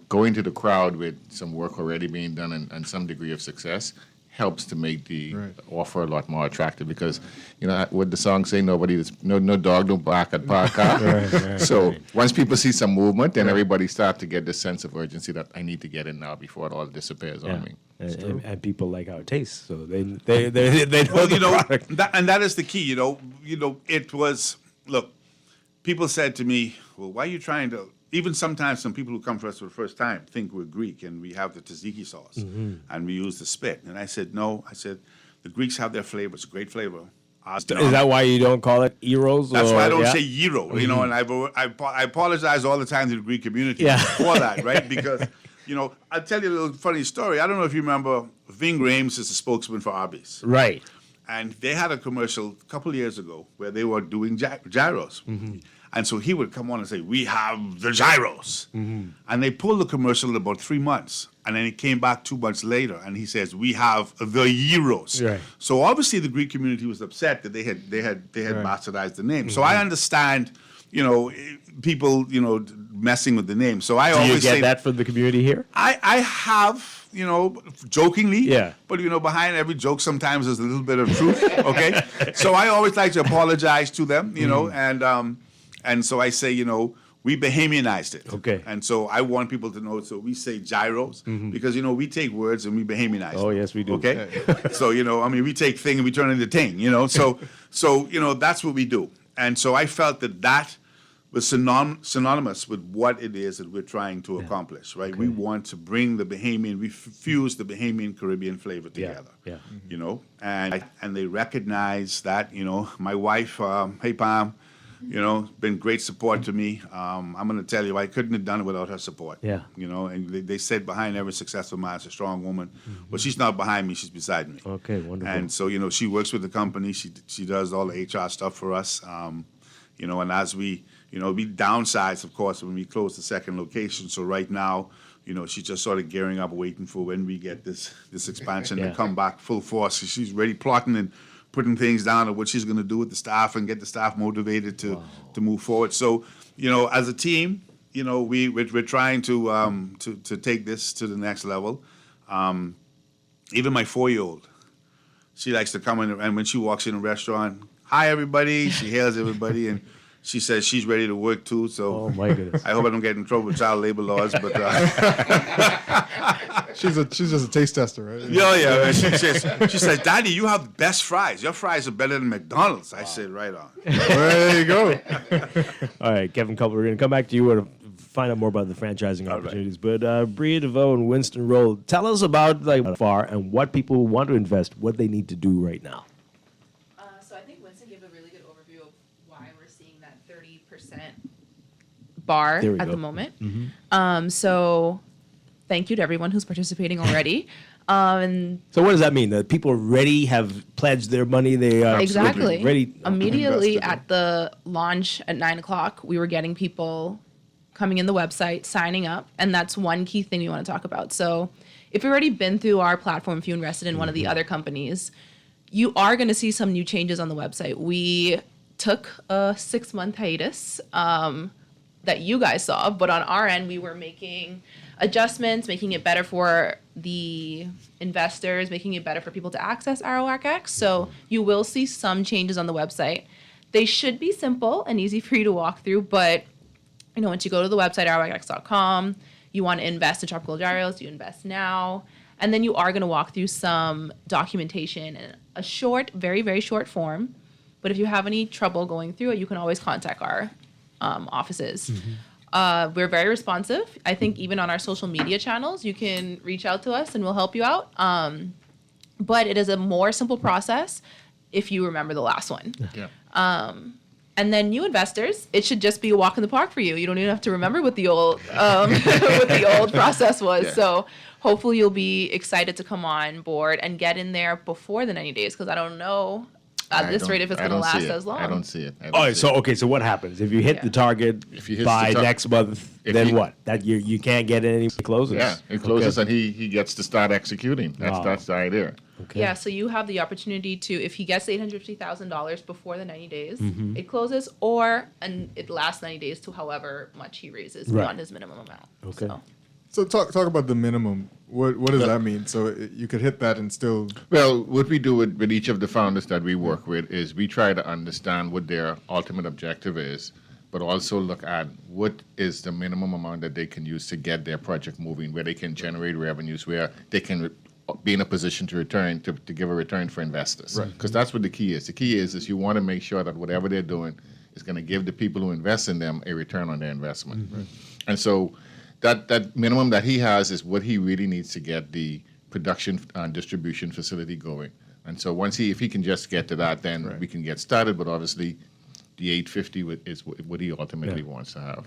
going to the crowd with some work already being done and some degree of success helps to make the offer a lot more attractive because, you know, what the song say, no dog don't bark at park car. So once people see some movement, then everybody start to get this sense of urgency that I need to get in now before it all disappears on me. And people like our taste, so they know well, you the know, product. that is the key. You know, it was. Look, people said to me, "Well, why are you trying to?" Even sometimes some people who come for us for the first time think we're Greek and we have the tzatziki sauce and we use the spit. And I said, no. I said, the Greeks have their flavor. It's a great flavor. Is that why you don't call it Eros? That's or, why I don't yeah? say Euro, you know, and I apologize all the time to the Greek community Yeah. for that, right? Because, you know, I'll tell you a little funny story. I don't know if you remember, Ving Rhames is the spokesman for Arby's. Right. And they had a commercial a couple of years ago where they were doing gyros. And so he would come on and say, we have the gyros. And they pulled the commercial in about 3 months. And then he came back 2 months later and he says, we have the euros. Right. So obviously the Greek community was upset that they had bastardized the name. So I understand, you know, people, you know, messing with the name. So I Do always you get say that from the community here? I have, you know, jokingly. Yeah. But, you know, behind every joke sometimes there's a little bit of truth, okay? So I always like to apologize to them, you know, and so I say, you know, we Bahamianized it. Okay. And so I want people to know, so we say gyros because, you know, we take words and we Bahamianize them. Oh, yes, we do. Okay? So, you know, I mean, we take thing and we turn it into ting, you know? So, you know, that's what we do. And so I felt that was synonymous with what it is that we're trying to accomplish, right? We want to bring the Bahamian, we fuse the Bahamian Caribbean flavor together, you know? And they recognize that, you know, my wife, hey, Pam, you know, been great support to me. I'm going to tell you, I couldn't have done it without her support. Yeah. You know, and they said behind every successful man is a strong woman. But she's not behind me, she's beside me. Okay, wonderful. And so, you know, she works with the company. She does all the HR stuff for us. You know, and as we, you know, we downsized, of course, when we closed the second location. So right now, you know, she's just sort of gearing up, waiting for when we get this expansion to come back full force. She's ready plotting and putting things down of what she's going to do with the staff and get the staff motivated to move forward. So, you know, as a team, you know, we're trying to take this to the next level. Even my 4-year-old, she likes to come in, and when she walks in a restaurant, hi everybody, she hails everybody, and she says she's ready to work too. So, oh my goodness, I hope I don't get in trouble with child labor laws, but she's just a taste tester, right? Yeah. She says, Daddy, you have the best fries. Your fries are better than McDonald's. I said, right on. There you go. All right, Kevin Cutler, we're going to come back to you to find out more about the franchising opportunities. But Bria DeVoe and Winston Roll, tell us about FAR and what people who want to invest, what they need to do right now. So I think Winston gave a really good overview of why we're seeing that 30% bar at the moment. So thank you to everyone who's participating already. So what does that mean? That people already have pledged their money? They are exactly ready. Immediately at the launch at 9:00, we were getting people coming in the website, signing up, and that's one key thing we want to talk about. So if you've already been through our platform, if you invested in one of the other companies, you are going to see some new changes on the website. We took a 6-month hiatus that you guys saw, but on our end, we were making adjustments, making it better for the investors, making it better for people to access RORX. So you will see some changes on the website. They should be simple and easy for you to walk through, but you know, once you go to the website, RORX.com, you want to invest in tropical gyros, you invest now, and then you are going to walk through some documentation in a short, very, very short form. But if you have any trouble going through it, you can always contact our offices. We're very responsive. I think even on our social media channels, you can reach out to us and we'll help you out. But it is a more simple process if you remember the last one. Yeah. And then new investors, it should just be a walk in the park for you. You don't even have to remember what the old what the old process was. Yeah. So hopefully you'll be excited to come on board and get in there before the 90 days, because I don't know at this rate if it's going to last as long. I don't see it. So what happens if you hit the target by next month? Then what? That you can't get any closes. Yeah, it closes and he gets to start executing. That's the idea. Okay. Yeah, so you have the opportunity to, if he gets $850,000 before the 90 days, it closes, and it lasts 90 days to however much he raises beyond his minimum amount. Okay. So talk about the minimum. What does that mean? So you could hit that and still... Well, what we do with each of the founders that we work with is we try to understand what their ultimate objective is, but also look at what is the minimum amount that they can use to get their project moving, where they can generate revenues, where they can be in a position to return, to give a return for investors. Because that's what the key is. The key is you want to make sure that whatever they're doing is going to give the people who invest in them a return on their investment. And so that minimum that he has is what he really needs to get the production and distribution facility going. And so if he can just get to that, then we can get started. But obviously, the 850 is what he ultimately wants to have.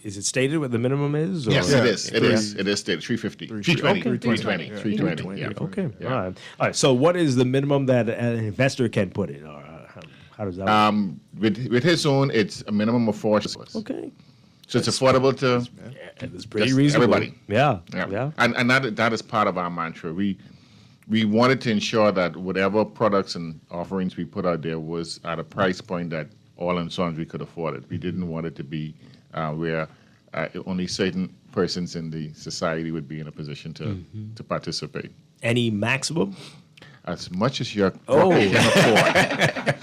Is it stated what the minimum is? Or? Yes, it is. It is stated 350. 320. Yeah. Okay. Yeah. All right. So what is the minimum that an investor can put in? Or how does that work? With his own, it's a minimum of 4. Okay. So it's affordable to it's pretty reasonable. Everybody. Yeah. And that is part of our mantra. We wanted to ensure that whatever products and offerings we put out there was at a price point that all and sundry could afford it. We didn't want it to be where only certain persons in the society would be in a position to participate. Any maximum? As much as your pocket can afford.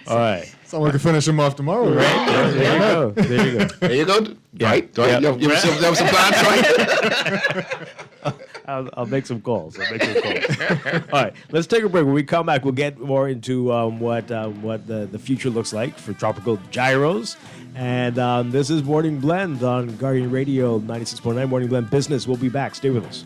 All right. Someone can finish him off tomorrow, right? There you go. There you go. There you go. Dwight, you have some plans, Dwight? I'll make some calls. All right, let's take a break. When we come back, we'll get more into what the future looks like for tropical gyros. And this is Morning Blend on Guardian Radio 96.9, Morning Blend Business. We'll be back. Stay with us.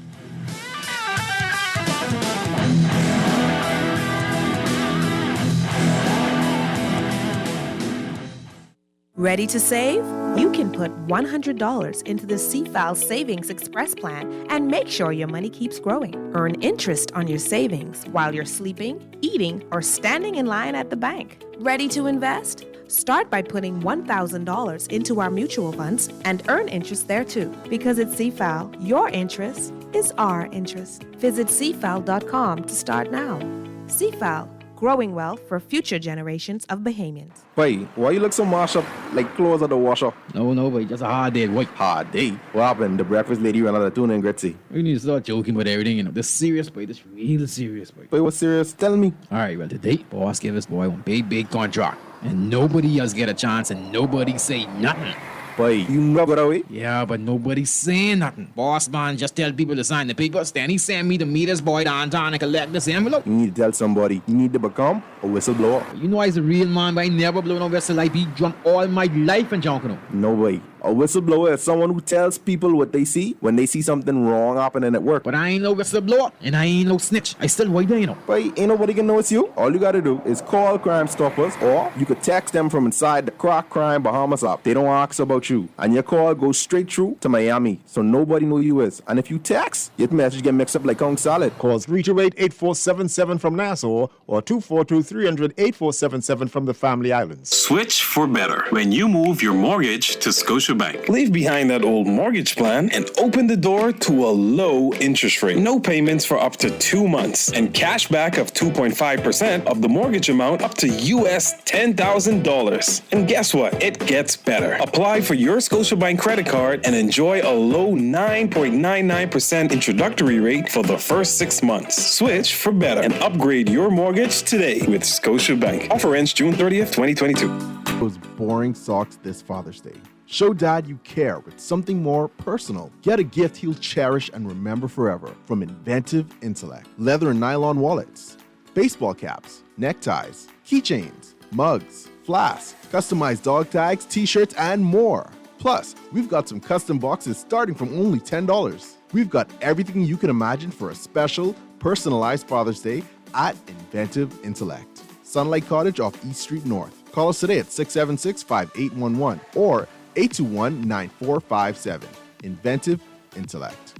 Ready to save? You can put $100 into the CFAL Savings Express Plan and make sure your money keeps growing. Earn interest on your savings while you're sleeping, eating, or standing in line at the bank. Ready to invest? Start by putting $1,000 into our mutual funds and earn interest there too. Because at CFAL, your interest is our interest. Visit CFAL.com to start now. CFAL, growing wealth for future generations of Bahamians. Boy, why you look so mashed up like clothes at the washer? No, boy, just a hard day, boy. Hard day? What happened? The breakfast lady ran out of tuna and gritty. We need to start joking about everything, you know. This serious, boy. This real serious, boy. Boy, what's serious? Tell me. All right, well, today, boss gave us, boy, one big contract. And nobody else get a chance and nobody say nothing. Boy, you know that way? Yeah, but nobody's saying nothing. Boss man just tell people to sign the papers. Then he send me to meet his boy downtown and collect this envelope. You need to tell somebody. You need to become a whistleblower. You know I's a real man, but I never blow no whistle. I be drunk all my life and junk, you know. No way. A whistleblower is someone who tells people what they see when they see something wrong happening at work. But I ain't no whistleblower and I ain't no snitch. I still white there, you know. But ain't nobody can know it's you. All you gotta do is call Crime Stoppers, or you could text them from inside the Crack Crime Bahamas app. They don't ask about you. And your call goes straight through to Miami, so nobody know you is. And if you text, your message get mixed up like Kong salad. Call 328-8477 from Nassau or 242-300-8477 from the Family Islands. Switch for better when you move your mortgage to Scotiabank. Leave behind that old mortgage plan and open the door to a low interest rate. No payments for up to 2 months and cash back of 2.5% of the mortgage amount up to US $10,000. And guess what? It gets better. Apply for your Scotiabank credit card and enjoy a low 9.99% introductory rate for the first 6 months. Switch for better and upgrade your mortgage today with Scotiabank. Offer ends June 30th, 2022. Those boring socks this Father's Day. Show Dad you care with something more personal. Get a gift he'll cherish and remember forever from Inventive Intellect. Leather and nylon wallets, baseball caps, neckties, keychains, mugs, flasks, customized dog tags, t-shirts, and more. Plus, we've got some custom boxes starting from only $10. We've got everything you can imagine for a special, personalized Father's Day at Inventive Intellect. Sunlight Cottage off East Street North. Call us today at 676-5811 or 821-9457. Inventive Intellect.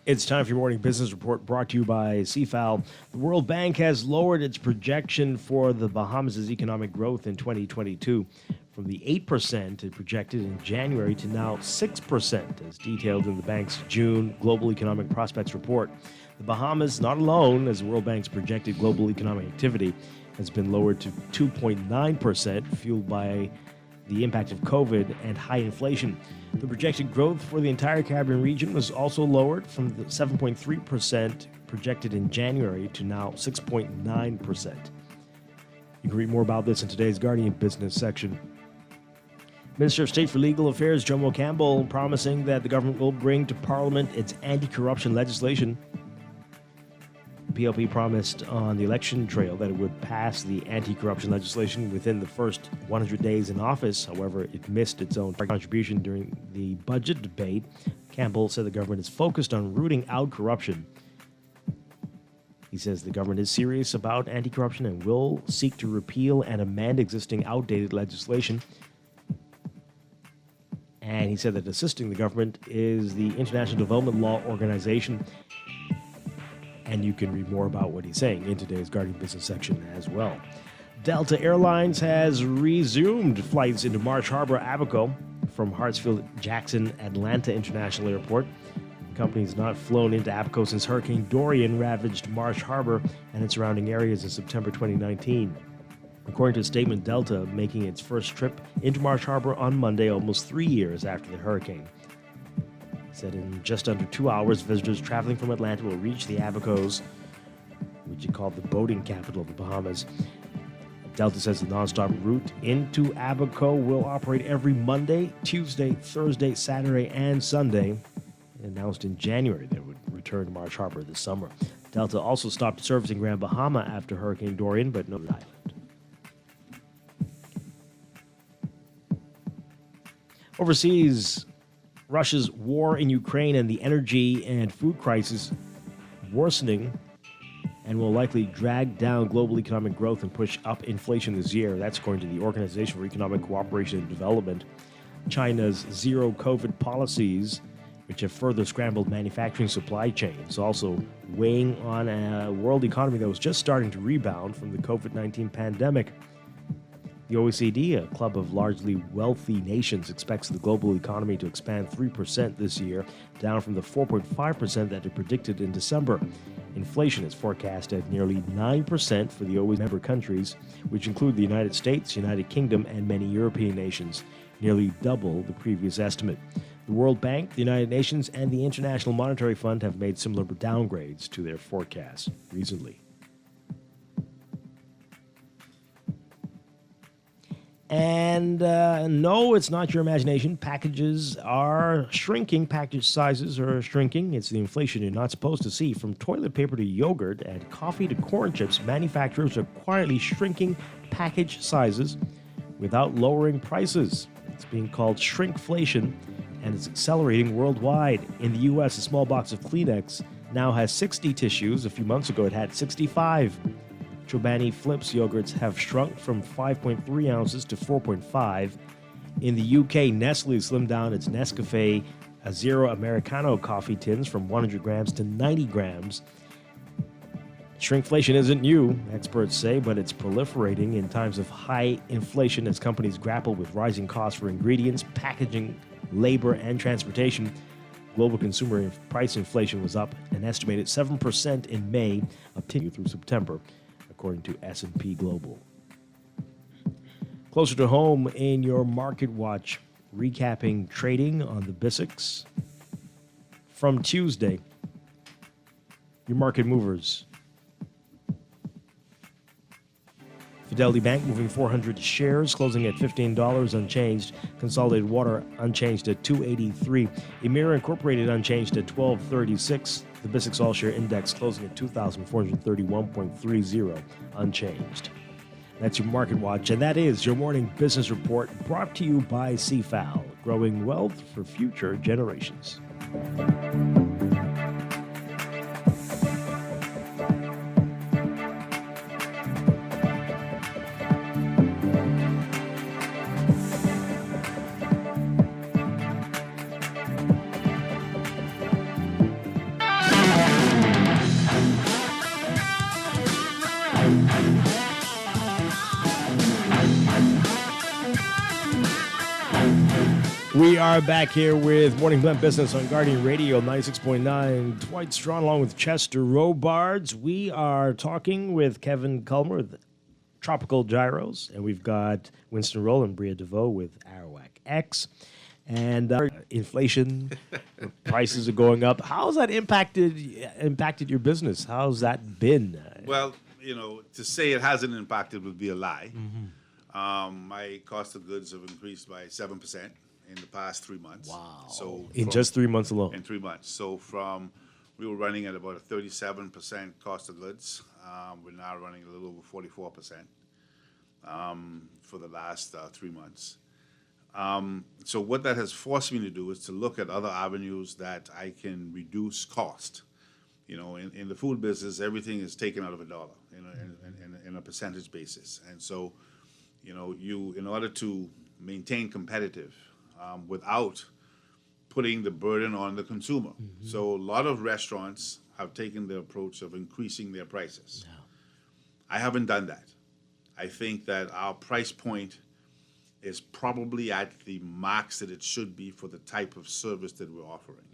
It's time for your morning business report brought to you by CFAL. The World Bank has lowered its projection for the Bahamas' economic growth in 2022 from the 8% it projected in January to now 6%, as detailed in the bank's June Global Economic Prospects report. The Bahamas, not alone, as the World Bank's projected global economic activity has been lowered to 2.9%, fueled by the impact of COVID and high inflation. The projected growth for the entire Caribbean region was also lowered from the 7.3% projected in January to now 6.9%. You can read more about this in today's Guardian business section. Minister of State for Legal Affairs Jomo Campbell promising that the government will bring to Parliament its anti-corruption legislation. PLP promised on the election trail that it would pass the anti-corruption legislation within the first 100 days in office. However, it missed its own contribution during the budget debate. Campbell said the government is focused on rooting out corruption. He says the government is serious about anti-corruption and will seek to repeal and amend existing outdated legislation. And he said that assisting the government is the International Development Law Organization. And you can read more about what he's saying in today's Guardian Business section as well. Delta Airlines has resumed flights into Marsh Harbor, Abaco from Hartsfield-Jackson Atlanta International Airport. The company has not flown into Abaco since Hurricane Dorian ravaged Marsh Harbor and its surrounding areas in September 2019. According to a statement, Delta making its first trip into Marsh Harbor on Monday, almost 3 years after the hurricane. Said in just under 2 hours, visitors traveling from Atlanta will reach the Abacos, which is called the boating capital of the Bahamas. Delta says the nonstop route into Abaco will operate every Monday, Tuesday, Thursday, Saturday, and Sunday. It announced in January that it would return to Marsh Harbor this summer. Delta also stopped servicing Grand Bahama after Hurricane Dorian, but no island. Overseas, Russia's war in Ukraine and the energy and food crisis worsening and will likely drag down global economic growth and push up inflation this year. That's according to the Organization for Economic Cooperation and Development. China's zero COVID policies, which have further scrambled manufacturing supply chains, also weighing on a world economy that was just starting to rebound from the COVID-19 pandemic. The OECD, a club of largely wealthy nations, expects the global economy to expand 3% this year, down from the 4.5% that it predicted in December. Inflation is forecast at nearly 9% for the OECD member countries, which include the United States, United Kingdom, and many European nations, nearly double the previous estimate. The World Bank, the United Nations, and the International Monetary Fund have made similar downgrades to their forecasts recently. And no, it's not your imagination. Packages are shrinking. Package sizes are shrinking. It's the inflation you're not supposed to see. From toilet paper to yogurt and coffee to corn chips, manufacturers are quietly shrinking package sizes without lowering prices. It's being called shrinkflation, and it's accelerating worldwide. In the U.S., a small box of Kleenex now has 60 tissues. A few months ago, it had 65. Chobani Flips yogurts have shrunk from 5.3 ounces to 4.5. In the UK, Nestle slimmed down its Nescafe Zero Americano coffee tins from 100 grams to 90 grams. Shrinkflation isn't new, experts say, but it's proliferating in times of high inflation as companies grapple with rising costs for ingredients, packaging, labor, and transportation. Global consumer price inflation was up an estimated 7% in May, continued through September, according to S&P Global. Closer to home in your Market Watch, recapping trading on the BISX from Tuesday. Your market movers. Fidelity Bank moving 400 shares, closing at $15 unchanged. Consolidated Water unchanged at $2.83. Emira Incorporated unchanged at $12.36. The BISX All-Share Index closing at 2,431.30 unchanged. That's your Market Watch, and that is your morning business report brought to you by CFAL, growing wealth for future generations. We are back here with Morning Blend Business on Guardian Radio 96.9. Dwight Strachan along with Chester Robards. We are talking with Kevin Culmer with Tropical Gyros, and we've got Winston Roll and Bria DeVoe with Arawak X. And inflation, prices are going up. How's that impacted your business? How's that been? Well, to say it hasn't impacted would be a lie. My cost of goods have increased by 7% in the past 3 months. Wow. So In just 3 months alone? In 3 months. So we were running at about a 37% cost of goods. We're now running a little over 44% for the last 3 months. So what that has forced me to do is to look at other avenues that I can reduce cost. In the food business, everything is taken out of a dollar in a percentage basis. And so, in order to maintain competitive without putting the burden on the consumer. So a lot of restaurants have taken the approach of increasing their prices. Yeah. I haven't done that. I think that our price point is probably at the max that it should be for the type of service that we're offering.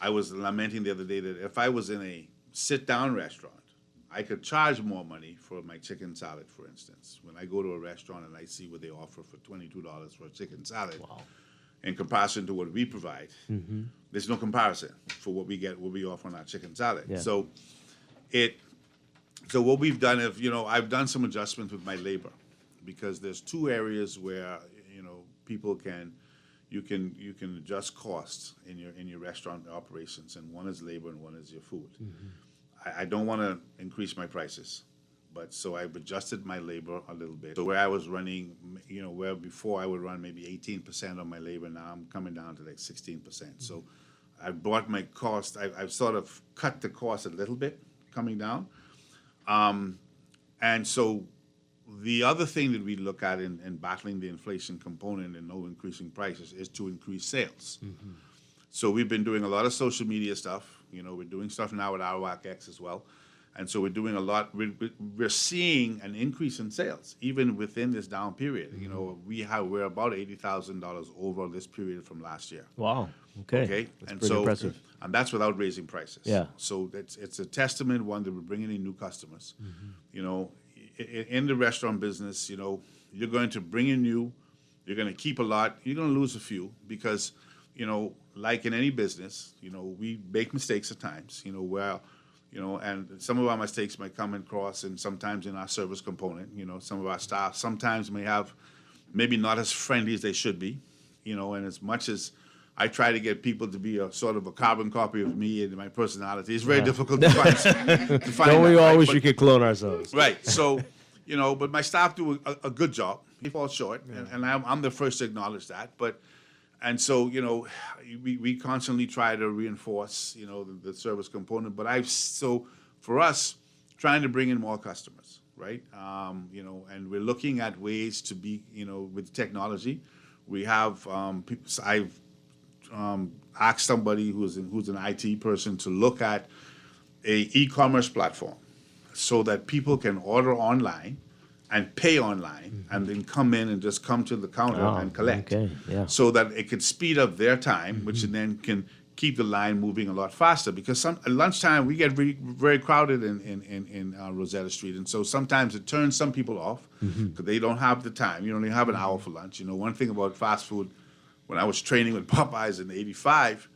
I was lamenting the other day that if I was in a sit-down restaurant, I could charge more money for my chicken salad, for instance. When I go to a restaurant and I see what they offer for $22 for a chicken salad, in comparison to what we provide, there's no comparison for what we offer on our chicken salad. Yeah. So what we've done is, I've done some adjustments with my labor, because there's two areas where you can adjust costs in your restaurant operations, and one is labor and one is your food. I don't want to increase my prices, but so I've adjusted my labor a little bit. So where I was running, where before I would run maybe 18% on my labor, now I'm coming down to like 16%. So I brought my cost. I've sort of cut the cost a little bit, coming down. And so the other thing that we look at in battling the inflation component and no increasing prices is to increase sales. So we've been doing a lot of social media stuff. We're doing stuff now with Arawak X as well. And so we're doing a lot. We're seeing an increase in sales, even within this down period. We're about $80,000 over this period from last year. Wow. Okay. That's and pretty so, impressive. And that's without raising prices. Yeah. So it's a testament, one, that we're bringing in new customers. In the restaurant business, you're going to bring in new, you're going to keep a lot, you're going to lose a few, because, like in any business, we make mistakes at times, and some of our mistakes might come across, and sometimes in our service component, some of our staff sometimes may have maybe not as friendly as they should be, and as much as I try to get people to be a sort of a carbon copy of me and my personality, it's very difficult to find. Don't we all wish we could clone ourselves? Right. So, but my staff do a good job. He falls short, and I'm the first to acknowledge that. And so, we constantly try to reinforce, the service component. But so for us, trying to bring in more customers, right? And we're looking at ways to be, with technology. We have, I've asked somebody who's an IT person to look at a e-commerce platform so that people can order online and pay online, and then come in and just come to the counter and collect. Okay, yeah. So that it could speed up their time, which then can keep the line moving a lot faster. Because at lunchtime we get very crowded in Rosetta Street, and so sometimes it turns some people off because they don't have the time. You only have an hour for lunch. One thing about fast food, when I was training with Popeyes in '85,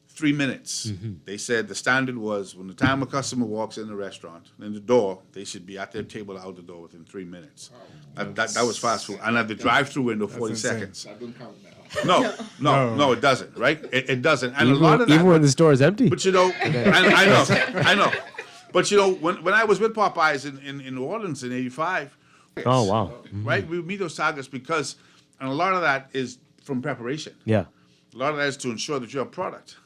3 minutes. They said the standard was when the time a customer walks in the restaurant, in the door, they should be at their table out the door within 3 minutes. That was fast food. And at the drive-through window, 40 seconds. That don't count now. No, it doesn't, right? It doesn't. And a lot of that. Even when the store is empty. But I know. But when I was with Popeyes in New Orleans in '85. Oh, wow. Right? We would meet those targets because, and a lot of that is from preparation. Yeah. A lot of that is to ensure that you have product.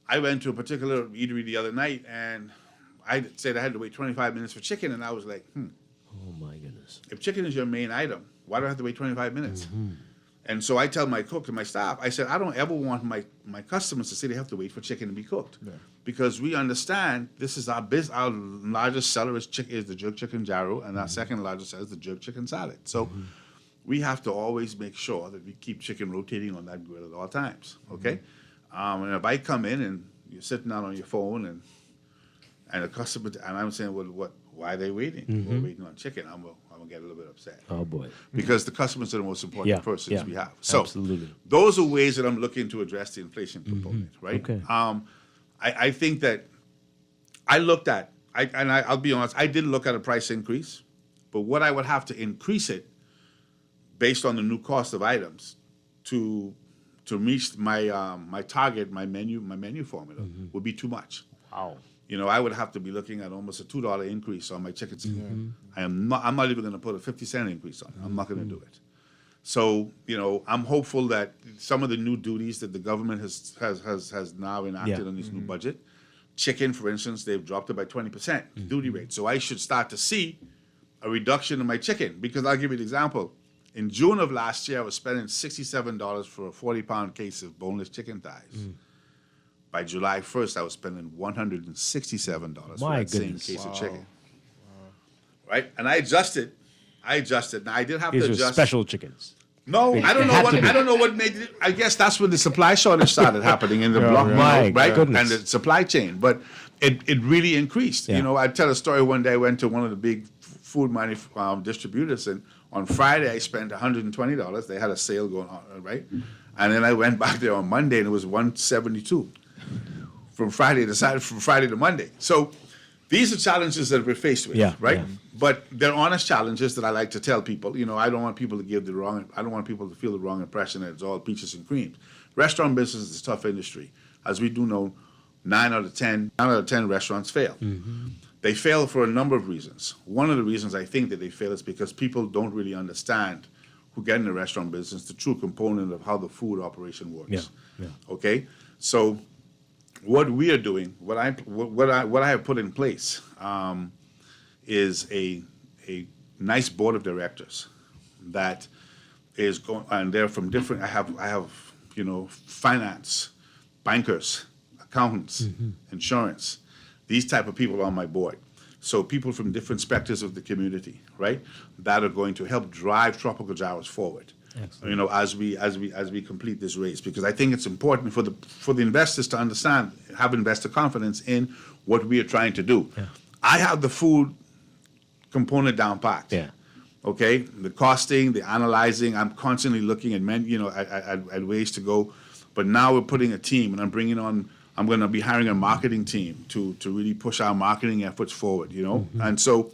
I went to a particular eatery the other night, and I said I had to wait 25 minutes for chicken, and I was like, Oh, my goodness. If chicken is your main item, why do I have to wait 25 minutes? And so I tell my cook and my staff, I said, I don't ever want my customers to say they have to wait for chicken to be cooked. Yeah. Because we understand this is our business. Our largest seller is the jerk chicken gyro, and our second largest seller is the jerk chicken salad. So, we have to always make sure that we keep chicken rotating on that grill at all times, okay? And if I come in and you're sitting down on your phone and a customer, and I'm saying, well, why are they waiting? We're waiting on chicken. I'm gonna get a little bit upset. Oh boy. Because the customers are the most important persons we have. So absolutely. those are ways that I'm looking to address the inflation component, right? Okay. I think that I looked at, I'll be honest, I did look at a price increase, but what I would have to increase it based on the new cost of items to reach my my target, my menu formula would be too much. Wow. You know, I would have to be looking at almost a $2 increase on my chicken skin. I'm not even going to put a 50-cent increase on it. I'm not going to do it. So, you know, I'm hopeful that some of the new duties that the government has now enacted on this new budget, chicken, for instance, they've dropped it by 20% duty rate. So I should start to see a reduction in my chicken, because I'll give you an example. In June of last year, I was spending $67 for a 40-pound case of boneless chicken thighs. By July 1st, I was spending $167 for that same case of chicken. Right? And I adjusted. Now, I did have These to are adjust. special chickens. No, I don't know what made it. I guess that's when the supply shortage started happening in the block, My right? goodness. And the supply chain. But it really increased. You know, I tell a story. One day I went to one of the big food distributors, and on Friday I spent $120. They had a sale going on, right? And then I went back there on Monday, and it was $172 from Friday to Monday. So these are challenges that we're faced with, right? Yeah. But they're honest challenges that I like to tell people. You know, I don't want people to I don't want people to feel the wrong impression that it's all peaches and creams. Restaurant business is a tough industry. As we do know, 9 out of 10 restaurants fail. They fail for a number of reasons. One of the reasons I think that they fail is because people don't really understand, who get in the restaurant business, the true component of how the food operation works. Okay? So what we are doing, what I have put in place, is a nice board of directors that is going, and they're from different. I have you know, finance, bankers, accountants, insurance, these type of people on my board. So people from different specters of the community, right, that are going to help drive Tropical Gyros forward. Excellent. You know, as we complete this race, because I think it's important for the investors to understand, have investor confidence in what we are trying to do. I have the food component down packed. Okay, the costing, the analyzing. I'm constantly looking at at ways to go, but now we're putting a team, and I'm going to be hiring a marketing team to really push our marketing efforts forward. You know, and so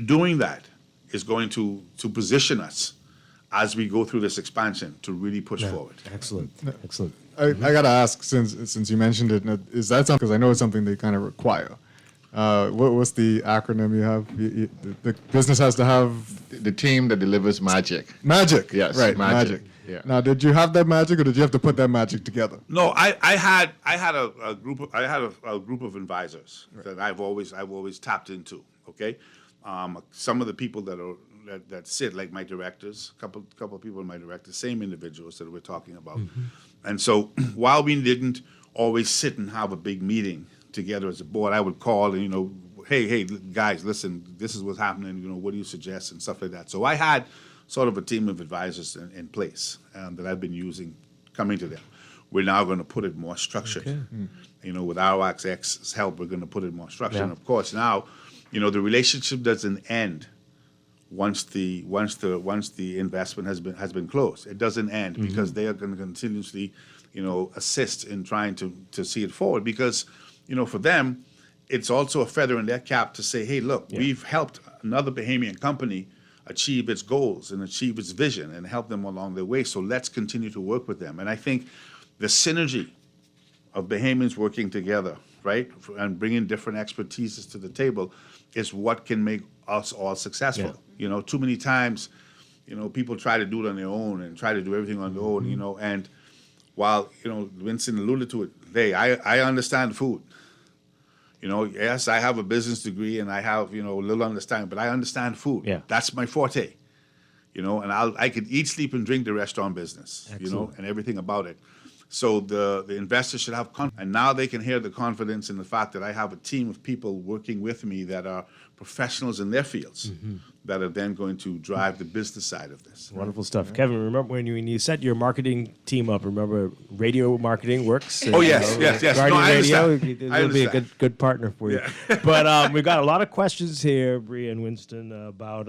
doing that is going to position us as we go through this expansion to really push forward. Excellent. I got to ask, since you mentioned it, is that something, because I know it's something they kind of require. What's the acronym you have? The business has to have the team that delivers magic. Magic. Yes, right. magic. Yeah. Now, did you have that magic, or did you have to put that magic together? No, I had a group of advisors that I've always tapped into. Okay, some of the people that sit, like my directors, a couple of people in my directors, same individuals that we're talking about. And so while we didn't always sit and have a big meeting together as a board, I would call and, you know, hey guys, listen, this is what's happening, you know, what do you suggest, and stuff like that. So I had sort of a team of advisors in place that I've been using, coming to them. We're now going to put it more structured. Okay. You know, with ROXX's help, we're going to put it more structured. And of course, now, you know, the relationship doesn't end once the investment has been closed. It doesn't end because they are going to continuously, you know, assist in trying to see it forward. Because, you know, for them, it's also a feather in their cap to say, hey, look, we've helped another Bahamian company achieve its goals and achieve its vision and help them along their way. So let's continue to work with them. And I think the synergy of Bahamians working together, right, and bringing different expertises to the table is what can make us all successful. You know, too many times, you know, people try to do it on their own and try to do everything on their own, you know, and while, you know, Vincent alluded to it, hey, I understand food. You know, yes, I have a business degree and I have, you know, a little understanding, but I understand food. That's my forte. You know, and I could eat, sleep, and drink the restaurant business. Excellent. You know, and everything about it. So the investors should have confidence, and now they can hear the confidence in the fact that I have a team of people working with me that are professionals in their fields, that are then going to drive the business side of this. Wonderful stuff. Kevin, remember when you set your marketing team up, remember radio marketing works? Oh, yes. Guardian No, I Radio, understand. it'll be a good partner for you. But we've got a lot of questions here, Bree and Winston, about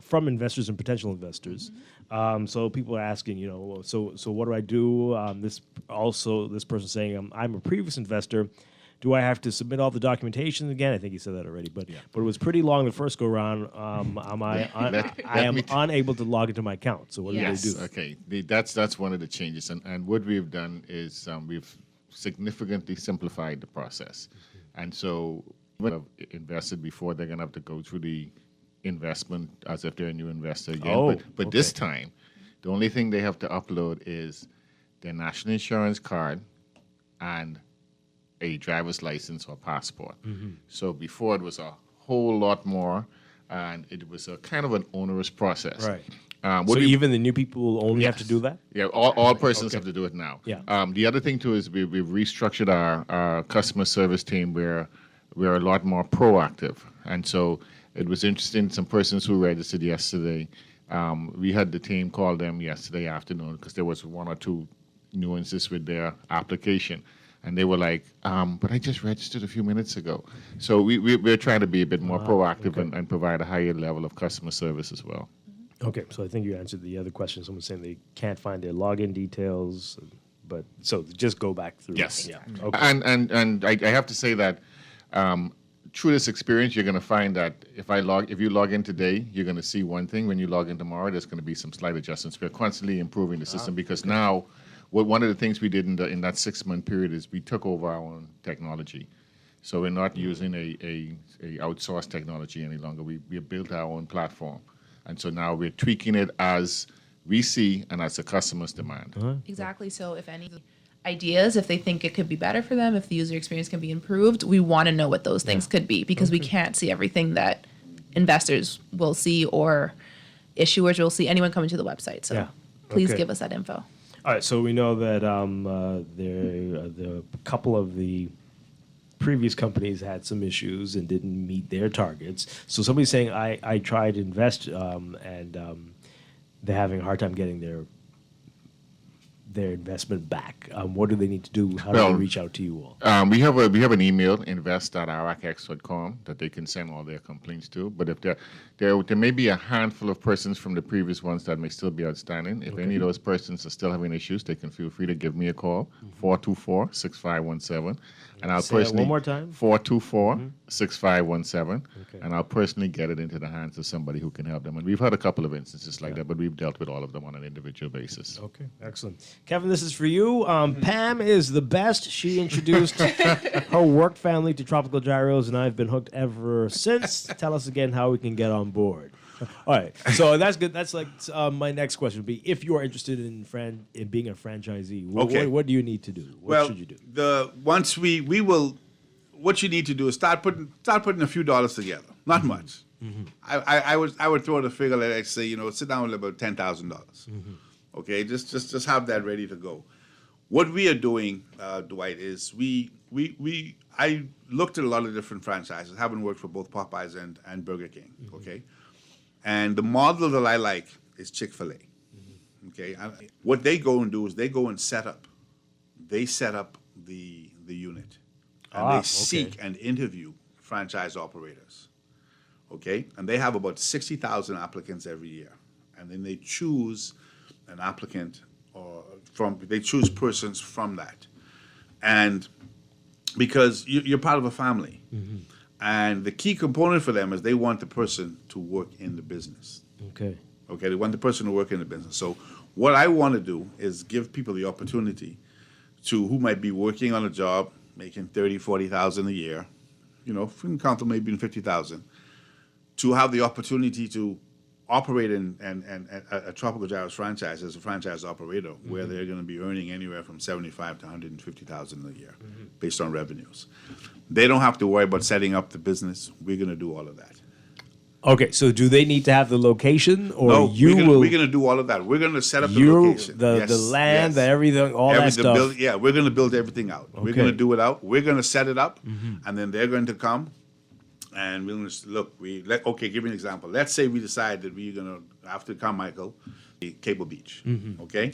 from investors and potential investors. So people are asking, so what do I do? This person saying, I'm a previous investor. Do I have to submit all the documentation again? I think you said that already, but it was pretty long the first go round. I am unable to log into my account. So what do I do? Okay, that's one of the changes, and what we've done is we've significantly simplified the process, and so when they've invested before, they're gonna have to go through the investment as if they're a new investor again. But this time, the only thing they have to upload is their national insurance card and a driver's license or passport. So before it was a whole lot more, and it was a kind of an onerous process. Right. So even the new people only have to do that? Yeah, all persons have to do it now. Yeah. The other thing too is we've restructured our customer service team where we're a lot more proactive, and so it was interesting. Some persons who registered yesterday, we had the team call them yesterday afternoon because there was one or two nuances with their application. And they were like, but I just registered a few minutes ago. So we're trying to be a bit more proactive and provide a higher level of customer service as well. Okay, so I think you answered the other question. Someone saying they can't find their login details, but so just go back through. Yes. Yeah. Okay. And I have to say that through this experience, you're going to find that if you log in today, you're going to see one thing. When you log in tomorrow, there's going to be some slight adjustments. We're constantly improving the system because now. One of the things we did in that 6-month period is we took over our own technology. So we're not using a outsourced technology any longer. We built our own platform. And so now we're tweaking it as we see and as the customers demand. Exactly. So if any ideas, if they think it could be better for them, if the user experience can be improved, we want to know what those things could be because we can't see everything that investors will see or issuers will see, anyone coming to the website. So please give us that info. All right, so we know that the couple of the previous companies had some issues and didn't meet their targets. So somebody's saying, I tried to invest and they're having a hard time getting their investment back. What do they need to do? How do they reach out to you all? We have an email, invest@iracx.com, that they can send all their complaints to. But if there may be a handful of persons from the previous ones that may still be outstanding. If any of those persons are still having issues, they can feel free to give me a call, 424-6517. And I'll Say that one more time. 424-6517. And I'll personally get it into the hands of somebody who can help them. And we've had a couple of instances like that, but we've dealt with all of them on an individual basis. Okay, excellent. Kevin, this is for you. Pam is the best. She introduced her work family to tropical gyros, and I've been hooked ever since. Tell us again how we can get on board. All right, so that's good. That's like my next question would be: if you are interested in being a franchisee, what do you need to do? What should you do? What you need to do is start putting a few dollars together. Not much. I would throw out a figure like I'd say, sit down with about $10,000. Okay, just have that ready to go. What we are doing, Dwight, is I looked at a lot of different franchises, having worked for both Popeyes and Burger King. Okay, and the model that I like is Chick-fil-A. Okay, what they go and do is they go and set up the unit, and they seek and interview franchise operators. Okay, and they have about 60,000 applicants every year, and then they choose an applicant they choose persons from that, and because you're part of a family, and the key component for them is they want the person to work in the business. Okay, they want the person to work in the business. So what I want to do is give people the opportunity who might be working on a job making $30,000-$40,000 a year, if we can count them maybe in 50,000, to have the opportunity to operate in a Tropical Gyros franchise as a franchise operator, where they're going to be earning anywhere from $75,000 to $150,000 a year, based on revenues. They don't have to worry about setting up the business. We're going to do all of that. Okay, so do they need to have the location, or no, we're going to do all of that. We're going to set up the location, the land, the everything, that stuff. We're going to build everything out. Okay. We're going to do it out. We're going to set it up, and then they're going to come And we'll just look. Okay. Give me an example. Let's say we decide that we're gonna, after Carmichael, Cable Beach. Okay,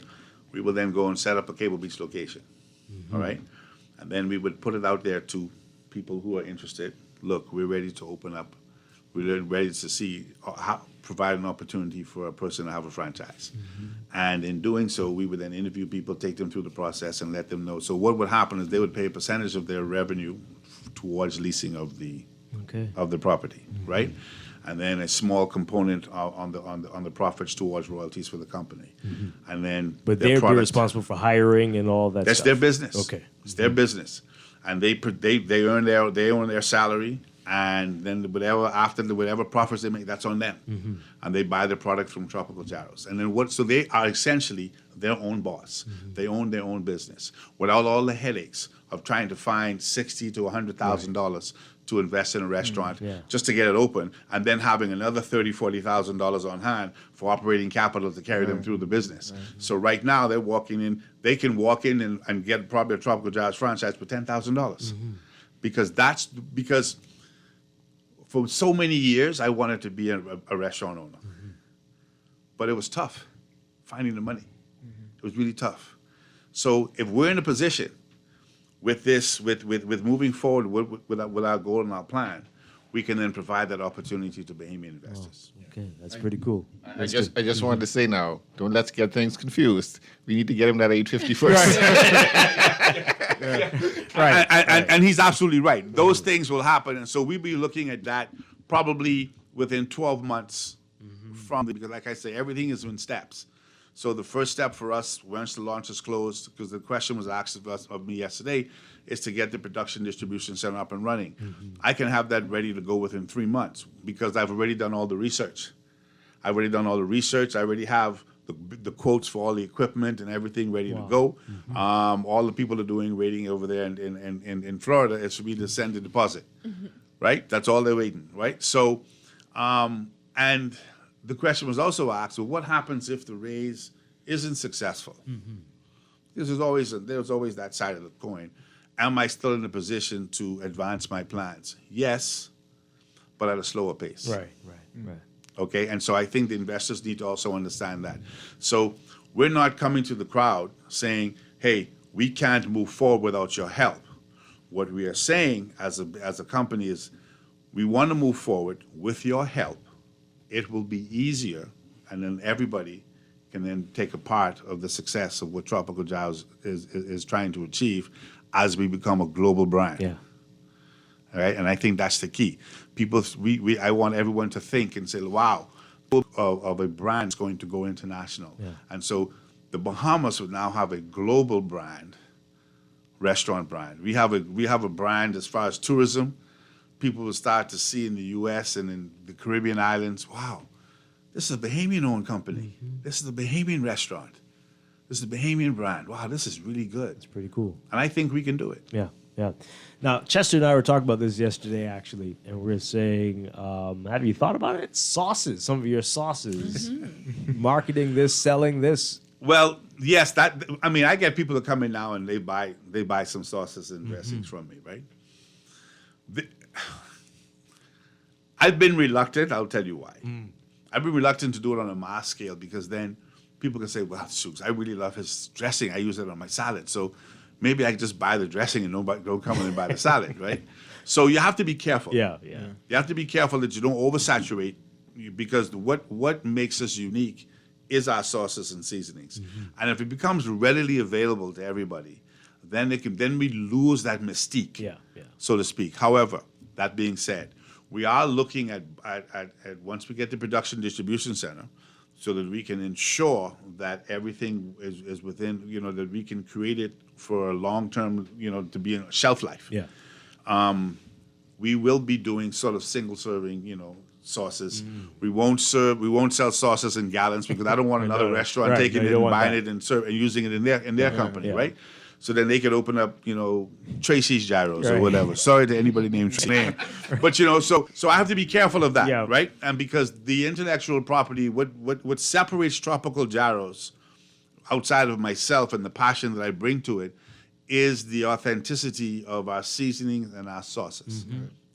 we will then go and set up a Cable Beach location. All right, and then we would put it out there to people who are interested. Look, we're ready to open up. We're ready to see provide an opportunity for a person to have a franchise. And in doing so, we would then interview people, take them through the process, and let them know. So what would happen is they would pay a percentage of their revenue towards leasing of the property, right? And then a small component on the profits towards royalties for the company. And then But they'd be responsible for hiring and all that That's stuff. their business. Okay. It's their business. And they earn their salary, and then whatever profits they make, that's on them. And they buy the product from Tropical Jarrows. And then so they are essentially their own boss. They own their own business without all the headaches of trying to find $60,000 to $100,000 to invest in a restaurant just to get it open, and then having another $30,000, $40,000 on hand for operating capital to carry them through the business. So right now they can walk in and get probably a Tropical Jarrows franchise for $10,000 because for so many years I wanted to be a restaurant owner, but it was tough finding the money. It was really tough. So if we're in a position with this, with moving forward with our goal and our plan, we can then provide that opportunity to Bahamian investors. Okay, that's pretty cool. I just wanted to say now, don't let's get things confused. We need to get him that 850 first. And he's absolutely right. Those things will happen, and so we'll be looking at that probably within 12 months because like I say, everything is in steps. So the first step for us, once the launch is closed, because the question was asked of me yesterday, is to get the production distribution center up and running. I can have that ready to go within 3 months because I've already done all the research. I already have the quotes for all the equipment and everything ready to go. All the people are doing waiting over there in Florida is for me to send the deposit. Right? That's all they're waiting. Right? So, and the question was also asked, well, what happens if the raise isn't successful? There's always that side of the coin. Am I still in a position to advance my plans? Yes, but at a slower pace. Right. Okay, and so I think the investors need to also understand that. So we're not coming to the crowd saying, hey, we can't move forward without your help. What we are saying as a company is we want to move forward with your help. It will be easier, and then everybody can then take a part of the success of what Tropical Jarrows is trying to achieve as we become a global brand. Yeah. All right, and I think that's the key. I want everyone to think and say, wow, of a brand is going to go international. And so the Bahamas would now have a global brand, restaurant brand. We have a brand as far as tourism. People will start to see in the U.S. and in the Caribbean islands, wow, this is a Bahamian-owned company. This is a Bahamian restaurant. This is a Bahamian brand. Wow, this is really good. It's pretty cool. And I think we can do it. Yeah. Now, Chester and I were talking about this yesterday, actually, and we were saying, have you thought about it? Sauces, some of your sauces, marketing this, selling this. Well, yes, I get people that come in now and they buy some sauces and dressings from me, right? I've been reluctant. I'll tell you why. I've been reluctant to do it on a mass scale because then people can say, well, Shooks, I really love his dressing. I use it on my salad. So maybe I can just buy the dressing and nobody don't come in and buy the salad, right? So you have to be careful. Yeah. You have to be careful that you don't oversaturate because what makes us unique is our sauces and seasonings. And if it becomes readily available to everybody, then we lose that mystique, so to speak. However, that being said, we are looking at once we get the production distribution center, so that we can ensure that everything is within, that we can create it for a long-term, to be in shelf life. Yeah. We will be doing sort of single-serving, sauces. We won't sell sauces in gallons because I don't want another restaurant taking it and buying it and using it in their company, right? So then they could open up, Tracy's Gyros or whatever. Sorry to anybody named Tracy. But so I have to be careful of that, right? And because the intellectual property, what separates Tropical Jarrows outside of myself and the passion that I bring to it is the authenticity of our seasonings and our sauces.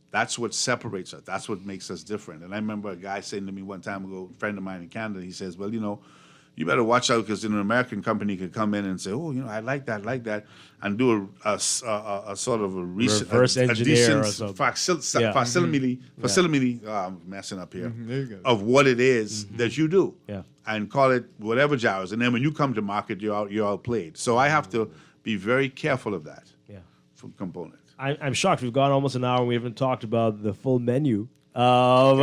That's what separates us. That's what makes us different. And I remember a guy saying to me one time ago, a friend of mine in Canada, he says, well, you better watch out because an American company could come in and say, oh, I like that, and do a sort of a reverse engineer or something. Facsimile, I'm messing up here, of what it is that you do, and call it whatever gyros. And then when you come to market, you're outplayed. So I have to be very careful of that for component. I'm shocked. We've gone almost an hour and we haven't talked about the full menu. How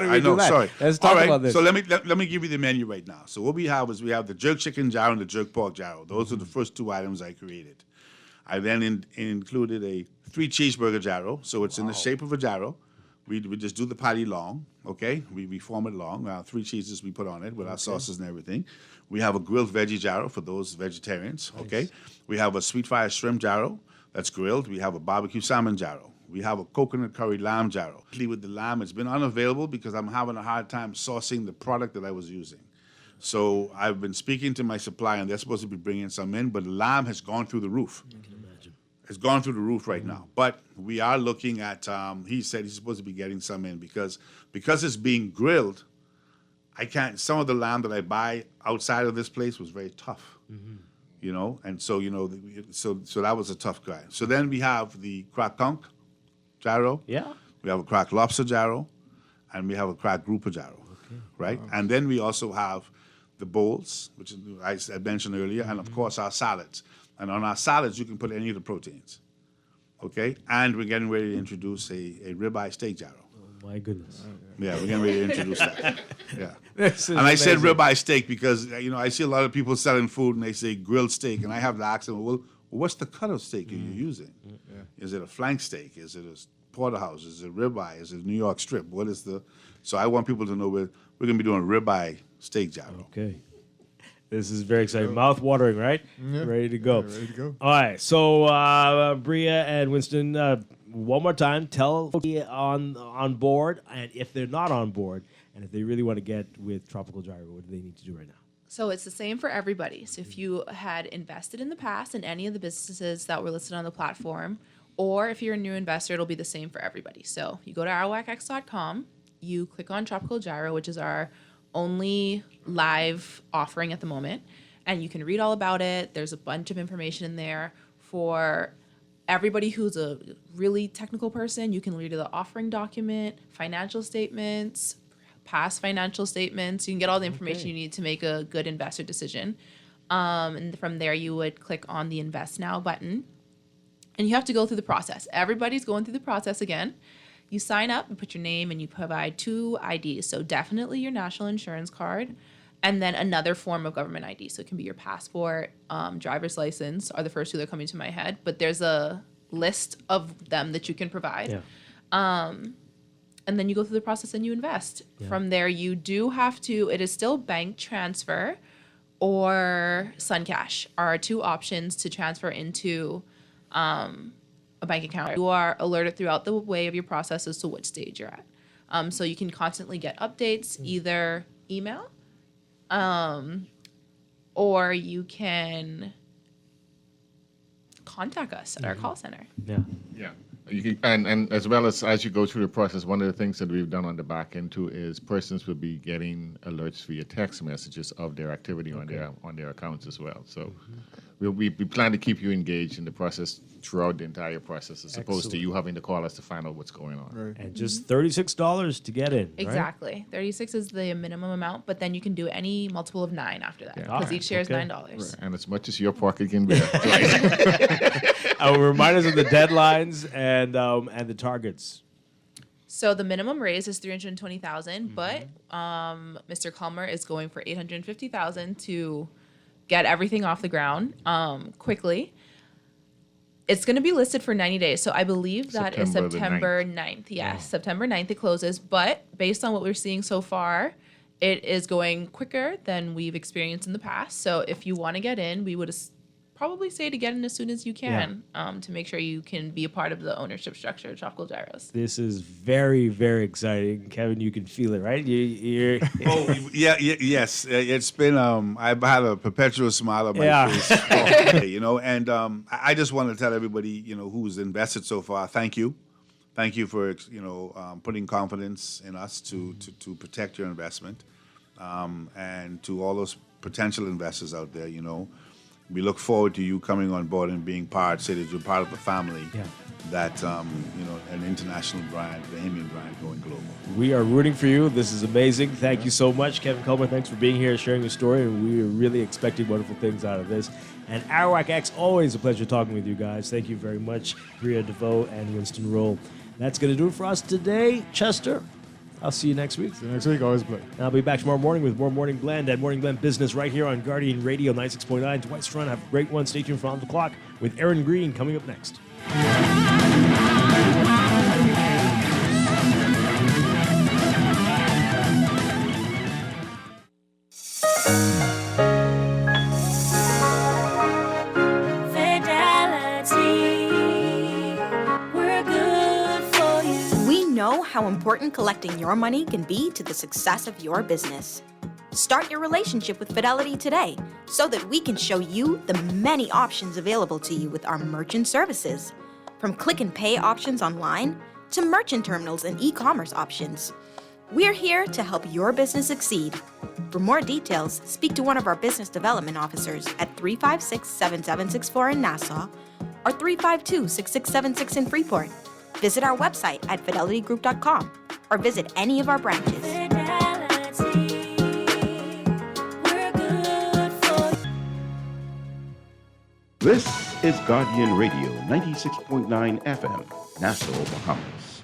do we do that? Sorry. Let's talk about this. So let me give you the menu right now. So what we have is the jerk chicken gyro and the jerk pork gyro. Those are the first two items I created. I then included a 3 cheeseburger gyro. So it's in the shape of a gyro. We just do the patty long, okay? We form it long. 3 cheeses we put on it with our sauces and everything. We have a grilled veggie gyro for those vegetarians, okay? We have a sweet fire shrimp gyro that's grilled. We have a barbecue salmon gyro. We have a coconut curry lamb gyro. With the lamb, it's been unavailable because I'm having a hard time sourcing the product that I was using. So I've been speaking to my supplier, and they're supposed to be bringing some in, but the lamb has gone through the roof. I can imagine. It's gone through the roof right now. But we are looking at, he said he's supposed to be getting some in because it's being grilled, some of the lamb that I buy outside of this place was very tough. And so, so that was a tough guy. So then we have the cracked conch gyro. Yeah. We have a cracked lobster gyro, and we have a cracked grouper gyro, right? Wow. And then we also have the bowls, which I mentioned earlier, and of course our salads. And on our salads, you can put any of the proteins, okay? And we're getting ready to introduce a ribeye steak gyro. Oh, my goodness. Yeah, we're getting ready to introduce that. Yeah. And I said ribeye steak because, I see a lot of people selling food and they say grilled steak, and I have to ask them, well, what's the cut of steak are you using? Yeah. Is it a flank steak? Is it a porterhouse? Is it ribeye? Is it New York strip? What is the... So I want people to know we're going to be doing ribeye steak gyro. Okay. This is very exciting. Mouth watering, right? Yeah. Ready to go. Yeah, ready to go. All right. So, Bria and Winston, one more time, tell folks on board, and if they're not on board, and if they really want to get with Tropical Gyro, what do they need to do right now? So it's the same for everybody. So if you had invested in the past in any of the businesses that were listed on the platform, or if you're a new investor, it'll be the same for everybody. So you go to rwacx.com, you click on Tropical Gyro, which is our only live offering at the moment, and you can read all about it. There's a bunch of information in there for everybody who's a really technical person. You can read the offering document, financial statements, past financial statements. You can get all the information you need to make a good investor decision. And from there, you would click on the Invest Now button. And you have to go through the process. Everybody's going through the process again. You sign up, you put your name, and you provide 2 IDs. So definitely your national insurance card, and then another form of government ID. So it can be your passport, driver's license are the first 2 that are coming to my head. But there's a list of them that you can provide. Yeah. And then you go through the process and you invest. Yeah. From there, you do have to, it is still bank transfer or SunCash are 2 options to transfer into a bank account. You are alerted throughout the way of your process as to which stage you're at. So you can constantly get updates, either email, or you can contact us at our call center. Yeah. Yeah. You can, and as well as you go through the process, one of the things that we've done on the back end too is persons will be getting alerts via text messages of their activity on their accounts as well. So we plan to keep you engaged in the process throughout the entire process, as opposed to you having to call us to find out what's going on. Right. And just $36 to get in. Exactly. Right? $36 is the minimum amount, but then you can do any multiple of 9 after that, because each share is $9. Right. And as much as your pocket can bear. Remind us of the deadlines and the targets. So the minimum raise is $320,000, but Mr. Calmer is going for $850,000 to get everything off the ground quickly. It's going to be listed for 90 days. So I believe that is September 9th. Yes, September 9th it closes. But based on what we're seeing so far, it is going quicker than we've experienced in the past. So if you want to get in, we would probably say to get in as soon as you can, to make sure you can be a part of the ownership structure of Tropical Gyros. This is very, very exciting. Kevin, you can feel it, right? You're yes. It's been, I've had a perpetual smile on my face all day, and I just want to tell everybody, who's invested so far, thank you. thank you for putting confidence in us to protect your investment, and to all those potential investors out there. We look forward to you coming on board and being part. Say that you're part of a family. Yeah. That an international brand, Bahamian brand, going global. We are rooting for you. This is amazing. Thank you so much, Kevin Culmer. Thanks for being here, sharing your story. And we are really expecting wonderful things out of this. And Arawak X, always a pleasure talking with you guys. Thank you very much, Bria DeVoe and Winston Roll. That's going to do it for us today. Chester, I'll see you next week. See you next week. Always play. I'll be back tomorrow morning with more Morning Blend and Morning Blend Business right here on Guardian Radio 96.9. Dwight Strachan, have a great one. Stay tuned for On the Clock with Aaron Green coming up next. How important collecting your money can be to the success of your business. Start your relationship with Fidelity today so that we can show you the many options available to you with our merchant services. From click and pay options online to merchant terminals and e-commerce options. We're here to help your business succeed. For more details, speak to one of our business development officers at 356-7764 in Nassau or 352-6676 in Freeport. Visit our website at fidelitygroup.com or visit any of our branches. This is Guardian Radio 96.9 FM, Nassau, Bahamas.